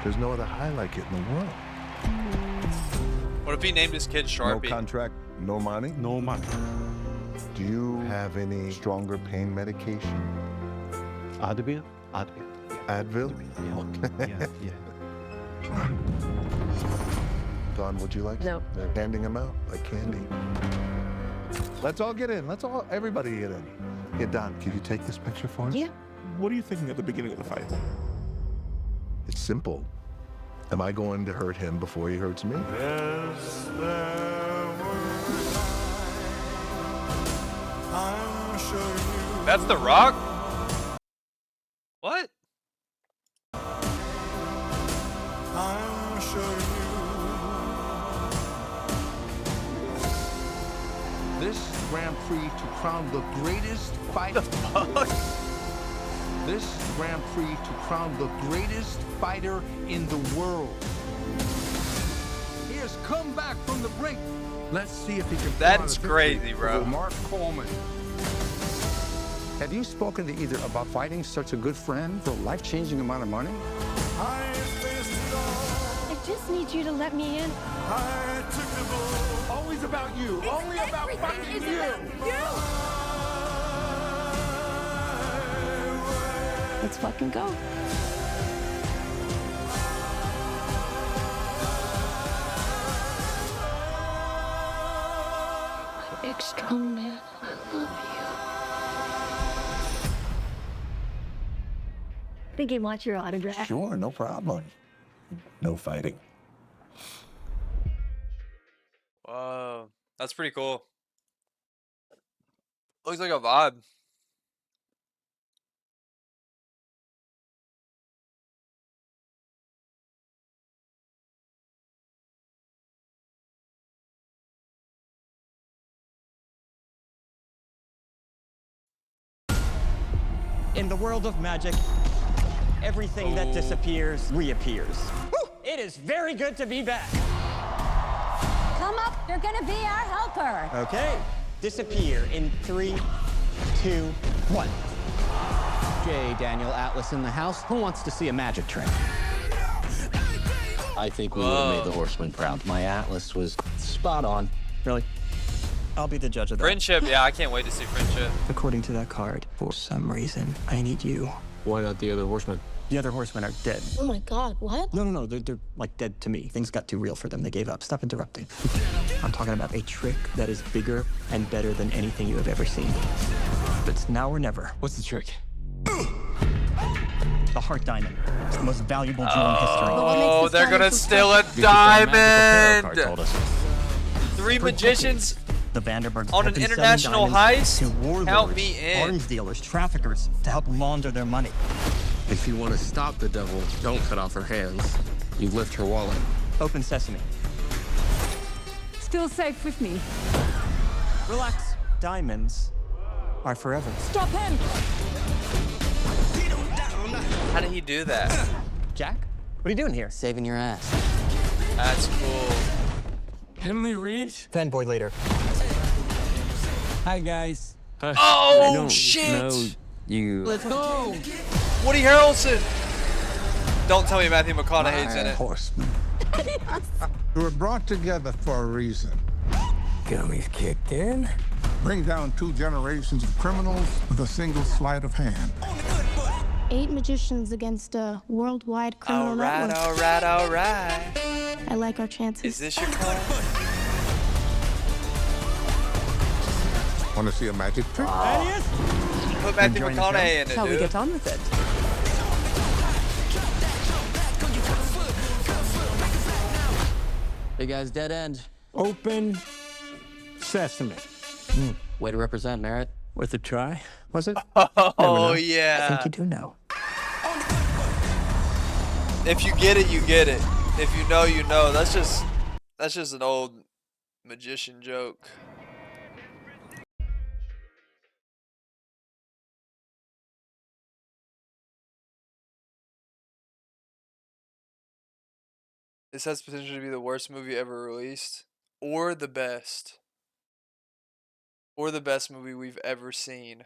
There's no other high like it in the world. What if he named his kid Sharpie? No contract, no money? No money. Do you have any stronger pain medication? Advil? Advil. Advil? Yeah, yeah. Don, would you like? No. They're handing them out like candy. Let's all get in. Everybody get in. Yeah, Don, can you take this picture for us? Yeah. What are you thinking at the beginning of the fight? It's simple. Am I going to hurt him before he hurts me? That's The Rock? What? This Grand Prix to crown the greatest fight. The fuck? This Grand Prix to crown the greatest fighter in the world. He has come back from the brink. Let's see if he can. That's crazy, bro. Mark Coleman. Have you spoken to either about finding such a good friend for a life-changing amount of money? I just need you to let me in. Always about you. Only about fighting you. Let's fucking go. Big strong man, I love I think he wants your autograph. Sure, no problem. No fighting. Whoa. That's pretty cool. Looks like a vibe. In the world of magic, everything that disappears reappears. It is very good to be back. Come up, you're gonna be our helper. Okay, disappear in 3, 2, 1. J. Daniel Atlas in the house. Who wants to see a magic trick? I think we would have made the Horseman proud. My Atlas was spot on. Really? I'll be the judge of that. Friendship, yeah, I can't wait to see Friendship. According to that card, for some reason, I need you. Why not the other Horsemen? The other horsemen are dead. you. Oh my god, what? No, they're like dead to me. Things got too real for them. They gave up. Stop interrupting. I'm talking about a trick that is bigger and better than anything you have ever seen. It's now or never. What's the trick? The heart diamond. It's the most valuable jewel in history. Oh, they're gonna steal a diamond! 3 magicians The Vanderburgs on an opened selling international diamonds heist? to warlords, Count me in. arms dealers, traffickers, to help launder their money. If you want to stop the devil, don't cut off her hands. You lift her wallet. Open sesame. Still safe with me. Relax. Diamonds are forever. Stop him! How did he do that? Jack, what are you doing here? Saving your ass. That's cool. Emily Reed? Fanboy later. Hi, guys. Oh, shit! You. Let's go. Woody Harrelson! Don't tell me Matthew McConaughey's in it. Horsemen. We were brought together for a reason. Gummy's kicked in. Bring down 2 generations of criminals with a single sleight of hand. 8 magicians against a worldwide criminal network. Alright. I like our chances. Is this your card? Want to see a magic trick? There he is. Put Matthew McConaughey in it, How we dude. get on with it. Hey guys, dead end. Open sesame. Way to represent, Merritt. Worth a try, was it? Oh, I yeah. think you do know. If you get it, you get it. If you know, you know. That's just an old magician joke. This has potential to be the worst movie ever released, or the best, or the best movie we've ever seen.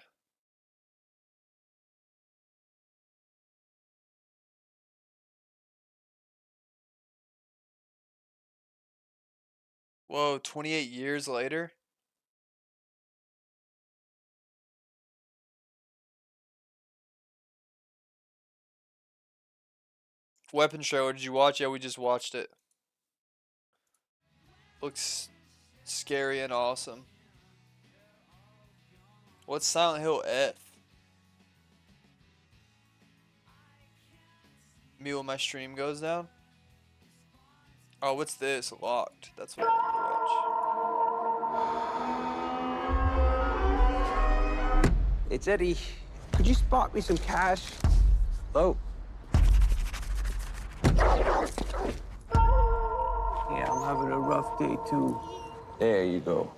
Whoa, 28 years later? Weapon Show, did you watch? Yeah, we just watched it. Looks scary and awesome. What's Silent Hill F? Me when my stream goes down? Oh, what's this? Locked. That's what I want to watch. It's Eddie. Could you spot me some cash? Hello? Yeah, I'm having a rough day, too. There you go.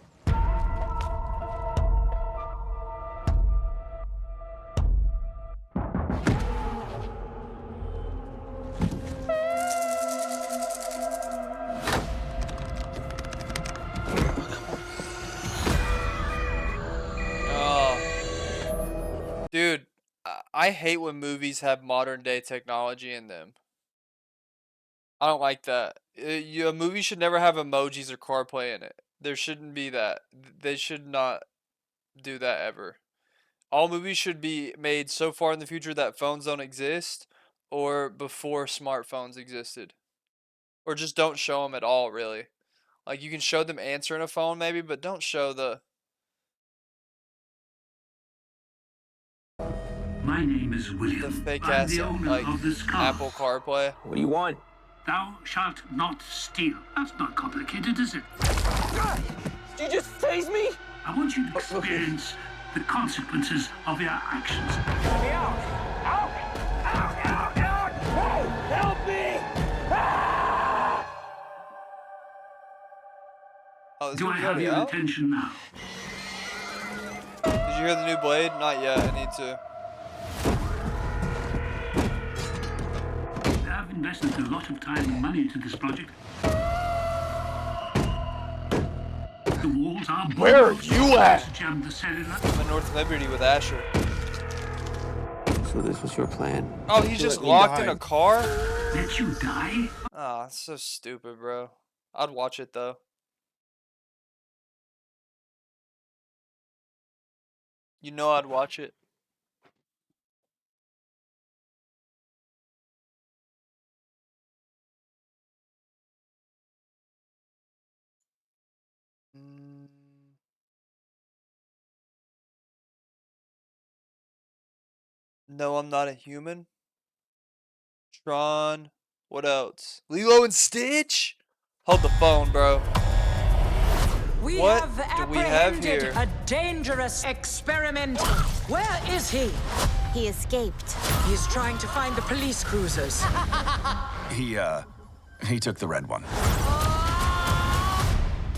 Dude, I hate when movies have modern day technology in them. I don't like that. A movie should never have emojis or CarPlay in it. There shouldn't be that. They should not do that ever. All movies should be made so far in the future that phones don't exist, or before smartphones existed. Or just don't show them at all, really. Like, you can show them answering a phone maybe, but don't show the... My name is William. The fake I'm ass the owner like of this car. Apple CarPlay. What do you want? Thou shalt not steal. That's not complicated, is it? Did you just tase me? I want you to experience the consequences of your actions. Let me out! Out! Out! Out! Out! Hey! Help me! Ah! Oh, Do I have your attention now? Did you hear the new Blade? Not yet. I need to. I've invested a lot of time and money into this project. The walls are Where are you at? Jammed the cellular. I'm in North Liberty with Asher. So this was your plan? Oh, he's just locked in a car? Let you die? Oh, that's so stupid, bro. I'd watch it, though. You know I'd watch it. No, I'm not a human. Tron. What else? Lilo and Stitch? Hold the phone, bro. What do we have here? A dangerous experiment. Where is he? He escaped. He's trying to find the police cruisers. He took the red one.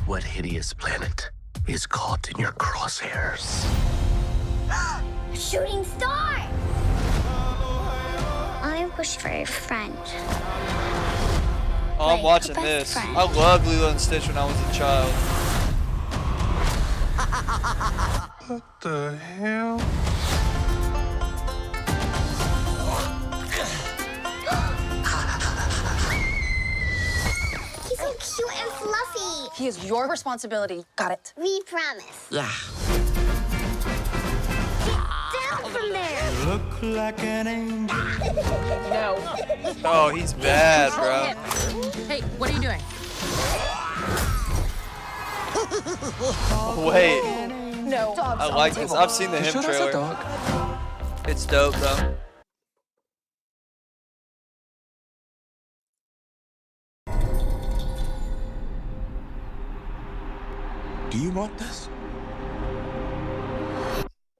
What hideous planet is caught in your crosshairs? Shooting star! I wish for a friend. Oh, I'm watching this. I loved Lilo and Stitch when I was a child. What the hell? He's so cute and fluffy. He is your responsibility. Got it. We promise. Yeah. Get down from there. Look like an angel. No. Oh, he's bad, bro. Hey, what are you doing? Wait. No. I like this. I've seen the Him trailer. It's dope, though. Do you want this?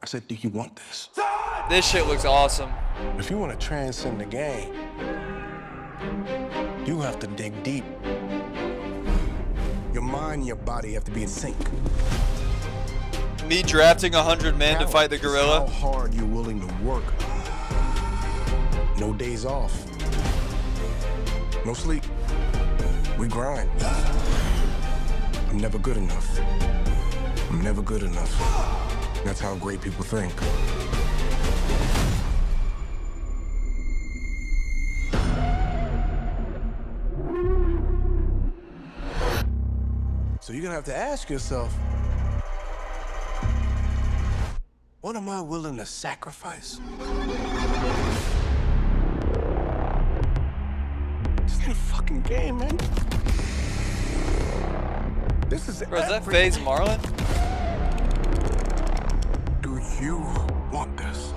I said, do you want this? This shit looks awesome. If you want to transcend the game, you have to dig deep. Your mind and your body have to be in sync. Me drafting 100 men to fight the gorilla. How hard you're willing to work. No days off. No sleep. We grind. I'm never good enough. I'm never good enough. That's how great people think. So you're gonna have to ask yourself, what am I willing to sacrifice? This ain't a fucking game, man. This is Bro, is that FaZe Marlon? Do you want this?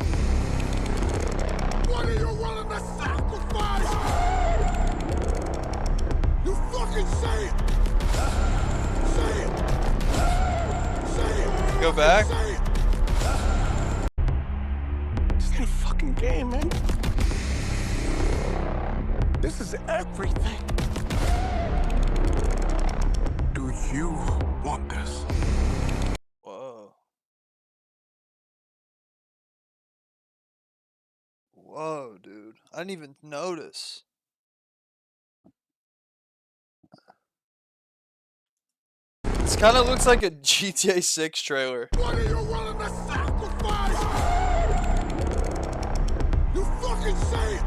What are you willing to sacrifice? You fucking say it! Say it! Say it! Go back. Say it! This ain't a fucking game, man. This is everything. Do you want this? Whoa. Whoa, dude. I didn't even notice. This kind of looks like a GTA 6 trailer. What are you willing to sacrifice? You fucking say it!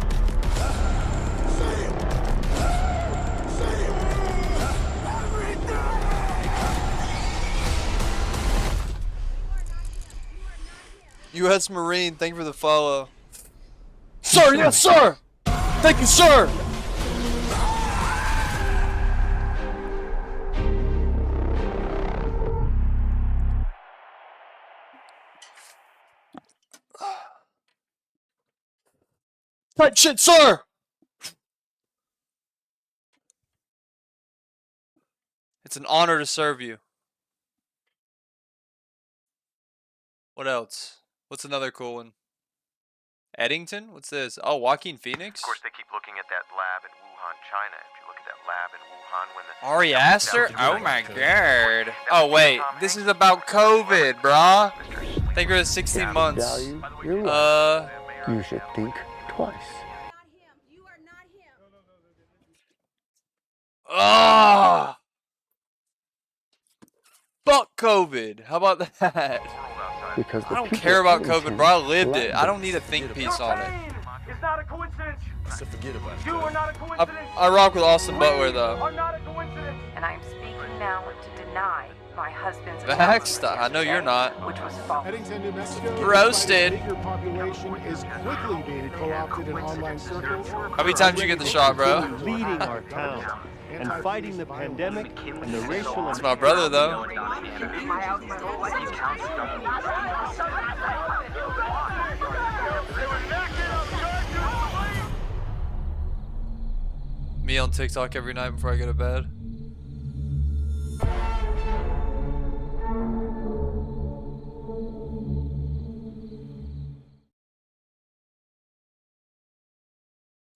Say it! Say it! U.S. Marine, thank you for the follow. Sir, yes, sir! Thank you, sir! Type shit, sir! It's an honor to serve you. What else? What's another cool one? Eddington? What's this? Oh, Joaquin Phoenix? Of course, they keep looking at that lab in Wuhan, China. If you look at that lab in Wuhan when the... Ari Aster? Oh my god. Oh wait, this is about COVID, brah. Thank you for the 16 months. You should think twice. Ah. Fuck COVID. How about that? Because I don't care about COVID, bro. I lived it. I don't need a think piece on it. It's not a coincidence. So forget about it. You are not a coincidence. I rock with Austin Butler though. Are not a coincidence. And I'm speaking now to deny my husband's Vaxxed? I know you're not. which was false. Eddington, New Mexico. Roasted. Bigger population is quickly being co-opted in online circles. How many times you get the shot, bro? Leading our town and fighting the pandemic and the racial. It's my brother though. Me on TikTok every night before I go to bed.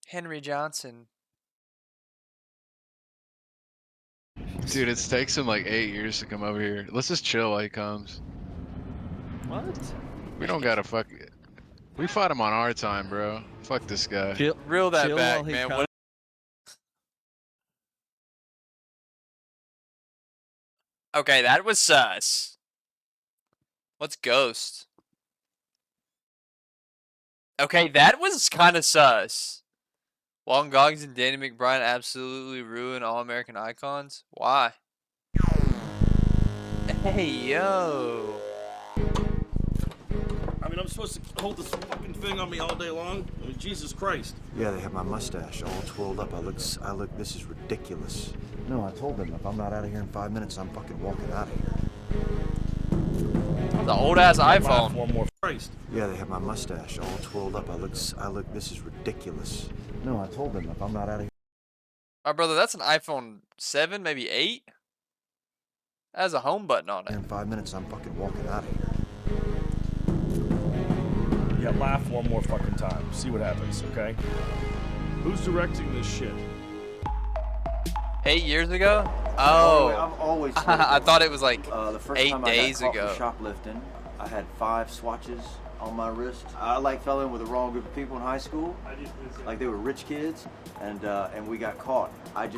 Henry Johnson. Dude, it takes him like 8 years to come over here. Let's just chill while he comes. What? We don't gotta fuck it. We fought him on our time, bro. Fuck this guy. Reel that back, man. What? Okay, that was sus. What's Ghost? Okay, that was kind of sus. Walton Goggins and Danny McBride absolutely ruin All-American icons? Why? Hey, yo. I mean, I'm supposed to hold this fucking thing on me all day long? I mean, Jesus Christ. Yeah, they have my mustache all twirled up. I look, this is ridiculous. No, I told them if I'm not out of here in 5 minutes, I'm fucking walking out of here. The old-ass iPhone. One more Christ. Yeah, they have my mustache all twirled up. I look, this is ridiculous. No, I told them if I'm not out of here. My brother, that's an iPhone 7, maybe 8? That has a home button on it. In 5 minutes, I'm fucking walking out of here. Yeah, laugh one more fucking time. See what happens, okay? Who's directing this shit? 8 years ago? Oh. I've always I thought it was like the first 8 time days I got caught ago. for shoplifting, I had 5 swatches on my wrist. I fell in with the wrong group of people in high school. Like they were rich kids, and we got caught. I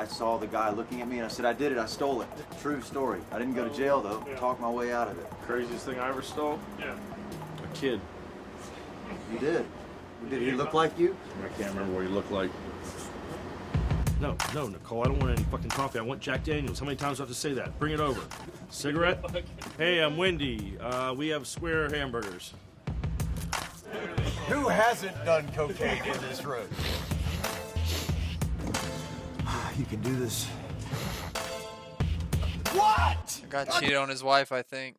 saw the guy looking at me and I said, I did it, I stole it. True story. I didn't go to jail though. Talked my way out of it. Craziest thing I ever stole? Yeah. A kid. You did? Did he look like you? I can't remember what he looked like. No, Nicole, I don't want any fucking coffee. I want Jack Daniels. How many times do I have to say that? Bring it over. Cigarette? Hey, I'm Wendy. We have square hamburgers. Who hasn't done cocaine in this room? You can do this. What? Got cheated on his wife, I think.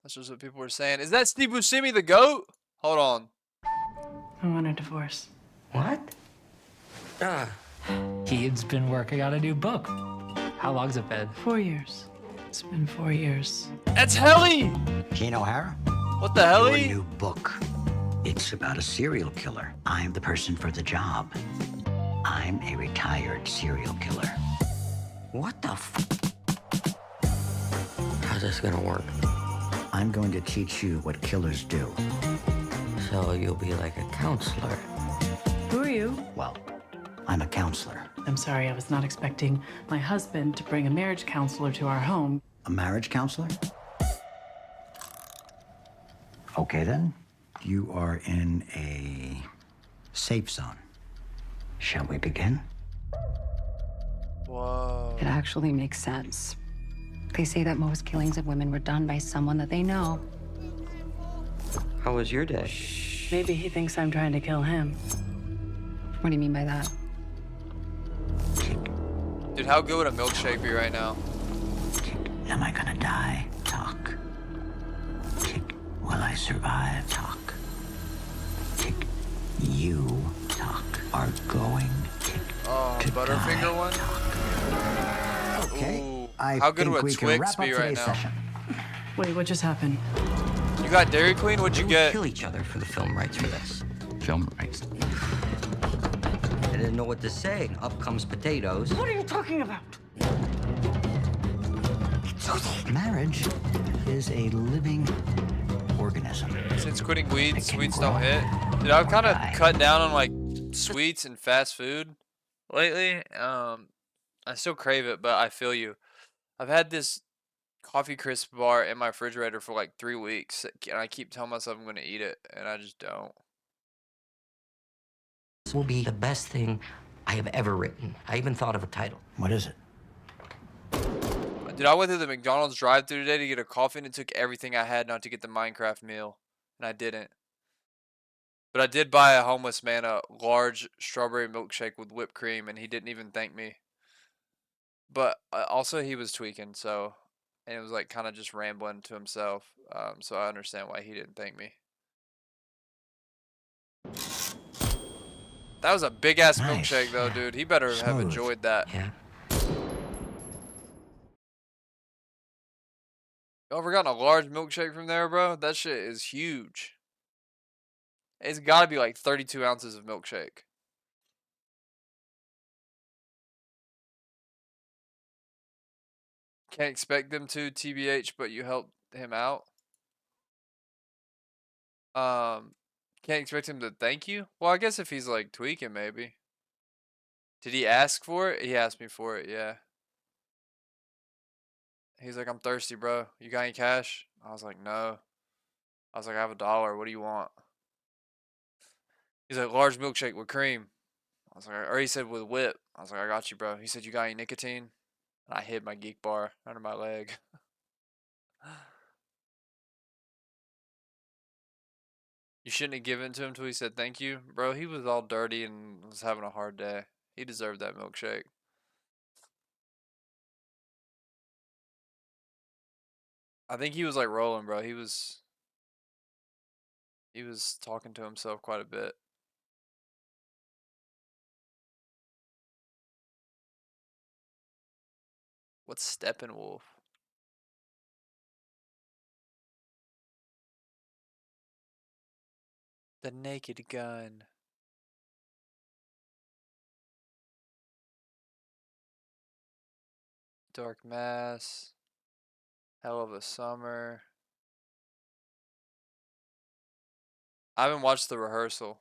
That's just what people were saying. Is that Steve Buscemi the GOAT? Hold on. I want a divorce. What? He's been working on a new book. How long's it been? 4 years. It's been 4 years. That's Helly! Gene O'Hara? What the hell? Your new book. It's about a serial killer. I'm the person for the job. I'm a retired serial killer. What the How's this gonna work? I'm going to teach you what killers do. So you'll be like a counselor. Who are you? Well, I'm a counselor. I'm sorry, I was not expecting my husband to bring a marriage counselor to our home. A marriage counselor? Okay, then. You are in a safe zone. Shall we begin? Whoa. It actually makes sense. They say that most killings of women were done by someone that they know. How was your day? Maybe he thinks I'm trying to kill him. What do you mean by that? Dude, how good would a milkshake be right now? Am I gonna die? Talk. Will I survive? Talk. You, talk, are going to Butterfinger die. one? Talk. Okay. Ooh. I How good think would a we can Twix wrap up be right today's now? session. Wait, what just happened? You got Dairy Queen? What'd you We get? kill each other for the film rights for this. Film rights. I didn't know what to say. Up comes potatoes. What are you talking about? Marriage is a living organism. Since quitting weed, sweets don't hit. Dude, I've kind of cut down on like sweets and fast food lately. I still crave it, but I feel you. I've had this coffee crisp bar in my refrigerator for like 3 weeks, and I keep telling myself I'm gonna eat it, and I just don't. This will be the best thing I have ever written. I even thought of a title. What is it? Dude, I went through the McDonald's drive-thru today to get a coffee, and it took everything I had not to get the Minecraft meal, and I didn't. But I did buy a homeless man a large strawberry milkshake with whipped cream, and he didn't even thank me. But also, he was tweaking, so, and it was like kind of just rambling to himself. So I understand why he didn't thank me. That was a big ass Nice. milkshake, though, dude. He better have Smooth. enjoyed that. Yeah. You ever gotten a large milkshake from there, bro? That shit is huge. It's got to be like 32 ounces of milkshake. Can't expect them to, TBH, but you helped him out. Can't expect him to thank you? Well, I guess if he's like tweaking, maybe. Did he ask for it? He asked me for it, yeah. He's like, I'm thirsty, bro. You got any cash? I was like, no. I was like, I have $1. What do you want? He's like, large milkshake with cream. I was like, or he said with whip. I was like, I got you, bro. He said, you got any nicotine? And I hid my geek bar under my leg. You shouldn't have given it to him until he said thank you. Bro, he was all dirty and was having a hard day. He deserved that milkshake. I think he was like rolling, bro. He was talking to himself quite a bit. What's Steppenwolf? The Naked Gun. Dark Mass. Hell of a Summer. I haven't watched The Rehearsal.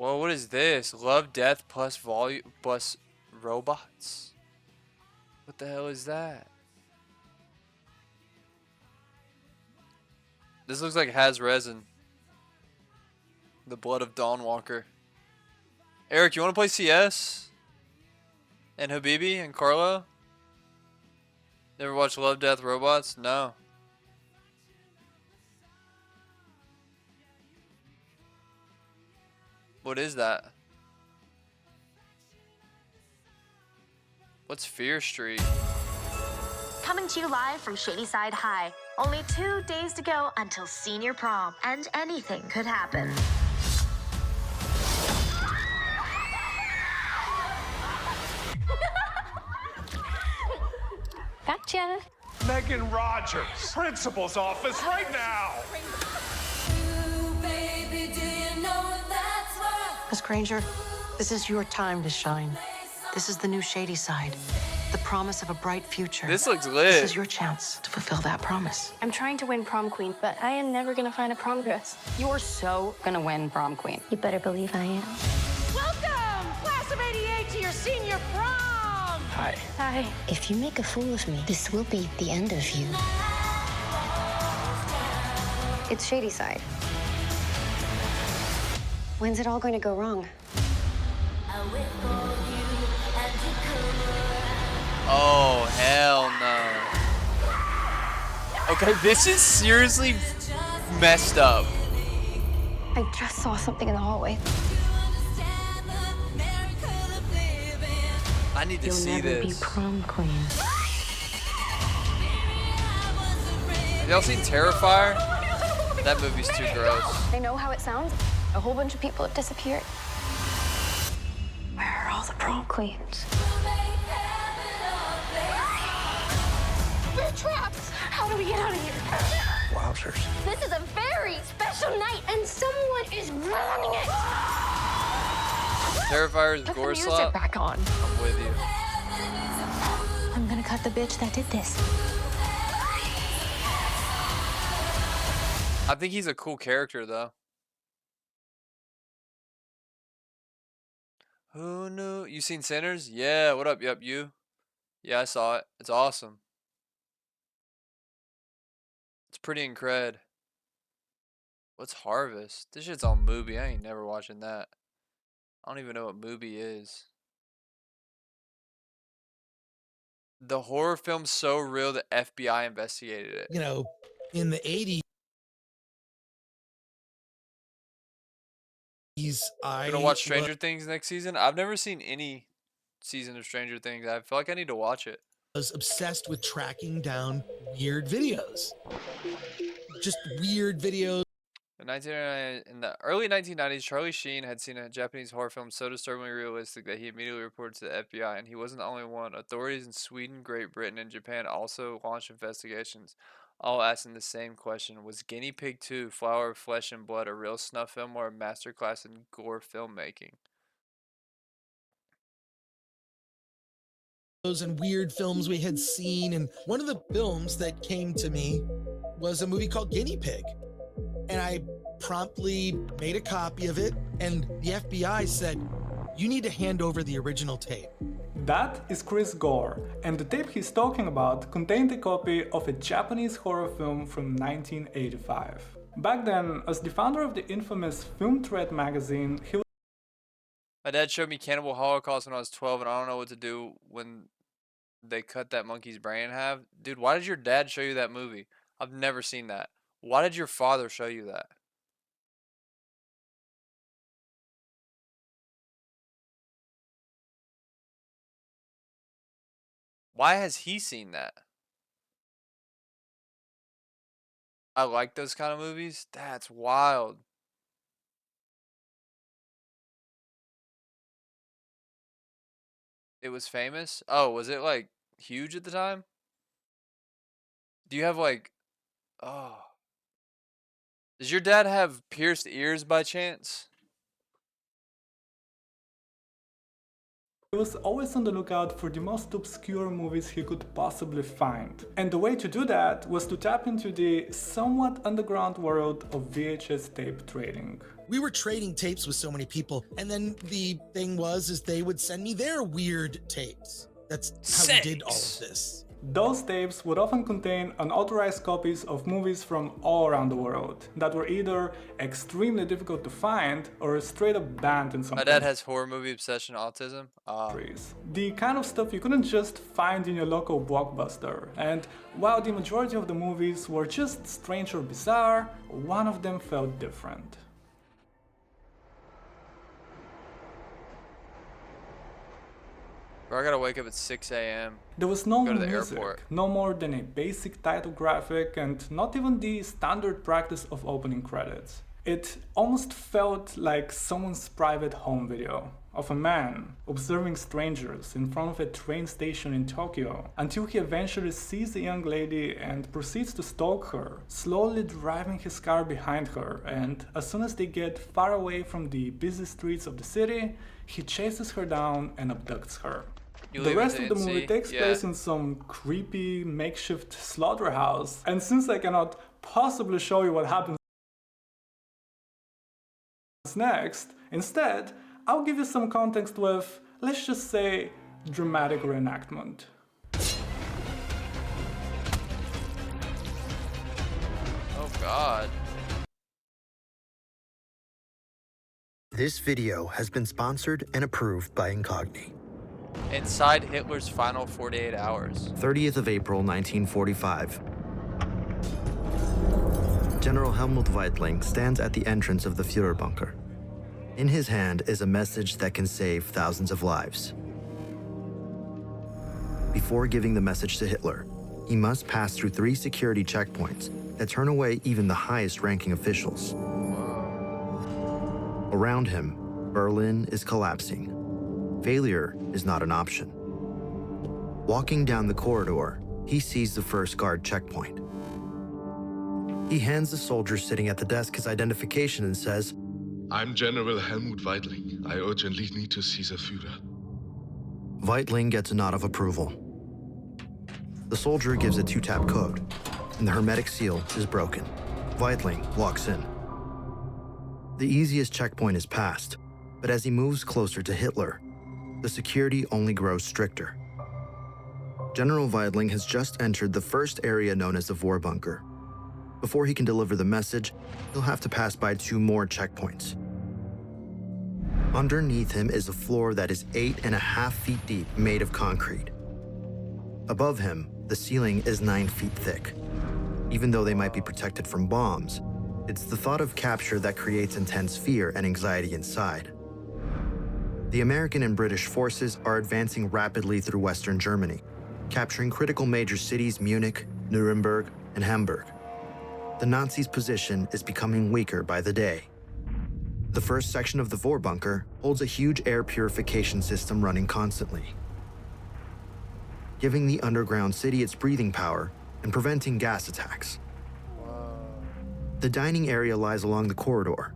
Well, what is this? Love, Death plus volume plus robots? What the hell is that? This looks like has resin. The blood of Dawnwalker. Eric, you want to play CS? And Habibi and Carlo? Never watched Love, Death, Robots? No. What is that? What's Fear Street? Coming to you live from Shadyside High. Only 2 days to go until senior prom, and anything could happen. Gotcha. Megan Rogers, principal's office right now. Miss Granger, this is your time to shine. This is the new Shady Side. The promise of a bright future. This looks lit. This is your chance to fulfill that promise. I'm trying to win prom queen, but I am never gonna find a prom dress. You're so gonna win prom queen. You better believe I am. Welcome, class of '88, to your senior prom. Hi. Hi. If you make a fool of me, this will be the end of you. It's Shady Side. When's it all going to go wrong? Oh, hell no. Okay, this is seriously messed up. I just saw something in the hallway. I need to You'll see never be this. prom queen. Have y'all seen Terrifier? That movie's too gross. I know how it sounds. A whole bunch of people have disappeared. Where are all the prom queens? We're trapped! How do we get out of here? Wowzers. This is a very special night, and someone is ruining it! Terrifier's Put the gore music slap? back on. I'm with you. I'm gonna cut the bitch that did this. I think he's a cool character, though. Who knew? You seen Sinners? Yeah, what up? Yep, you? Yeah, I saw it. It's awesome. It's pretty incred. What's Harvest? This shit's on Mubi. I ain't never watching that. I don't even know what Mubi is. The horror film's so real the FBI investigated it. You know, in the 80s, Gonna watch Stranger Things next season? I've never seen any season of Stranger Things. I feel like I need to watch it. was obsessed with tracking down weird videos. Just weird videos. In the early 1990s, Charlie Sheen had seen a Japanese horror film so disturbingly realistic that he immediately reported to the FBI, and he wasn't the only one. Authorities in Sweden, Great Britain, and Japan also launched investigations, all asking the same question: was Guinea Pig 2, Flower of Flesh and Blood, a real snuff film or a masterclass in gore filmmaking? And weird films we had seen, and one of the films that came to me was a movie called Guinea Pig, and I promptly made a copy of it, and the FBI said, you need to hand over the original tape. That is Chris Gore, and the tape he's talking about contained a copy of a Japanese horror film from 1985. Back then, as the founder of the infamous Film Threat magazine, he was... My dad showed me Cannibal Holocaust when I was 12, and I don't know what to do when they cut that monkey's brain in half. Dude, why did your dad show you that movie? I've never seen that. Why did your father show you that? Why has he seen that? I like those kind of movies. That's wild. It was famous? Oh, was it like huge at the time? Do you have like... Oh. Does your dad have pierced ears by chance? He was always on the lookout for the most obscure movies he could possibly find. And the way to do that was to tap into the somewhat underground world of VHS tape trading. we were trading tapes with so many people. And then the thing is they would send me their weird tapes. That's how we did all of this. Those tapes would often contain unauthorized copies of movies from all around the world that were either extremely difficult to find or straight up banned in some My dad has horror movie obsession autism. countries. The kind of stuff you couldn't just find in your local Blockbuster. And while the majority of the movies were just strange or bizarre, one of them felt different. Bro, I gotta wake up at 6 a.m. There was no Go to the music, airport. no more than a basic title graphic, and not even the standard practice of opening credits. It almost felt like someone's private home video of a man observing strangers in front of a train station in Tokyo until he eventually sees the young lady and proceeds to stalk her, slowly driving his car behind her, and as soon as they get far away from the busy streets of the city, he chases her down and abducts her. The rest of the movie takes place in some creepy makeshift slaughterhouse, and since I cannot possibly show you what happens next, instead, I'll give you some context with, let's just say, dramatic reenactment. Oh God. This video has been sponsored and approved by Incogni. Inside Hitler's final 48 hours. 30th of April, 1945. General Helmut Weitling stands at the entrance of the Führer bunker. In his hand is a message that can save thousands of lives. Before giving the message to Hitler, he must pass through 3 security checkpoints that turn away even the highest-ranking officials. Around him, Berlin is collapsing. Failure is not an option. Walking down the corridor, he sees the first guard checkpoint. He hands the soldier sitting at the desk his identification and says, "I'm General Helmut Weitling. I urgently need to see the Führer." Weitling gets a nod of approval. The soldier gives a 2-tap code, and the hermetic seal is broken. Weitling walks in. The easiest checkpoint is passed, but as he moves closer to Hitler, the security only grows stricter. General Weitling has just entered the first area known as the Vorbunker. Before he can deliver the message, he'll have to pass by 2 more checkpoints. Underneath him is a floor that is 8.5 feet deep, made of concrete. Above him, the ceiling is 9 feet thick. Even though they might be protected from bombs, it's the thought of capture that creates intense fear and anxiety inside. The American and British forces are advancing rapidly through Western Germany, capturing critical major cities Munich, Nuremberg, and Hamburg. The Nazis' position is becoming weaker by the day. The first section of the Vorbunker holds a huge air purification system running constantly, giving the underground city its breathing power and preventing gas attacks. The dining area lies along the corridor,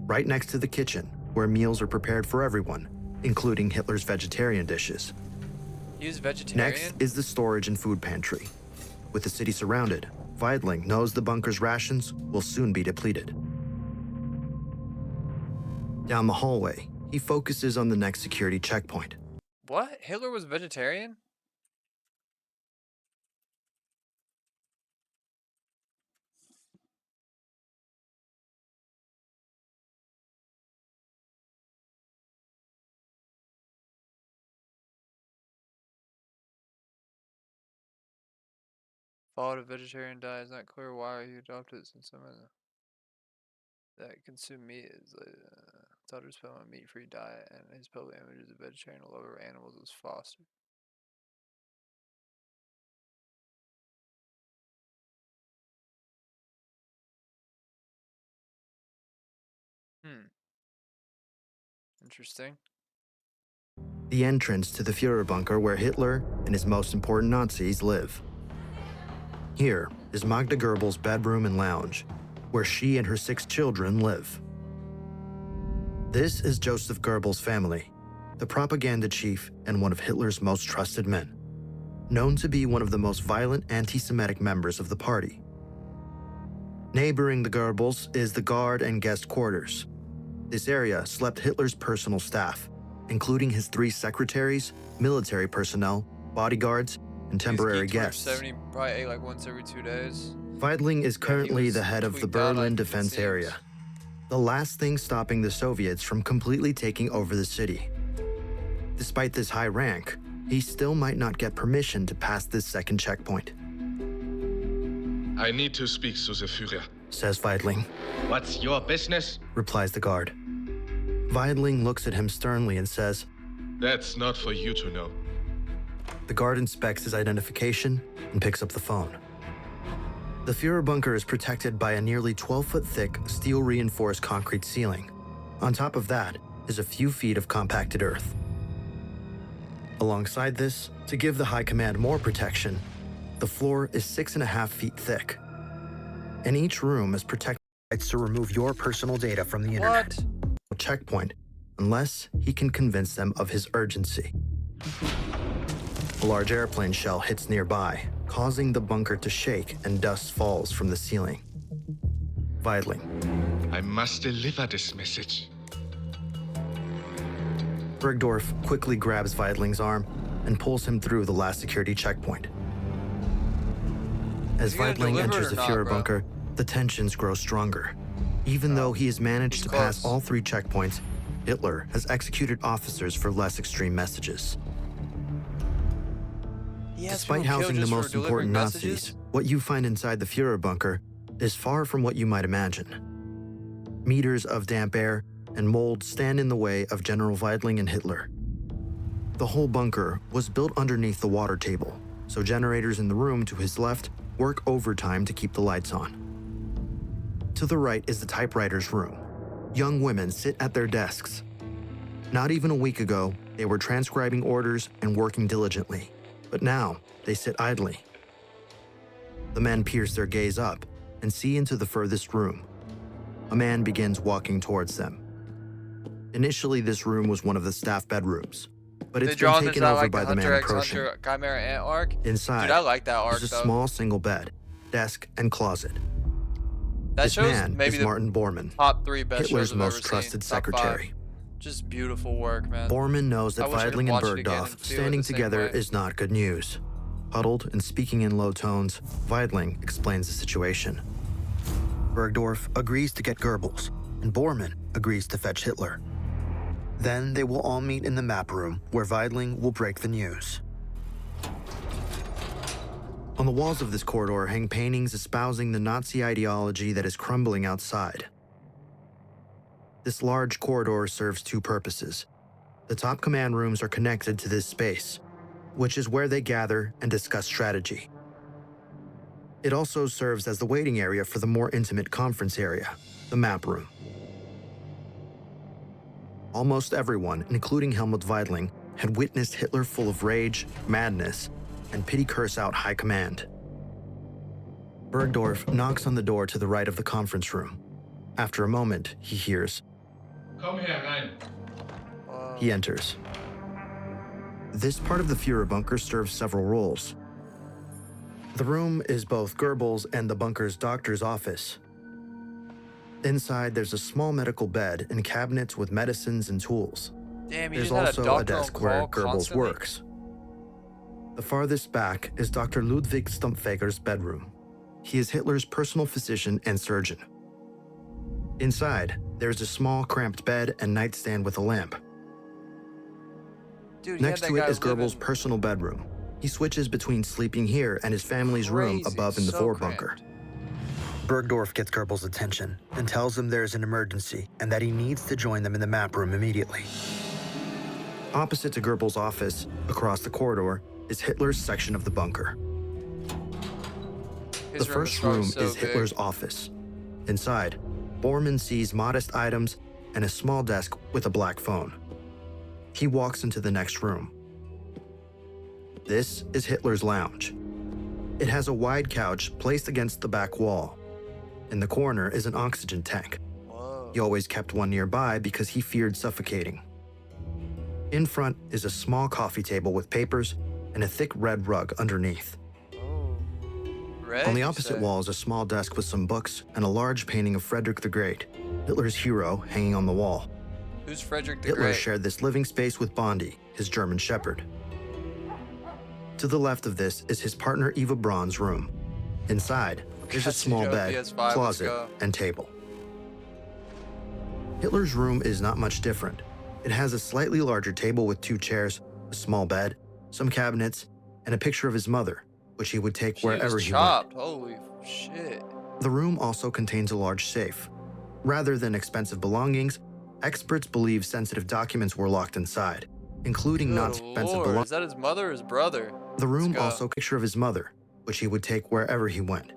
right next to the kitchen, where meals are prepared for everyone, including Hitler's vegetarian dishes. Use vegetarian? Next is the storage and food pantry. With the city surrounded, Weitling knows the bunker's rations will soon be depleted. Down the hallway, he focuses on the next security checkpoint. What? Hitler was vegetarian? Followed a vegetarian diet. It's not clear why he adopted it, since some of that consume meat is daughter's fell on a meat-free diet, and his public image as a vegetarian lover of animals was fostered. Interesting. The entrance to the Führer bunker where Hitler and his most important Nazis live. Here is Magda Goebbels' bedroom and lounge, where she and her 6 children live. This is Joseph Goebbels' family, the propaganda chief and one of Hitler's most trusted men, known to be one of the most violent anti-Semitic members of the party. Neighboring the Goebbels is the guard and guest quarters. This area slept Hitler's personal staff, including his 3 secretaries, military personnel, bodyguards, and temporary guests. 70 probably ate like once every 2 days. Weidling is currently the head of the tweaked out, Berlin like, it defense seems. area, the last thing stopping the Soviets from completely taking over the city. Despite this high rank, he still might not get permission to pass this second checkpoint, I need to speak to the Führer. says Weidling. What's your business? Replies the guard. Weidling looks at him sternly and says, That's not for you to know. the guard inspects his identification and picks up the phone. The Führer bunker is protected by a nearly 12-foot thick, steel-reinforced concrete ceiling. On top of that is a few feet of compacted earth. Alongside this, to give the High Command more protection, the floor is 6.5 feet thick. And each room is protected by rights to remove your personal data from the internet. Checkpoint, unless he can convince them of his urgency. A large airplane shell hits nearby, causing the bunker to shake and dust falls from the ceiling. Weidling. I must deliver this message. Bergdorf quickly grabs Weidling's arm and pulls him through the last security checkpoint. As Weidling enters the Führer bunker, the tensions grow stronger. Even though he has managed to pass all 3 checkpoints, Hitler has executed officers for less extreme messages. Despite housing the most important Nazis, what you find inside the Führer bunker is far from what you might imagine. Meters of damp air and mold stand in the way of General Weidling and Hitler. The whole bunker was built underneath the water table, so generators in the room to his left work overtime to keep the lights on. To the right is the typewriter's room. Young women sit at their desks. Not even a week ago, they were transcribing orders and working diligently, but now they sit idly. The men pierce their gaze up and see into the furthest room. A man begins walking towards them. Initially, this room was one of the staff bedrooms, but it's been taken over by the man approaching. Chimera Ant arc. Inside, Dude, I like that arc there's a though. small single bed, desk, and closet. That This shows man maybe is the Martin Bormann, top 3 best Hitler's shows I've most ever trusted seen. Top 5. secretary. Just beautiful work, man. Bormann knows that I wish I could Weidling and watch it again Bergdorf and feel it standing the same together way. is not good news. Huddled and speaking in low tones, Weidling explains the situation. Bergdorf agrees to get Goebbels, and Bormann agrees to fetch Hitler. Then they will all meet in the map room, where Weidling will break the news. On the walls of this corridor hang paintings espousing the Nazi ideology that is crumbling outside. This large corridor serves 2 purposes. The top command rooms are connected to this space, which is where they gather and discuss strategy. It also serves as the waiting area for the more intimate conference area, the map room. Almost everyone, including Helmut Weidling, had witnessed Hitler full of rage, madness, and pity curse out high command. Bergdorf knocks on the door to the right of the conference room. After a moment, he hears. Komm herein. He enters. This part of the Führer bunker serves several roles. The room is both Goebbels and the bunker's doctor's office. Inside, there's a small medical bed and cabinets with medicines and tools. Damn, you There's just had a also a doctor on desk where call Goebbels constantly? works. The farthest back is Dr. Ludwig Stumpfeger's bedroom. He is Hitler's personal physician and surgeon. Inside, there's a small, cramped bed and nightstand with a lamp. Dude, Next yeah, to that it guy is Goebbels' living personal bedroom. He switches between sleeping here and his family's room crazy, above in the so fore cramped. bunker. Bergdorf gets Goebbels' attention and tells him there is an emergency and that he needs to join them in the map room immediately. Opposite to Goebbels' office, across the corridor, is Hitler's section of the bunker. His The room first probably room so is big. Hitler's office. Inside, Bormann sees modest items and a small desk with a black phone. He walks into the next room. This is Hitler's lounge. It has a wide couch placed against the back wall. In the corner is an oxygen tank. He always kept one nearby because he feared suffocating. In front is a small coffee table with papers and a thick red rug underneath. Red, On the you opposite say? wall is a small desk with some books and a large painting of Frederick the Great. Hitler's hero hanging on the wall. Who's Frederick the Hitler Great? shared this living space with Bondi, his German shepherd. To the left of this is his partner Eva Braun's room. Inside, there's a small bed, PS5, closet, let's go. and table. Hitler's room is not much different. It has a slightly larger table with 2 chairs, a small bed, some cabinets, and a picture of his mother, which he would take wherever he went. Chopped. Holy shit. The room also contains a large safe. Rather than expensive belongings, experts believe sensitive documents were locked inside, including Good non-expensive Lord, belongings. is that his mother or his brother? The room Let's go. also picture of his mother, which he would take wherever he went.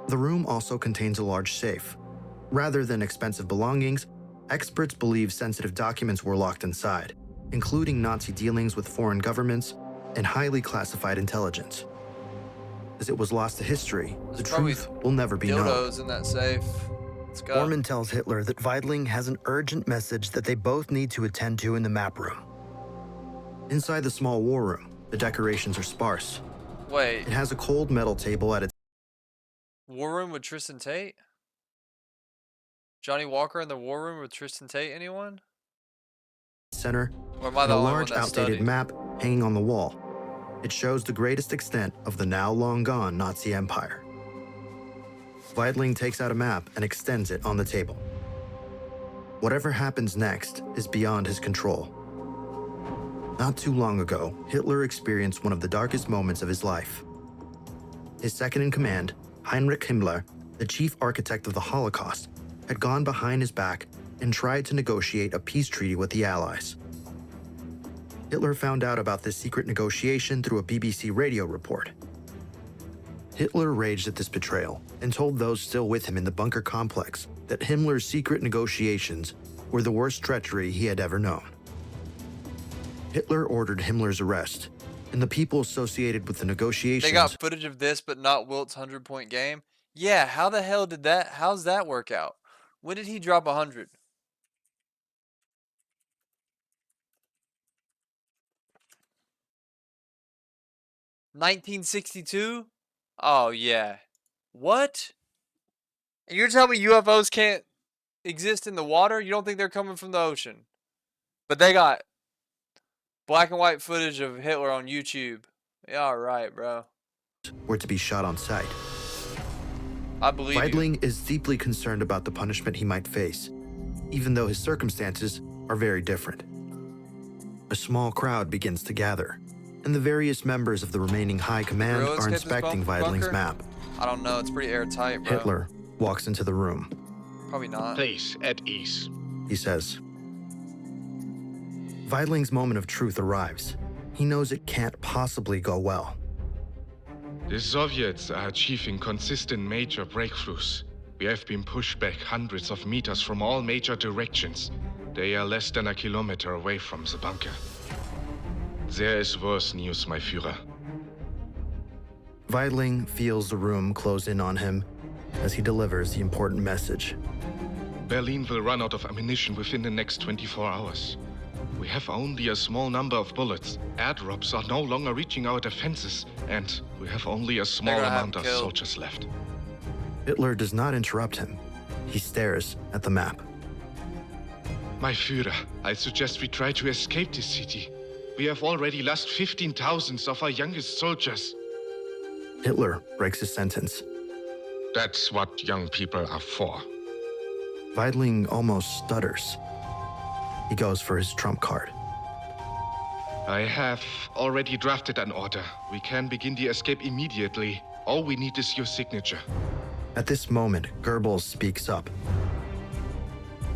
The room also contains a large safe. Rather than expensive belongings, experts believe sensitive documents were locked inside, including Nazi dealings with foreign governments and highly classified intelligence. As it was lost to history, the truth will never be known. Dildos in that safe. Let's go. Bormann tells Hitler that Weidling has an urgent message that they both need to attend to in the map room. Inside the small war room, the decorations are sparse. Wait. It has a cold metal table at its War Room with Tristan Tate? Johnny Walker in the War Room with Tristan Tate, anyone? center, Or am I and the a only large one that outdated studied? map hanging on the wall. It shows the greatest extent of the now long gone Nazi Empire. Weidling takes out a map and extends it on the table. Whatever happens next is beyond his control. Not too long ago, Hitler experienced one of the darkest moments of his life. His second in command, Heinrich Himmler, the chief architect of the Holocaust, had gone behind his back and tried to negotiate a peace treaty with the Allies. Hitler found out about this secret negotiation through a BBC radio report. Hitler raged at this betrayal and told those still with him in the bunker complex that Himmler's secret negotiations were the worst treachery he had ever known. Hitler ordered Himmler's arrest, and the people associated with the negotiations. They got footage of this, but not Wilt's 100-point game? Yeah, how the hell did that, how's that work out? When did he drop 100? $1962? Oh, yeah. What? And you're telling me UFOs can't exist in the water? You don't think they're coming from the ocean? But they got black and white footage of Hitler on YouTube. Yeah, all right, bro. Were to be shot on sight. I believe you. Weidling is deeply concerned about the punishment he might face, even though his circumstances are very different. A small crowd begins to gather, and the various members of the remaining high command Gorilla are escape this inspecting bunker? Weidling's map. I don't know. It's pretty airtight, bro. Hitler walks into the room. Probably not. Please, at ease. He says. Weidling's moment of truth arrives. He knows it can't possibly go well. The Soviets are achieving consistent major breakthroughs. We have been pushed back hundreds of meters from all major directions. They are less than a kilometer away from the bunker. There is worse news, my Führer. Weidling feels the room close in on him as he delivers the important message. Berlin will run out of ammunition within the next 24 hours. We have only a small number of bullets. Airdrops are no longer reaching our defenses, and we have only a small amount of soldiers left. Hitler does not interrupt him. He stares at the map. My Führer, I suggest we try to escape this city. We have already lost 15,000 of our youngest soldiers. Hitler breaks his sentence. That's what young people are for. Weidling almost stutters. He goes for his trump card. I have already drafted an order. We can begin the escape immediately. All we need is your signature. At this moment, Goebbels speaks up.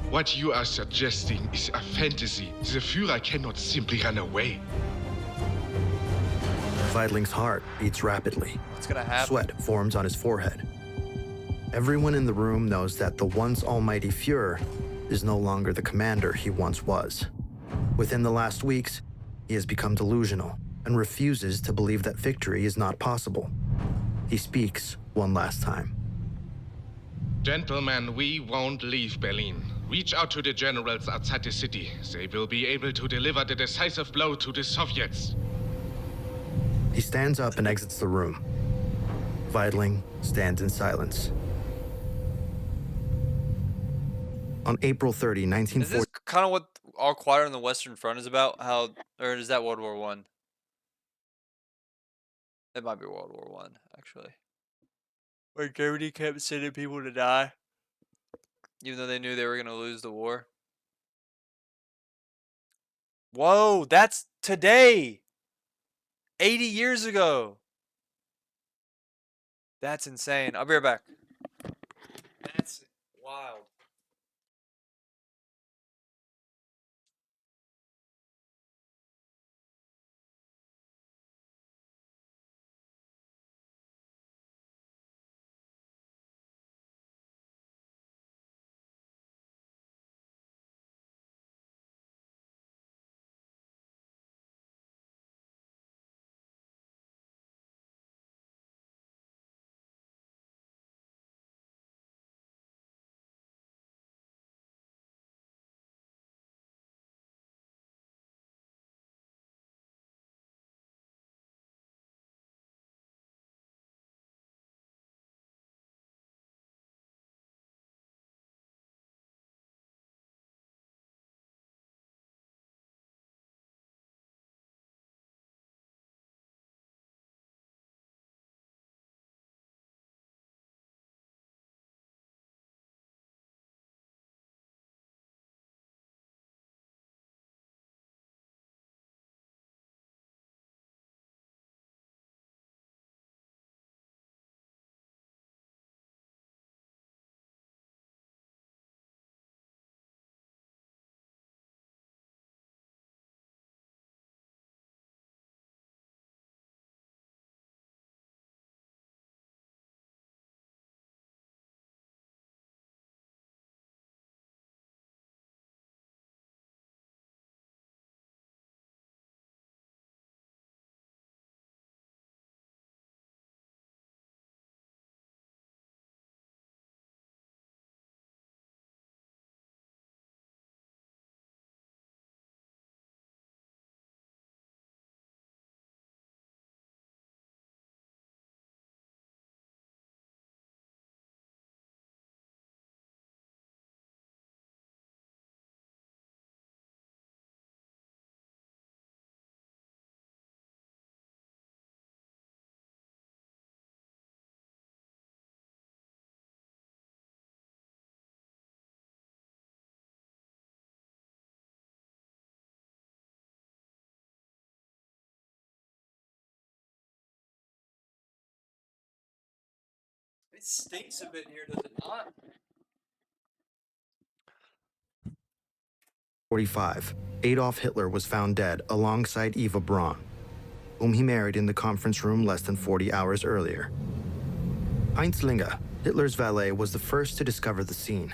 What you are suggesting is a fantasy. The Führer cannot simply run away. Weidling's heart beats rapidly. What's gonna happen? Sweat forms on his forehead. Everyone in the room knows that the once almighty Führer is no longer the commander he once was. Within the last weeks, he has become delusional and refuses to believe that victory is not possible. He speaks one last time. Gentlemen, we won't leave Berlin. Reach out to the generals outside the city. They will be able to deliver the decisive blow to the Soviets. He stands up and exits the room. Weidling stands in silence. On April 30, Is 1940, this kind of what All Quiet on the Western Front is about? How, or is that World War One? It might be World War One, actually. Where Germany kept sending people to die, even though they knew they were gonna lose the war. Whoa, that's today. 80 years ago. That's insane. I'll be right back. That's wild. It stinks a bit here, does it not? 45, Adolf Hitler was found dead alongside Eva Braun, whom he married in the conference room less than 40 hours earlier. Heinz Linge, Hitler's valet, was the first to discover the scene.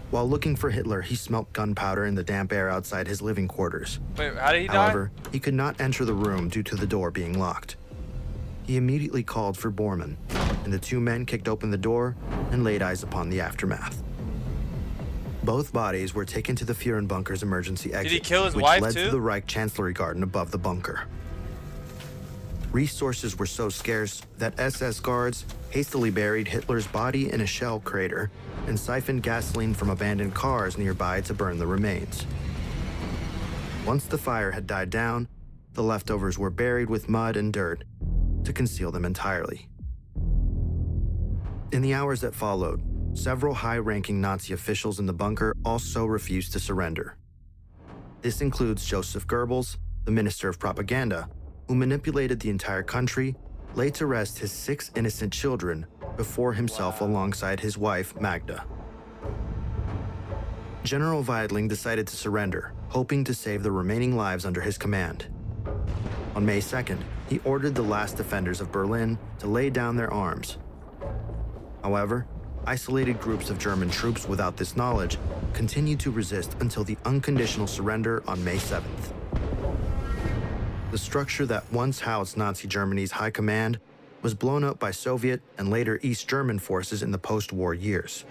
While looking for Hitler, he smelt gunpowder in the damp air outside his living quarters. Wait, how did he die? However, he could not enter the room due to the door being locked. He immediately called for Bormann, and the two men kicked open the door and laid eyes upon the aftermath. Both bodies were taken to the Führerbunker's emergency exit, Did he kill his which wife led too? to the Reich Chancellery Garden above the bunker. Resources were so scarce that SS guards hastily buried Hitler's body in a shell crater and siphoned gasoline from abandoned cars nearby to burn the remains. Once the fire had died down, the leftovers were buried with mud and dirt to conceal them entirely. In the hours that followed, several high-ranking Nazi officials in the bunker also refused to surrender. This includes Joseph Goebbels, the Minister of Propaganda, who manipulated the entire country, laid to rest his 6 innocent children before himself alongside his wife, Magda. General Weidling decided to surrender, hoping to save the remaining lives under his command. On May 2nd, he ordered the last defenders of Berlin to lay down their arms. However, isolated groups of German troops without this knowledge continued to resist until the unconditional surrender on May 7th. The structure that once housed Nazi Germany's high command was blown up by Soviet and later East German forces in the post-war years.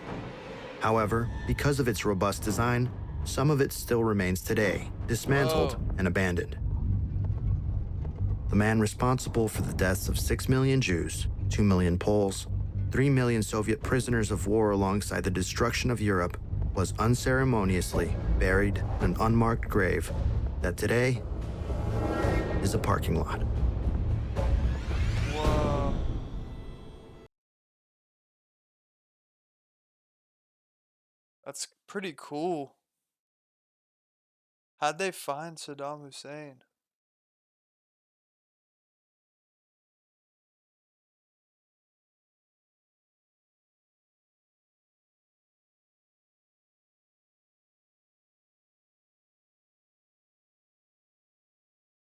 However, because of its robust design, some of it still remains today, dismantled and abandoned. The man responsible for the deaths of 6 million Jews, 2 million Poles, 3 million Soviet prisoners of war alongside the destruction of Europe, was unceremoniously buried in an unmarked grave that today is a parking lot. Whoa. That's pretty cool. How'd they find Saddam Hussein?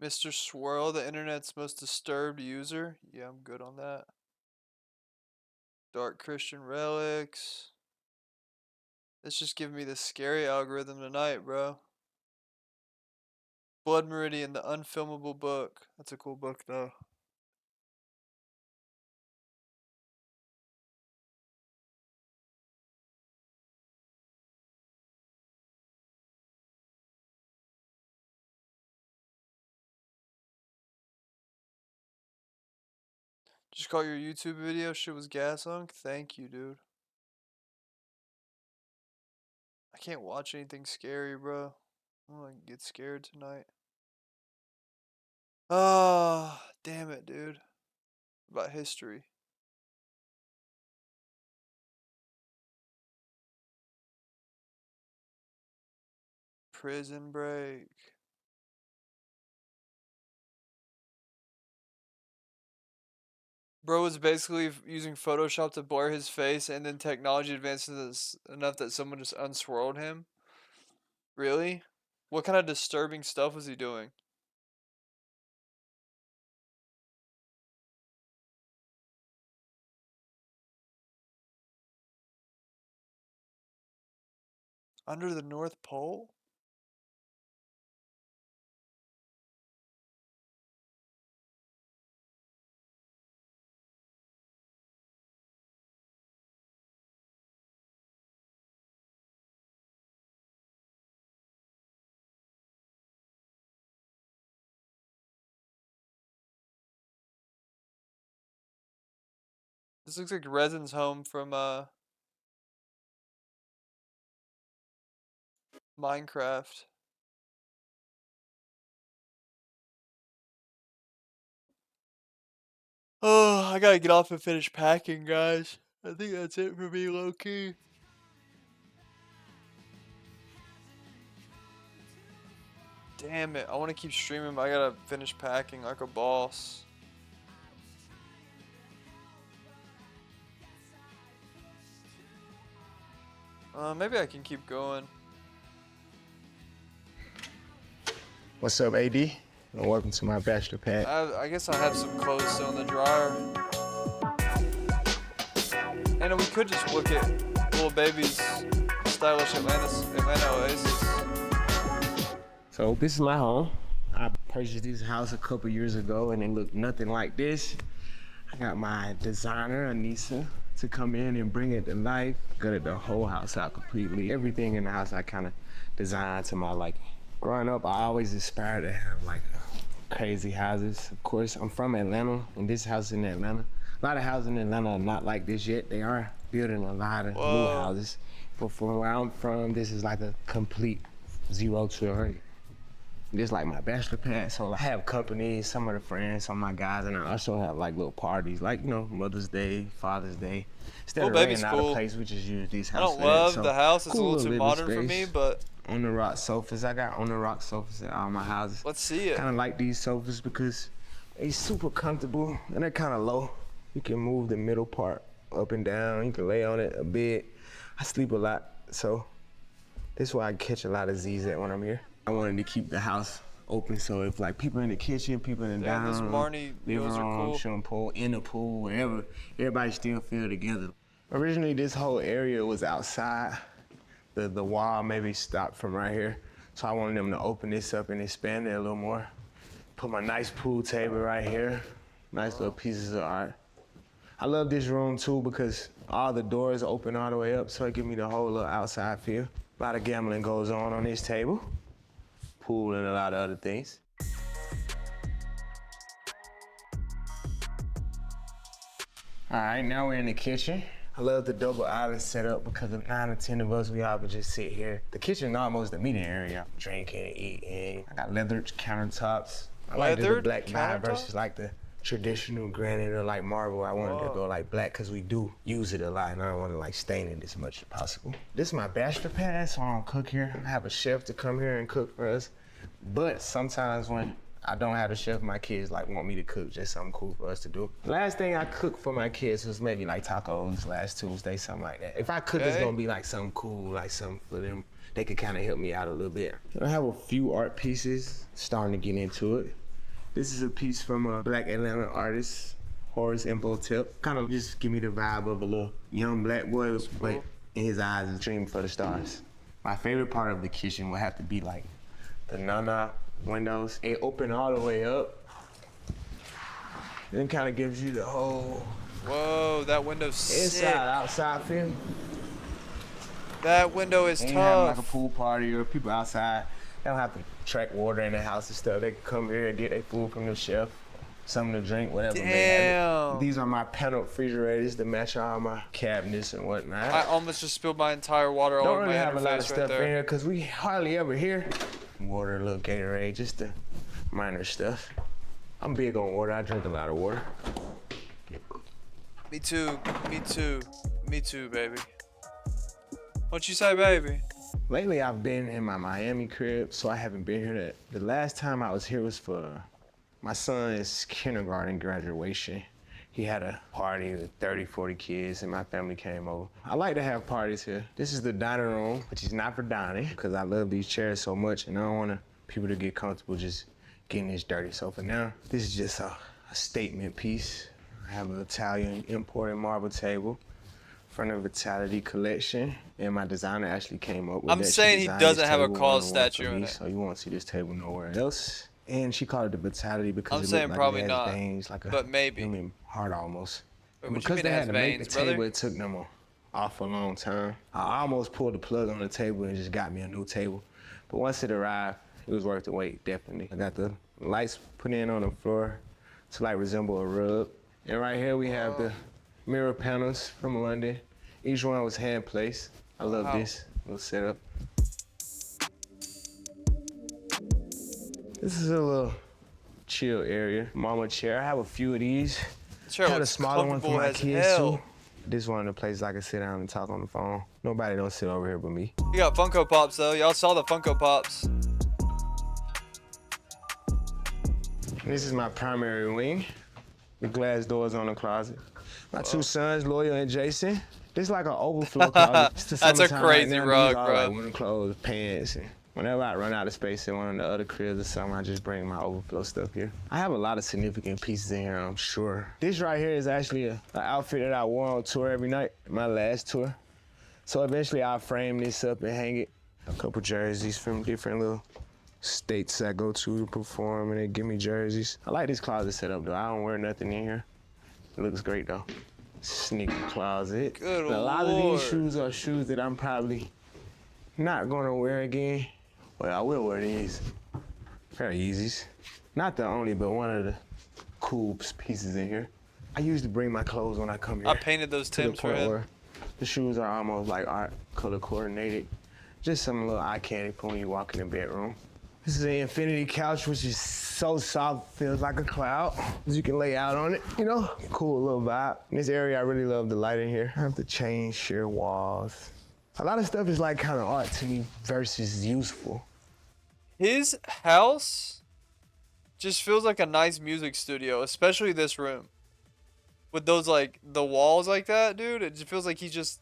Mr. Swirl, the internet's most disturbed user. Yeah, I'm good on that. Dark Christian relics. It's just giving me the scary algorithm tonight, bro. Blood Meridian, the unfilmable book. That's a cool book, though. Just caught your YouTube video. Shit was gas unk. Thank you, dude. I can't watch anything scary, bro. I'm gonna get scared tonight. Ah, damn it, dude. About history. Prison Break. Bro was basically using Photoshop to blur his face, and then technology advances enough that someone just unswirled him. Really? What kind of disturbing stuff was he doing? Under the North Pole? This looks like Resin's home from Minecraft. Oh, I gotta get off and finish packing, guys. I think that's it for me, low key. Damn it, I want to keep streaming, but I gotta finish packing like a boss. Maybe I can keep going. What's up, AD? And welcome to my bachelor pad. I guess I have some clothes still in the dryer. And we could just look at Lil Baby's stylish Atlanta Oasis. So this is my home. I purchased this house a couple years ago and it looked nothing like this. I got my designer, Anissa, to come in and bring it to life. Gutted the whole house out completely. Everything in the house I kind of designed to my liking. Growing up, I always aspired to have like crazy houses. Of course, I'm from Atlanta, and this house in Atlanta. A lot of houses in Atlanta are not like this yet. They are building a lot of new houses. But from where I'm from, this is like a complete 0 to 100. This is like my bachelor pad, so I have company, some of the friends, some of my guys, and I also have like little parties, like, you know, Mother's Day, Father's Day. Instead of renting out a place, we just use these houses. I don't love the house, it's a little too modern for me, but... On the rock sofas, I got on the rock sofas at all my houses. Let's see it. Kind of like these sofas because they're super comfortable and they're kind of low. You can move the middle part up and down. You can lay on it a bit. I sleep a lot, so this is why I catch a lot of Z's at when I'm here. I wanted to keep the house open, so if like people in the kitchen, people in the dining room, living room, showing pool, in the pool, wherever, everybody still feel together. Originally, this whole area was outside. The wall maybe stopped from right here, so I wanted them to open this up and expand it a little more. Put my nice pool table right here, nice little pieces of art. I love this room too because all the doors open all the way up, so it gives me the whole little outside feel. A lot of gambling goes on this table, pool and a lot of other things. All right, now we're in the kitchen. I love the double island setup because of 9 or 10 of us, we all would just sit here. The kitchen is almost the meeting area. Drinking, eating. I got leathered countertops. I like the black vibe versus like the traditional granite or like marble. I wanted to go like black because we do use it a lot and I don't want to like stain it as much as possible. This is my bachelor pad, so I don't cook here. I have a chef to come here and cook for us. But sometimes when I don't have a chef, my kids like want me to cook, just something cool for us to do. Last thing I cooked for my kids was maybe like tacos last Tuesday, something like that. If I cook, it's gonna be like something cool, like something for them. They could kind of help me out a little bit. I have a few art pieces, starting to get into it. This is a piece from a Black Atlanta artist, Horace Imhotep. Kind of just give me the vibe of a little young black boy, but in his eyes is dreaming for the stars. My favorite part of the kitchen would have to be like the Nana windows. It open all the way up. Then kind of gives you the whole Whoa, that window's sick. inside, outside feel. That window is and tough. Having like a pool party or people outside, they don't have to track water in the house and stuff. They can come here and get their food from the chef, something to drink, whatever. Damn. These are my paneled refrigerators that match all my cabinets and whatnot. I almost just spilled my entire water all over my interface. Don't really have a lot of stuff right in here because we hardly ever here. Water, a little Gatorade, just the minor stuff. I'm big on water. I drink a lot of water. Me too. Me too. Me too, baby. What you say, baby? Lately, I've been in my Miami crib, so I haven't been here. The last time I was here was for my son's kindergarten graduation. He had a party with 30, 40 kids, and my family came over. I like to have parties here. This is the dining room, which is not for dining, because I love these chairs so much, and I don't want people to get comfortable just getting this dirty. So for now, this is just a statement piece. I have an Italian imported marble table from the Vitality collection, and my designer actually came up with I'm that. saying he doesn't have a cause statue in it. So you won't see this table nowhere else. And she called it the Vitality because I'm it saying looked like probably it has not, veins, like a but maybe. human heart almost. Wait, what Because you mean they it had has to make veins, the table, brother? it took them an awful long time. I almost pulled the plug on the table and just got me a new table. But once it arrived, it was worth the wait, definitely. I got the lights put in on the floor to like resemble a rug. And right here we have the mirror panels from London. Each one was hand placed. I love this little setup. This is a little chill area, mama chair. I have a few of these. I had a smaller one for my kids too. This is one of the places I can sit down and talk on the phone. Nobody don't sit over here but me. You got Funko Pops though. Y'all saw the Funko Pops. This is my primary wing. The glass doors on the closet. My two sons, Loyal and Jason. This is like an overflow closet. That's a crazy rug, bro. bro. Like winter clothes, pants, and whenever I run out of space in one of the other cribs or something, I just bring my overflow stuff here. I have a lot of significant pieces in here, I'm sure. This right here is actually an outfit that I wore on tour every night, my last tour. So eventually I'll frame this up and hang it. A couple jerseys from different little states I go to perform, and they give me jerseys. I like this closet setup though. I don't wear nothing in here. It looks great though. Sneaker closet. Good a lot of Lord. these shoes are shoes that I'm probably not gonna wear again. Well, I will wear these. Pair of Yeezys. Not the only, but one of the cool pieces in here. I usually bring my clothes when I come here. I painted those to the Timbs for point him. where the shoes are almost like art color coordinated. Just some little eye candy for when you walk in the bedroom. This is an infinity couch, which is so soft, feels like a cloud. You can lay out on it, you know? Cool little vibe. In this area, I really love the light in here. I have to change sheer walls. A lot of stuff is like kind of art to me versus useful. His house just feels like a nice music studio, especially this room. With those like the walls like that, dude, it just feels like he's just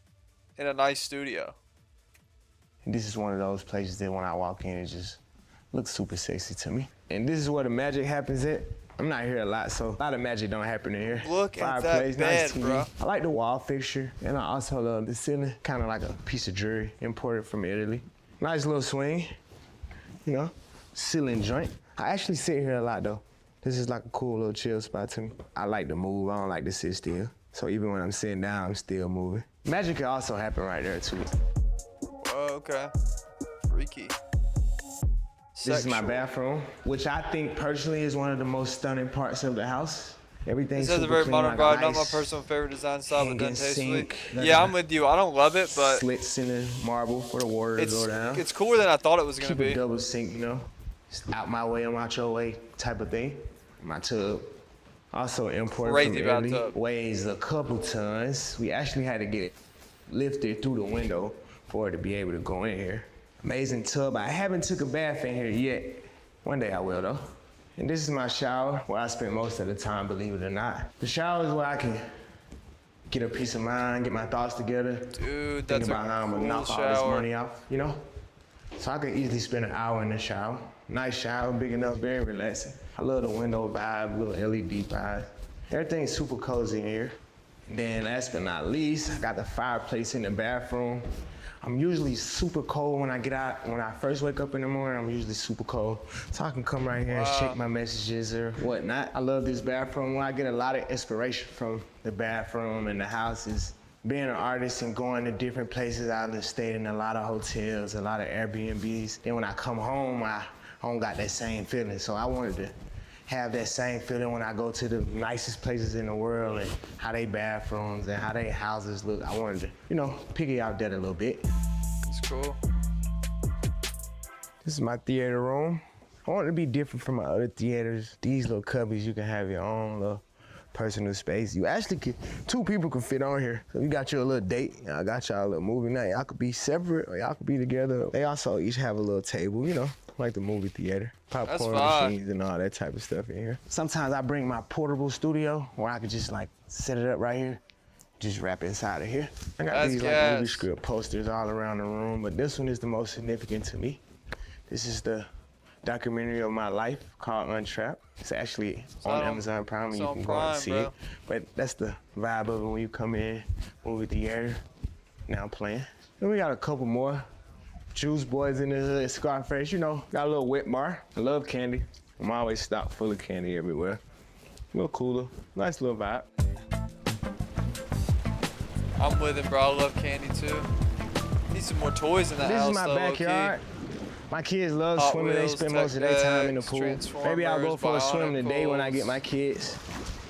in a nice studio. And this is one of those places that when I walk in, it just looks super sexy to me. And this is where the magic happens at. I'm not here a lot, so a lot of magic don't happen in here. Look at that Fireplace, bed, nice TV. bro. I like the wall fixture, and I also love the ceiling, kind of like a piece of jewelry imported from Italy. Nice little swing, you know, ceiling joint. I actually sit here a lot though. This is like a cool little chill spot to me. I like to move, I don't like to sit still. So even when I'm sitting down, I'm still moving. Magic can also happen right there too. Whoa, okay. Freaky. This is my bathroom, which I think personally is one of the most stunning parts of the house. Everything's This has a super very clean, modern like vibe. Not my nice personal favorite design style, but done hanging tastefully. sink. Yeah, I'm with you. I don't love it, but slits in the marble for the water to go down. it's cooler than I thought it was gonna Keep a be. double sink, you know, it's out my way, I'm out your way type of thing. My tub, also imported Crazy from Italy, bathtub. weighs a couple tons. We actually had to get it lifted through the window for it to be able to go in here. Amazing tub. I haven't took a bath in here yet. One day I will though. And this is my shower, where I spend most of the time, believe it or not. The shower is where I can get a peace of mind, get my thoughts together. Dude, think that's about how I'm gonna knock all this money off, you know? So I can easily spend an hour in the shower. Nice shower, big enough, very relaxing. I love the window vibe, little LED vibe. Everything's super cozy in here. And then last but not least, I got the fireplace in the bathroom. I'm usually super cold when I get out. When I first wake up in the morning, I'm usually super cold. So I can come right here and check my messages or whatnot. I love this bathroom. I get a lot of inspiration from the bathroom and the houses. Being an artist and going to different places, I done stayed in a lot of hotels, a lot of Airbnbs. Then when I come home, I don't got that same feeling. So I wanted to have that same feeling when I go to the nicest places in the world and how they bathrooms and how they houses look. I wanted to, you know, piggy out that a little bit. It's cool. This is my theater room. I want it to be different from my other theaters. These little cubbies, you can have your own little personal space. You actually could, 2 people can fit on here. So you got your little date, I got y'all a little movie night. Y'all could be separate or y'all could be together. They also each have a little table, you know, like the movie theater. Popcorn machines and all that type of stuff in here. Sometimes I bring my portable studio where I could just like set it up right here, just wrap it inside of here. I got these like movie script posters all around the room, but this one is the most significant to me. This is the documentary of my life called Untrapped. It's actually on Amazon Prime and you can go and see it. But that's the vibe of it when you come in, movie theater, now playing. Then we got a couple more. Juice Boys in the hood, Scarface, you know, got a little wet bar. I love candy. I'm always stocked full of candy everywhere. A little cooler, nice little vibe. I'm with it, bro. I love candy too. Need some more toys in the house. This is my backyard. My kids love swimming. They spend most of their time in the pool. Maybe I'll go for a swim today when I get my kids.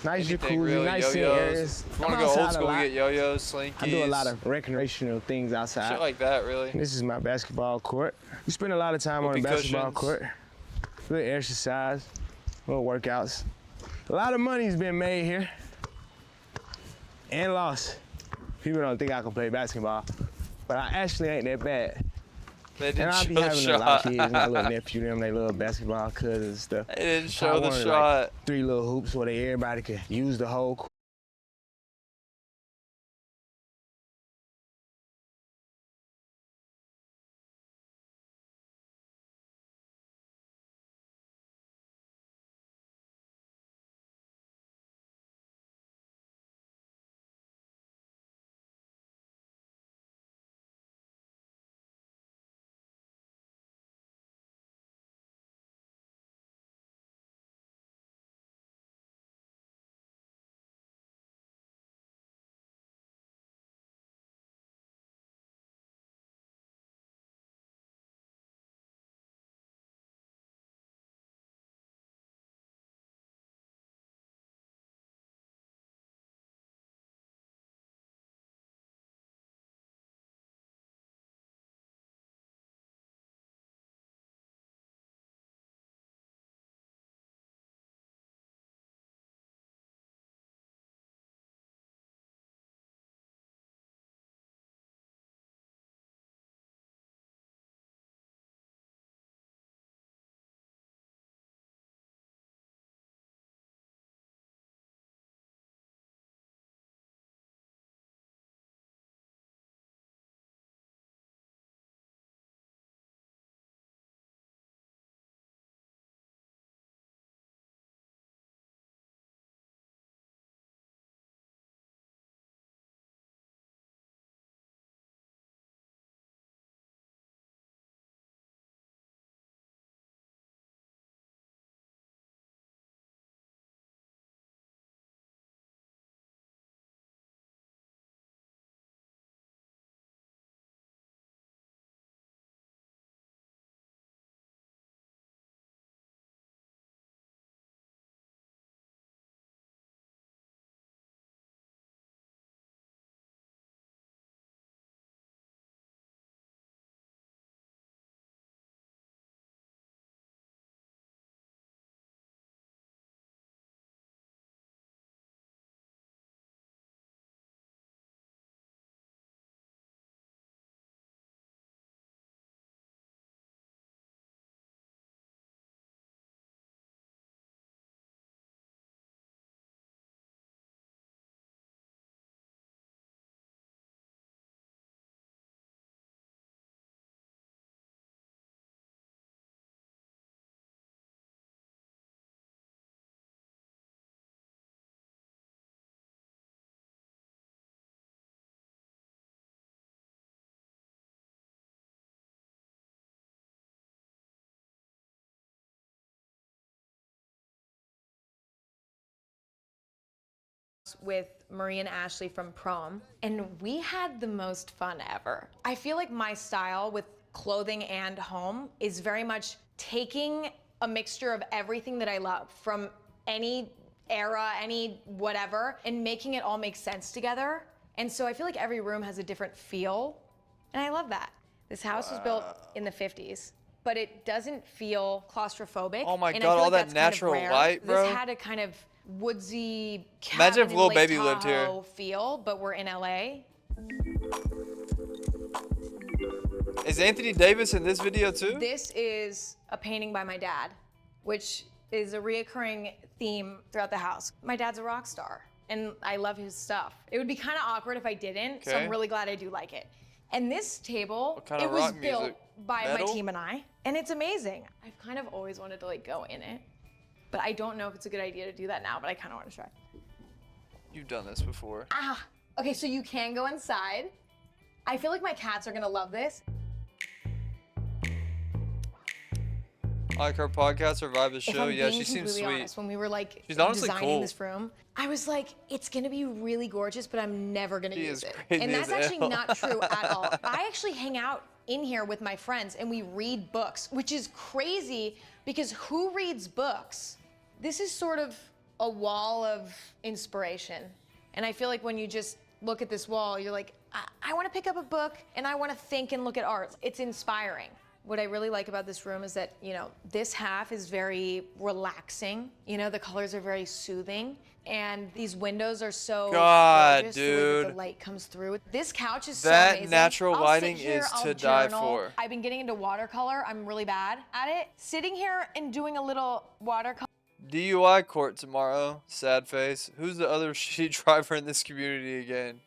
Nice jacuzzi, nice sitting areas. If you want to go old school, we get yo-yos, slinkies. I do a lot of recreational things outside. Shit like that, really. This is my basketball court. We spend a lot of time on the basketball court. Good exercise, little workouts. A lot of money's been made here and lost. People don't think I can play basketball, but I actually ain't that bad. And I be having a lot of kids, my little nephew, them, they love basketball cousins and stuff. They didn't show the shot. Like 3 little hoops where everybody could use the whole court. with Marie and Ashley from prom, and we had the most fun ever. I feel like my style with clothing and home is very much taking a mixture of everything that I love from any era, any whatever, and making it all make sense together. And so I feel like every room has a different feel, and I love that. This house was built in the 50s, but it doesn't feel claustrophobic. Oh my and God, I feel all like that that's kind of natural rare. light, bro. This had a kind of woodsy Imagine if cabin in Lil Lake Baby lived here. Tahoe feel, but we're in LA. Is Anthony Davis in this video too? This is a painting by my dad, which is a reoccurring theme throughout the house. My dad's a rock star, and I love his stuff. It would be kind of awkward if I didn't, so Okay. I'm really glad I do like it. And this table, kind it of was rock built music? by Metal? my team and I, and it's amazing. I've kind of always wanted to like go in it, but I don't know if it's a good idea to do that now, but I kind of want to try. You've done this before. Ah, okay, so you can go inside. I feel like my cats are gonna love this. Like her podcast or Vibe the If Show? I'm Yeah, being she seems completely sweet. honest, when we were like She's honestly designing cool. this room, I was like, it's gonna be really gorgeous, but I'm never gonna She use is it. crazy And that's as actually hell. not true at all. I actually hang out in here with my friends and we read books, which is crazy because who reads books? This is sort of a wall of inspiration. And I feel like when you just look at this wall, you're like, I want to pick up a book and I want to think and look at art. It's inspiring. What I really like about this room is that, you know, this half is very relaxing. You know, the colors are very soothing. And these windows are so God, gorgeous, the way that dude. the light comes through. This couch is That so amazing. natural I'll lighting sit here, is I'll to die journal. for. I've been getting into watercolor. I'm really bad at it. Sitting here and doing a little watercolor. DUI court tomorrow. Sad face. Who's the other shitty driver in this community again?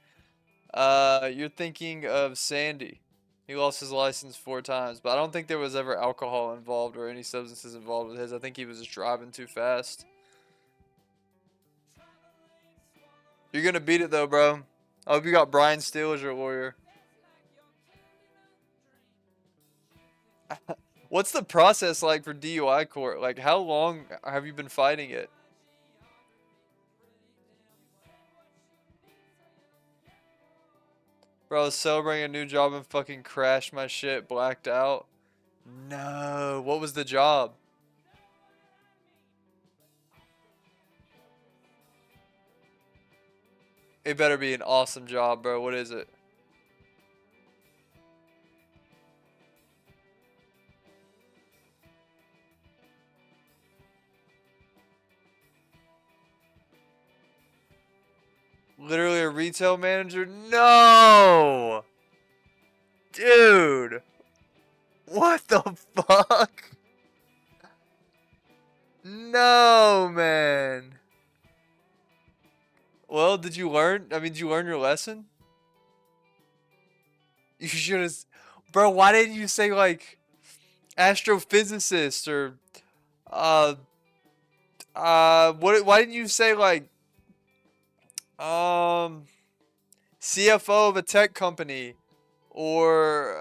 You're thinking of Sandy. He lost his license 4 times, but I don't think there was ever alcohol involved or any substances involved with his. I think he was just driving too fast. You're gonna beat it though, bro. I hope you got Brian Steele as your lawyer. What's the process like for DUI court? Like, how long have you been fighting it? Bro, I was celebrating a new job and fucking crashed my shit, blacked out. No, what was the job? It better be an awesome job, bro. What is it? Literally a retail manager? No! Dude! What the fuck? No, man. Well, did you learn? I mean, did you learn your lesson? You should have... Bro, why didn't you say, like, astrophysicist or... why didn't you say, like... CFO of a tech company or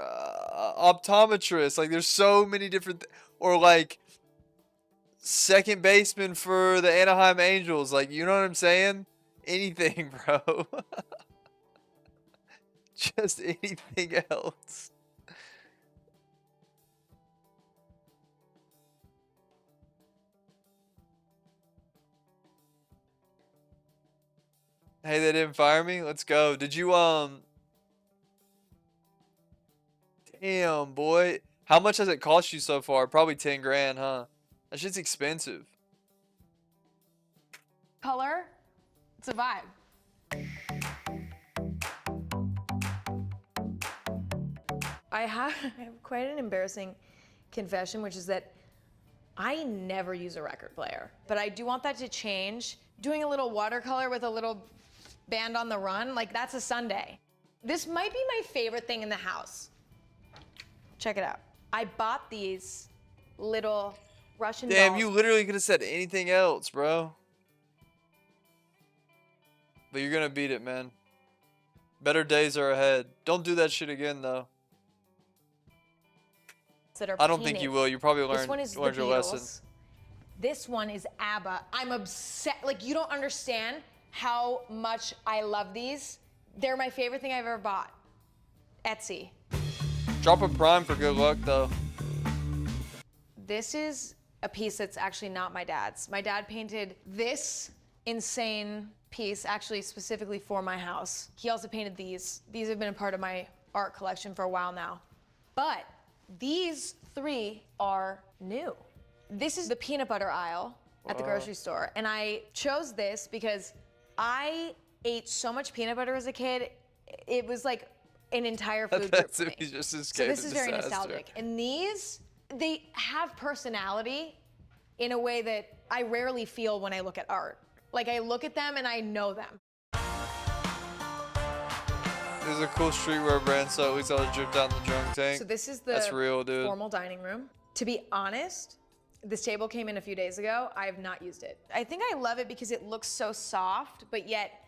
optometrist? Like, there's so many different... or, like... second baseman for the Anaheim Angels. Like, you know what I'm saying? Anything, bro. Just anything else. Hey, they didn't fire me? Let's go. Did you, damn, boy. How much has it cost you so far? Probably 10 grand, huh? That shit's expensive. Color, it's a vibe. I have quite an embarrassing confession, which is that I never use a record player, but I do want that to change. Doing a little watercolor with a little band on the run, like that's a Sunday. This might be my favorite thing in the house. Check it out. I bought these little Russian Damn, dolls. you literally could have said anything else, bro. But you're gonna beat it, man. Better days are ahead. Don't do that shit again, though. That are I don't think painted. you will. You probably This one is learned the your lesson. Beatles. This one is ABBA. I'm obsessed. Like, you don't understand how much I love these. They're my favorite thing I've ever bought. Etsy. Drop a prime for good luck, though. This is a piece that's actually not my dad's. My dad painted this insane piece actually specifically for my house. He also painted these. These have been a part of my art collection for a while now. But these 3 are new. This is the peanut butter aisle at the grocery store. And I chose this because I ate so much peanut butter as a kid. It was like an entire food group for me. Just So this is very nostalgic. And these, they have personality in a way that I rarely feel when I look at art. Like I look at them and I know them. There's a cool streetwear brand, so we saw it drip down the drunk tank. So this is the That's real, dude. formal dining room. To be honest, this table came in a few days ago. I have not used it. I think I love it because it looks so soft, but yet,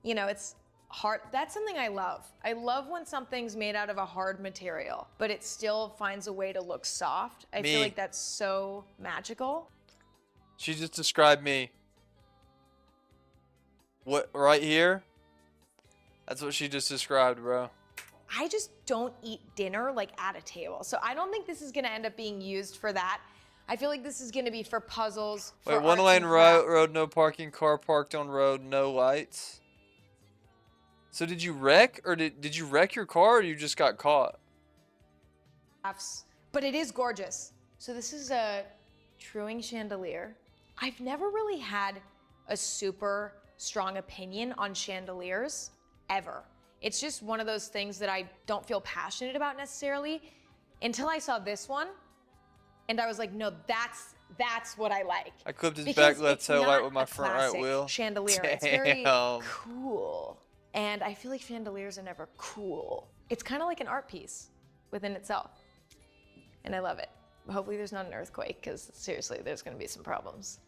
you know, it's hard. That's something I love. I love when something's made out of a hard material, but it still finds a way to look soft. I feel like that's so magical. She just described me. What, right here? That's what she just described, bro. I just don't eat dinner like at a table. So I don't think this is gonna end up being used for that. I feel like this is gonna be for puzzles. Wait, 1 lane road, no parking, car parked on road, no lights. So did you wreck, or did you wreck your car, or you just got caught? But it is gorgeous. So this is a truing chandelier. I've never really had a super strong opinion on chandeliers, ever. It's just one of those things that I don't feel passionate about necessarily until I saw this one. And I was like, no, that's what I like. I clipped his Because back left it's tail light not with my a front right classic wheel. Chandelier. Damn. It's very cool. And I feel like chandeliers are never cool. It's kind of like an art piece within itself. And I love it. Hopefully there's not an earthquake, because seriously, there's gonna be some problems.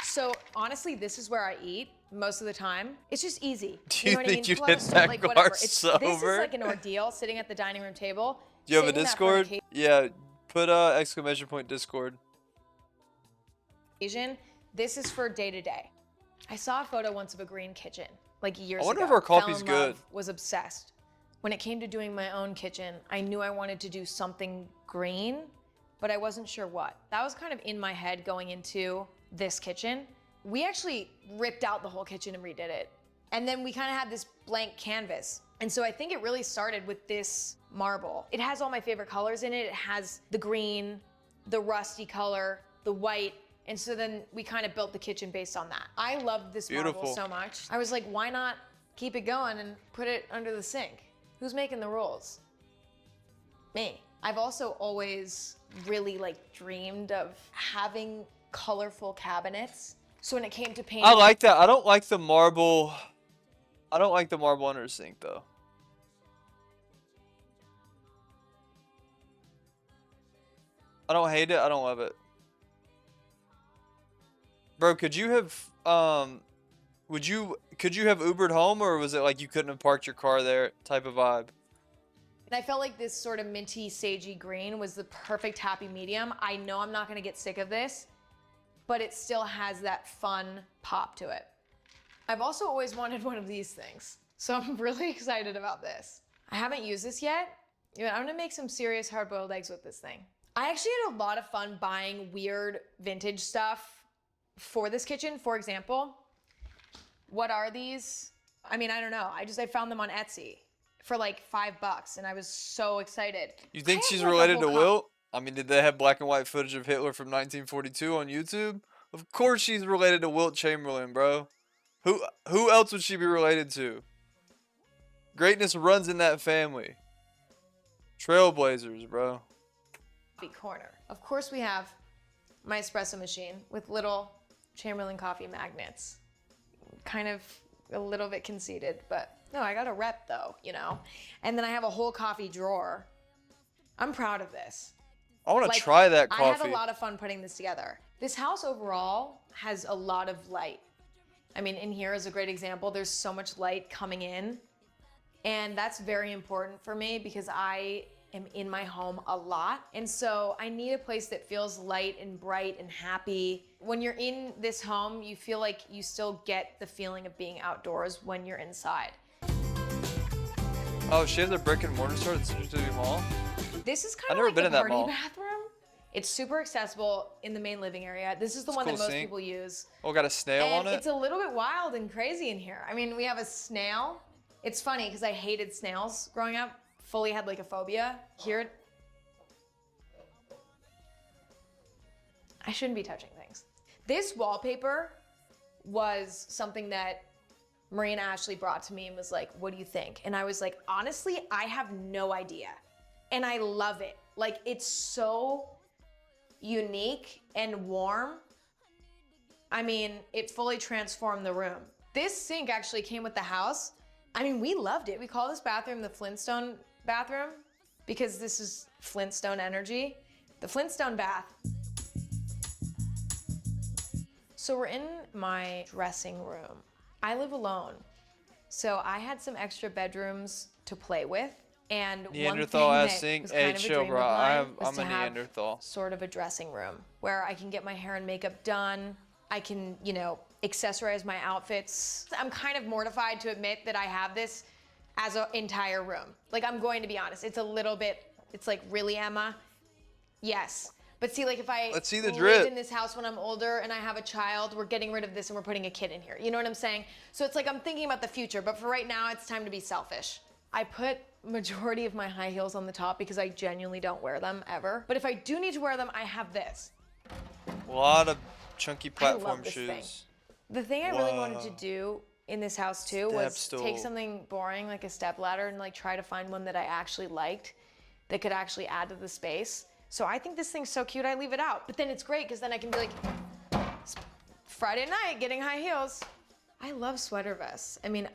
So honestly, this is where I eat most of the time. It's just easy. Do you know what think I mean? you'd Pull out a hit stove, that like, car whatever. This is sober? like an ordeal, sitting at the dining room table. Do you have a saving that for an Discord? Yeah, put exclamation point Discord. occasion. This is for day to day. I saw a photo once of a green kitchen, like years ago. I wonder if our coffee's Fell in love, good. Was obsessed. When it came to doing my own kitchen, I knew I wanted to do something green, but I wasn't sure what. That was kind of in my head going into this kitchen. We actually ripped out the whole kitchen and redid it. And then we kind of had this blank canvas. And so I think it really started with this marble. It has all my favorite colors in it. It has the green, the rusty color, the white. And so then we kind of built the kitchen based on that. I loved this marble so much. I was like, why not keep it going and put it under the sink? Who's making the rules? Me. I've also always really dreamed of having colorful cabinets. So when it came to painting, I like that. I don't like the marble. I don't like the marble under the sink though. I don't hate it. I don't love it. Bro, could you have could you have Ubered home, or was it like you couldn't have parked your car there type of vibe? and I felt like this sort of minty, sagey green was the perfect happy medium. I know I'm not gonna get sick of this, but it still has that fun pop to it. I've also always wanted one of these things, so I'm really excited about this. I haven't used this yet. I'm gonna make some serious hard-boiled eggs with this thing. I actually had a lot of fun buying weird vintage stuff for this kitchen. For example, what are these? I mean, I don't know. I found them on Etsy for like $5 and I was so excited. You think she's related to Wilt? I mean, did they have black and white footage of Hitler from 1942 on YouTube? Of course she's related to Wilt Chamberlain, bro. Who else would she be related to? Greatness runs in that family. Trailblazers, bro. Corner. Of course we have my espresso machine with little Chamberlain coffee magnets. Kind of a little bit conceited, but no, I got a rep though, you know? And then I have a whole coffee drawer. I'm proud of this. I want to try that coffee. I had a lot of fun putting this together. This house overall has a lot of light. I mean, in here is a great example. There's so much light coming in. And that's very important for me because I am in my home a lot. And so I need a place that feels light and bright and happy. When you're in this home, you feel like you still get the feeling of being outdoors when you're inside. Oh, she has a brick and mortar store at Century City Mall? This is I've kind never of been like in the that party mall. bathroom. It's super accessible in the main living area. This is the one cool that most sink. people use. Oh, got a snail And on it? it's a little bit wild and crazy in here. I mean, we have a snail. It's funny because I hated snails growing up. Fully had like a phobia. Here, I shouldn't be touching things. This wallpaper was something that Marie and Ashley brought to me and was like, what do you think? And I was like, honestly, I have no idea. And I love it. Like, it's so unique and warm. I mean, it fully transformed the room. This sink actually came with the house. I mean, we loved it. We call this bathroom the Flintstone bathroom because this is Flintstone energy. The Flintstone bath. So we're in my dressing room. I live alone. So I had some extra bedrooms to play with. And Neanderthal one ass thing sink. that was Hey, kind of a chill, dream bro. of mine was I'm to a have Neanderthal. sort of a dressing room where I can get my hair and makeup done. I can, you know, accessorize my outfits. I'm kind of mortified to admit that I have this as an entire room. Like, I'm going to be honest. It's a little bit, it's like, really, Emma? Yes. But see, like, if I Let's see the live drip. in this house when I'm older and I have a child, we're getting rid of this and we're putting a kid in here. You know what I'm saying? So it's like I'm thinking about the future, but for right now, it's time to be selfish. I put majority of my high heels on the top because I genuinely don't wear them ever. But if I do need to wear them, I have this. A lot of chunky I love platform this shoes. thing. The thing I really wanted to do in this house too was Step take stool. something boring like a step ladder and like try to find one that I actually liked that could actually add to the space. So I think this thing's so cute I leave it out. But then it's great because then I can be like, it's Friday night getting high heels. I love sweater vests. I mean,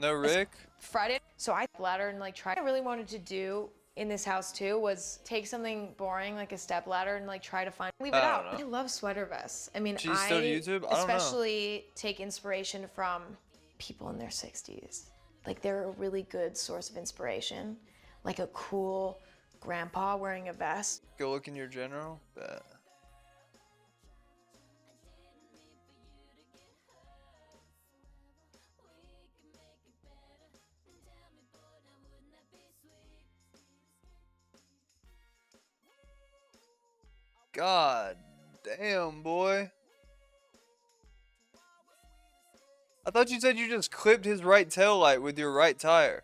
No Rick? Friday. So I ladder and like try. What I really wanted to do in this house too was take something boring like a step ladder and like try to find leave it I out. don't know. I love sweater vests. I mean, She's still to YouTube? I don't know. especially take inspiration from people in their 60s. Like, they're a really good source of inspiration. Like a cool grandpa wearing a vest. Go look in your general. Bet. God damn, boy. I thought you said you just clipped his right tail light with your right tire.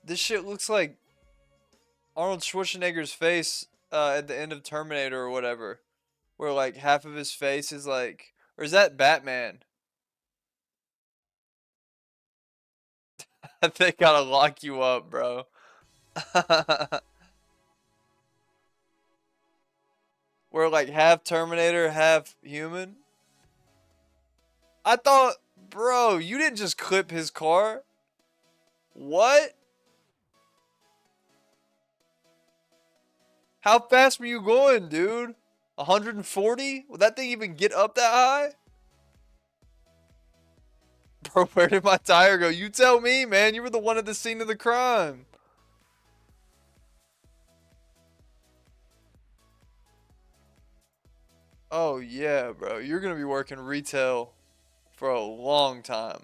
This shit looks like Arnold Schwarzenegger's face at the end of Terminator or whatever. Where like half of his face is like, or is that Batman? They gotta lock you up, bro. We're like half Terminator, half human. I thought, bro, you didn't just clip his car. What? How fast were you going, dude? 140? Would that thing even get up that high? Bro, where did my tire go? You tell me, man. You were the one at the scene of the crime. Oh, yeah, bro. You're going to be working retail for a long time.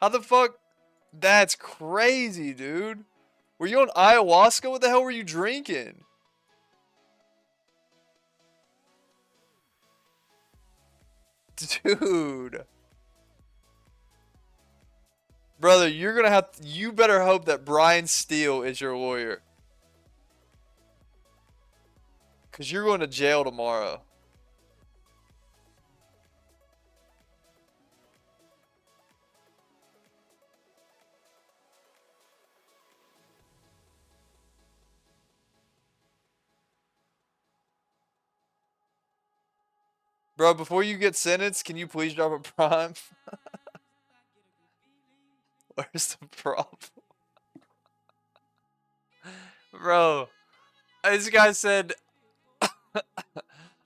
How the fuck? That's crazy, dude. Were you on ayahuasca? What the hell were you drinking? Dude. Brother, you're going to have to, you better hope that Brian Steele is your lawyer. Because you're going to jail tomorrow. Bro, before you get sentenced, can you please drop a prime? Where's the problem? Bro, this guy said,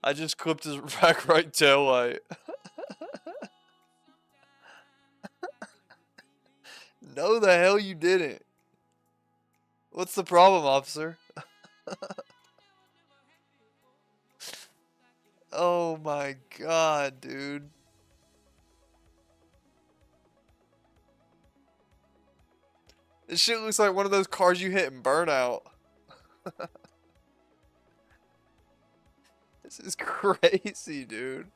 I just clipped his back right tail light. No, the hell you didn't. What's the problem, officer? Oh my god, dude. This shit looks like one of those cars you hit in Burnout. This is crazy, dude.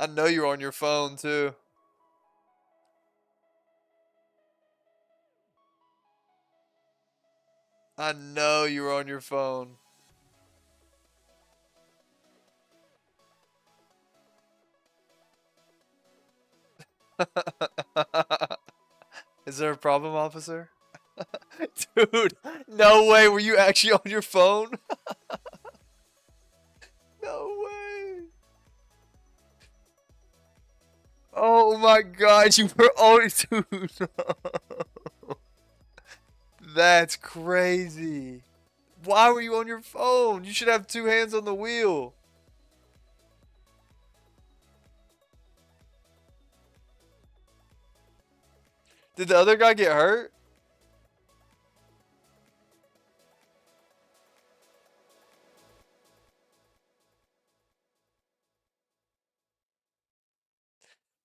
I know you're on your phone, too. I know you were on your phone. Is there a problem, officer? Dude, no way. Were you actually on your phone? No way. Oh my god, you were always. Dude. That's crazy. Why were you on your phone? You should have two hands on the wheel. Did the other guy get hurt?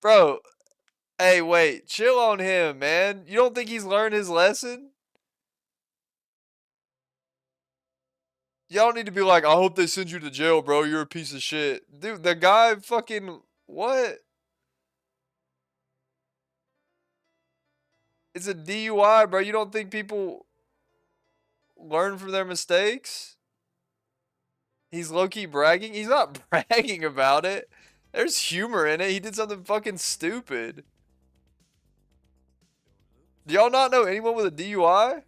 Bro, hey, wait. Chill on him, man. You don't think he's learned his lesson? Y'all need to be like, I hope they send you to jail, bro. You're a piece of shit. Dude, the guy fucking... What? It's a DUI, bro. You don't think people learn from their mistakes? He's low-key bragging? He's not bragging about it. There's humor in it. He did something fucking stupid. Do y'all not know anyone with a DUI?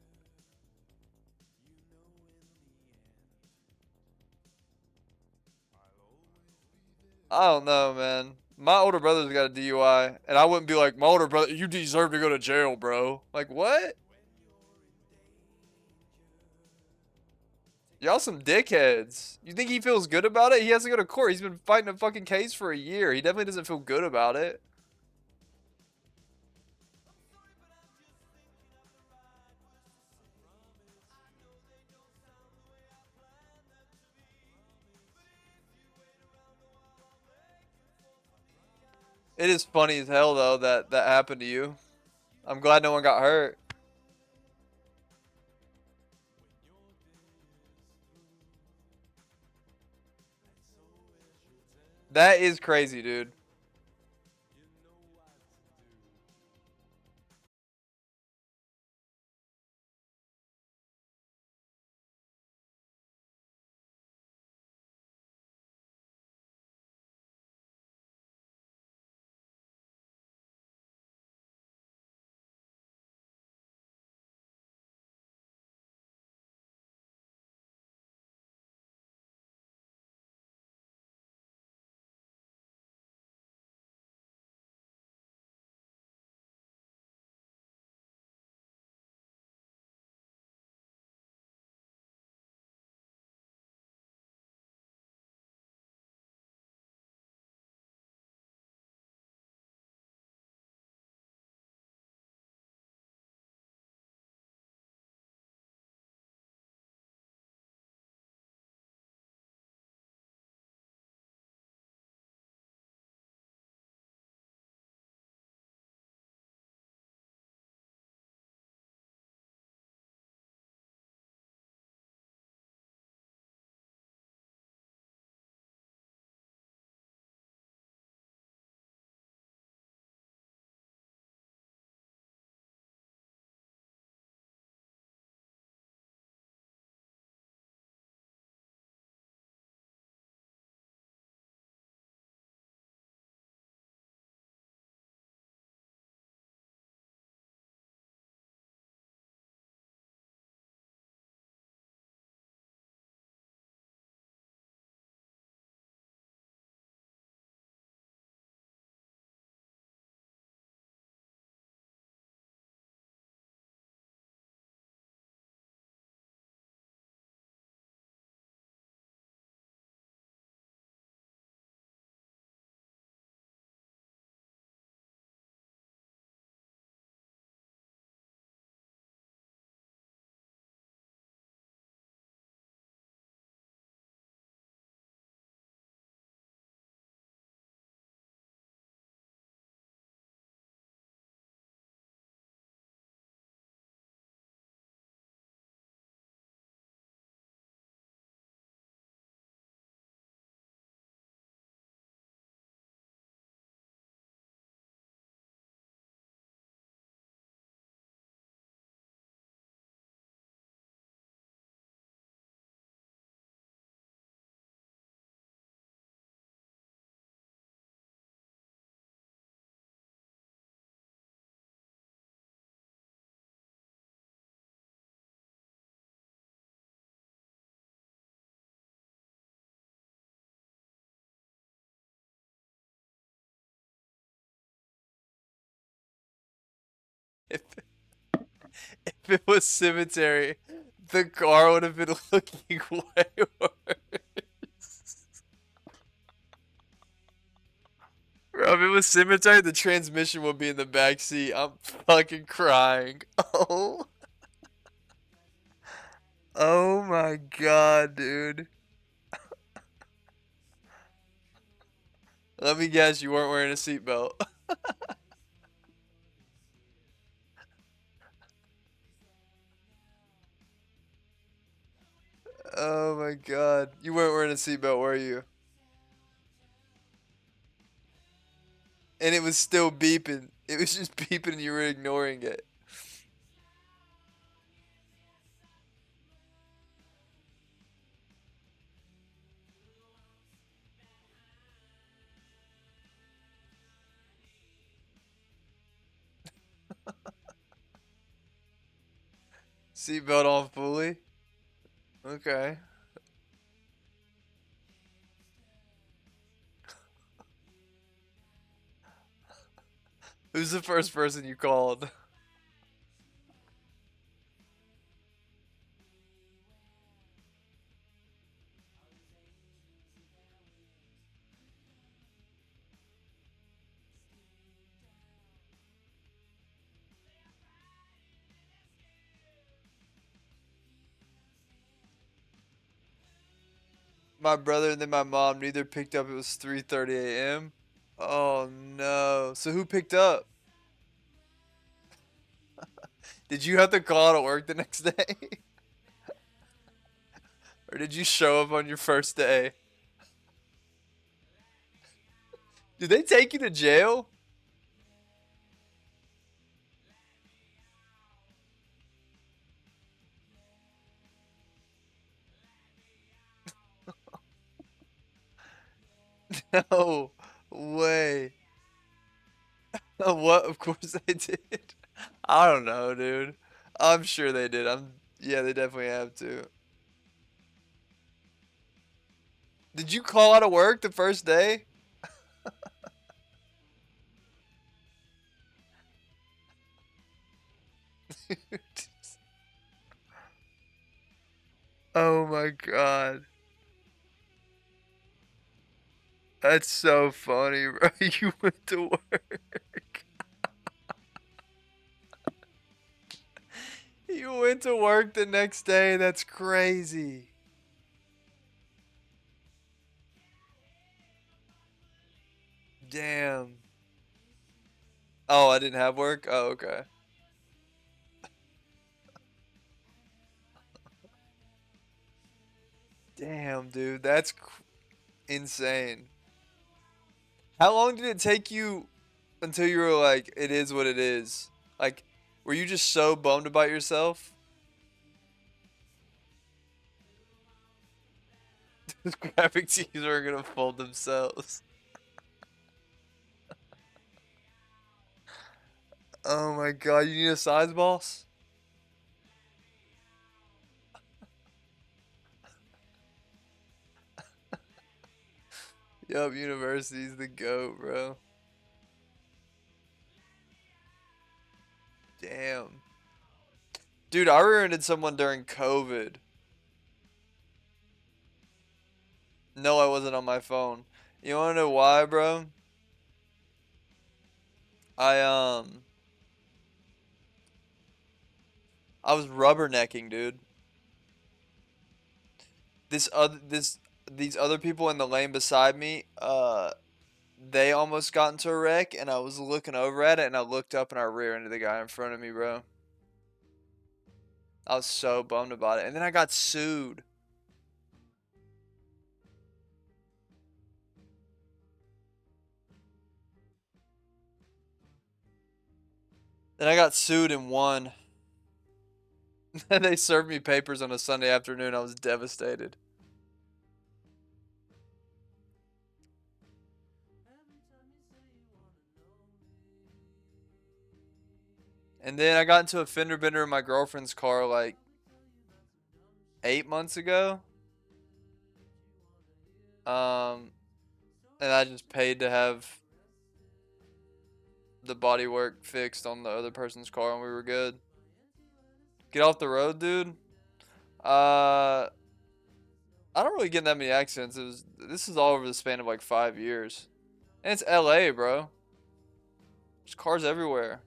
I don't know, man. My older brother's got a DUI, and I wouldn't be like, my older brother, you deserve to go to jail, bro. Like, what? Y'all some dickheads. You think he feels good about it? He has to go to court. He's been fighting a fucking case for a year. He definitely doesn't feel good about it. It is funny as hell, though, that that happened to you. I'm glad no one got hurt. That is crazy, dude. If if it was cemetery, the car would have been looking way worse. Bro, if it was cemetery, the transmission would be in the back seat. I'm fucking crying. Oh. Oh my god, dude. Let me guess, you weren't wearing a seatbelt. Oh my god. You weren't wearing a seatbelt, were you? And it was still beeping. It was just beeping and you were ignoring it. Seatbelt on fully? Okay. Who's the first person you called? My brother and then my mom neither picked up. It was 3:30 a.m. Oh no. So who picked up? Did you have to call out at work the next day? Or did you show up on your first day? Did they take you to jail? No way. What? Of course they did. I don't know, dude. I'm sure they did. Yeah, they definitely have to. Did you call out of work the first day? Oh my god. That's so funny, bro. You went to work. You went to work the next day. That's crazy. Damn. Oh, I didn't have work? Oh, okay. Damn, dude. That's insane. How long did it take you until you were like, it is what it is? Like, were you just so bummed about yourself? Those graphic tees are gonna fold themselves. Oh my god, you need a size boss? Yup, university's the GOAT, bro. Damn. Dude, I rear-ended someone during COVID. No, I wasn't on my phone. You wanna know why, bro? I, I was rubbernecking, dude. These other people in the lane beside me, they almost got into a wreck, and I was looking over at it, and I looked up, and I rear-ended the guy in front of me, bro. I was so bummed about it, and then I got sued. Then I got sued and won. And they served me papers on a Sunday afternoon. I was devastated. And then I got into a fender bender in my girlfriend's car like 8 months ago. And I just paid to have the body work fixed on the other person's car and we were good. Get off the road, dude. I don't really get in that many accidents. This is all over the span of like 5 years. And it's LA, bro. There's cars everywhere.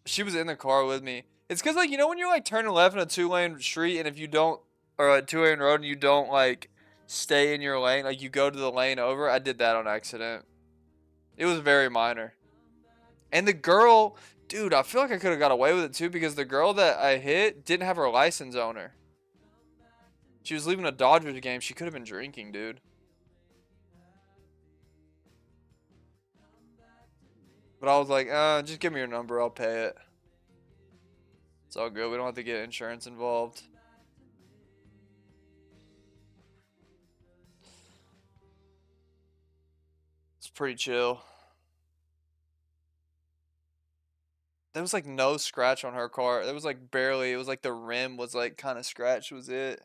She was in the car with me. It's because, like, you know when you're, like, turning left in a 2-lane street and if you don't, or a 2-lane road and you don't, like, stay in your lane, like, you go to the lane over? I did that on accident. It was very minor. And the girl, dude, I feel like I could have got away with it, too, because the girl that I hit didn't have her license on her. She was leaving a Dodgers game. She could have been drinking, dude. But I was like, just give me your number. I'll pay it. It's all good. We don't have to get insurance involved. It's pretty chill. There was like no scratch on her car. There was like barely. It was like the rim was like kind of scratched was it.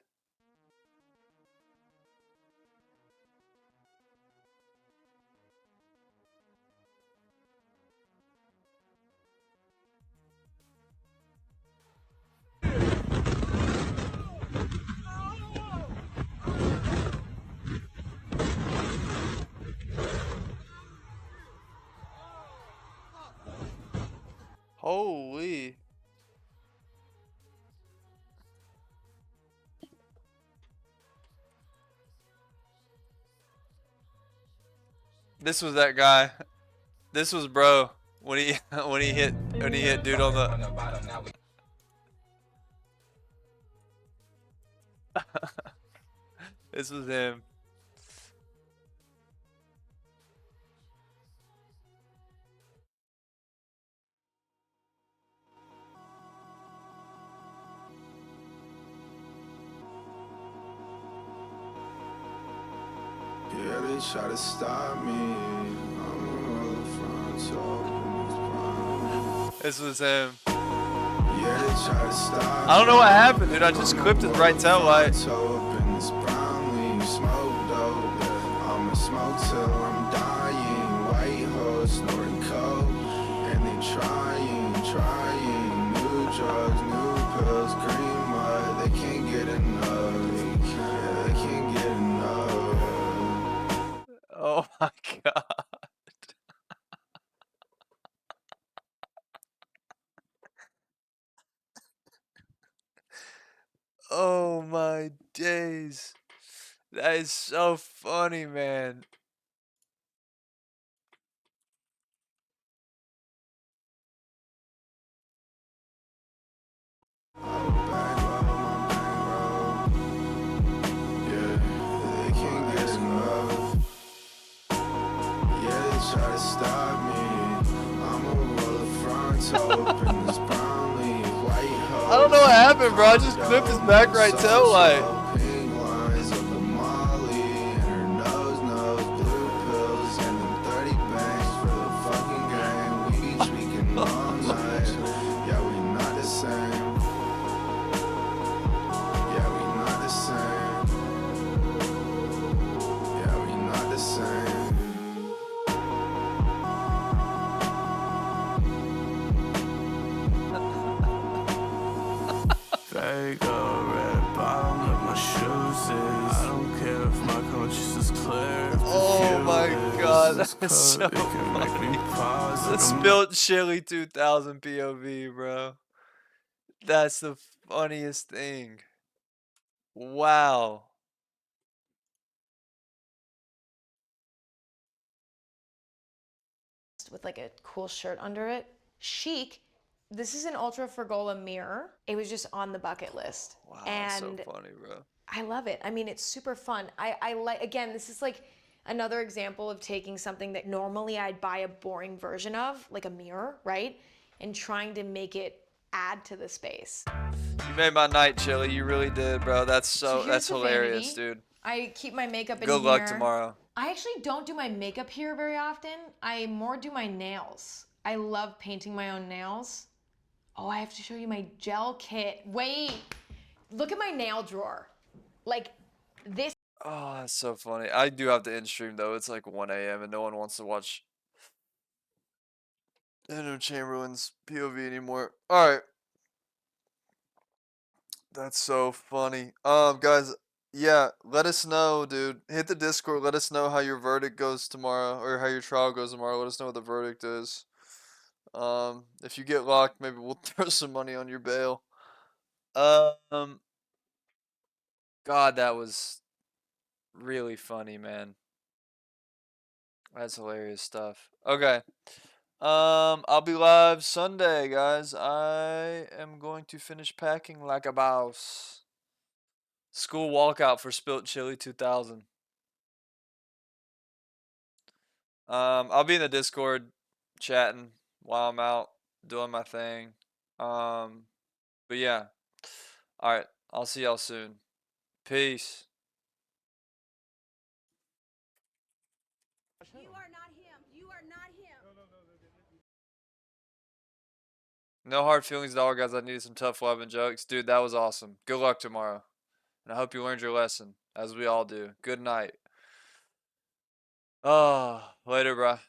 Holy. This was that guy. This was bro when he hit dude on the This was him. Yeah, they try to stop me. I'm on the front, so This was him. yeah, they try to stop I don't know what happened, dude. I just clipped his right tail light. I'ma smoke till I'm dying. White horse snorting coke, and they trying new drugs, new pills, green mud. They can't get enough. They can't get enough. Oh my god. Oh my days. That is so funny, man. They can't get enough. Yeah, they try to stop me. I'ma roll the front open this brown leaf, white hose. I don't know what happened, bro. I just clipped his back right tail light. Pink lines of the Molly and her nose, blue pills, and them 30 bangs for the fucking game. We be tweaking all night. Yeah, we not the same. Yeah, we not the same. Yeah, we not the same. Fago, red bottom, like my shoes is. I don't care if my conscience is clear. Oh my god, that's so funny. The Spilt Chili 2000 POV, bro. That's the funniest thing. Wow. With like a cool shirt under it. Chic. This is an Ultra Fergola mirror. It was just on the bucket list. Wow, and so funny, bro. I love it. I mean, it's super fun. I like, again, this is like another example of taking something that normally I'd buy a boring version of, like a mirror, right? And trying to make it add to the space. You made my night, Chili. You really did, bro. That's here's that's the hilarious, vanity. dude. I keep my makeup in Good here. luck tomorrow. I actually don't do my makeup here very often. I more do my nails. I love painting my own nails. Oh, I have to show you my gel kit. Wait. Look at my nail drawer. Like, this. Oh, that's so funny. I do have to end stream though. It's like 1 a.m. and no one wants to watch Andrew Chamberlain's POV anymore. All right. That's so funny. Guys, yeah, let us know, dude. Hit the Discord. Let us know how your verdict goes tomorrow, or how your trial goes tomorrow. Let us know what the verdict is. If you get locked, maybe we'll throw some money on your bail. God, that was really funny, man. That's hilarious stuff. Okay. I'll be live Sunday, guys. I am going to finish packing like a boss. School walkout for Spilt Chili 2000. I'll be in the Discord chatting while I'm out doing my thing. But yeah. Alright, I'll see y'all soon. Peace. You are not him. You are not him. No hard feelings at all, guys. I needed some tough love and jokes. Dude, that was awesome. Good luck tomorrow. And I hope you learned your lesson, as we all do. Good night. Oh, later, bruh.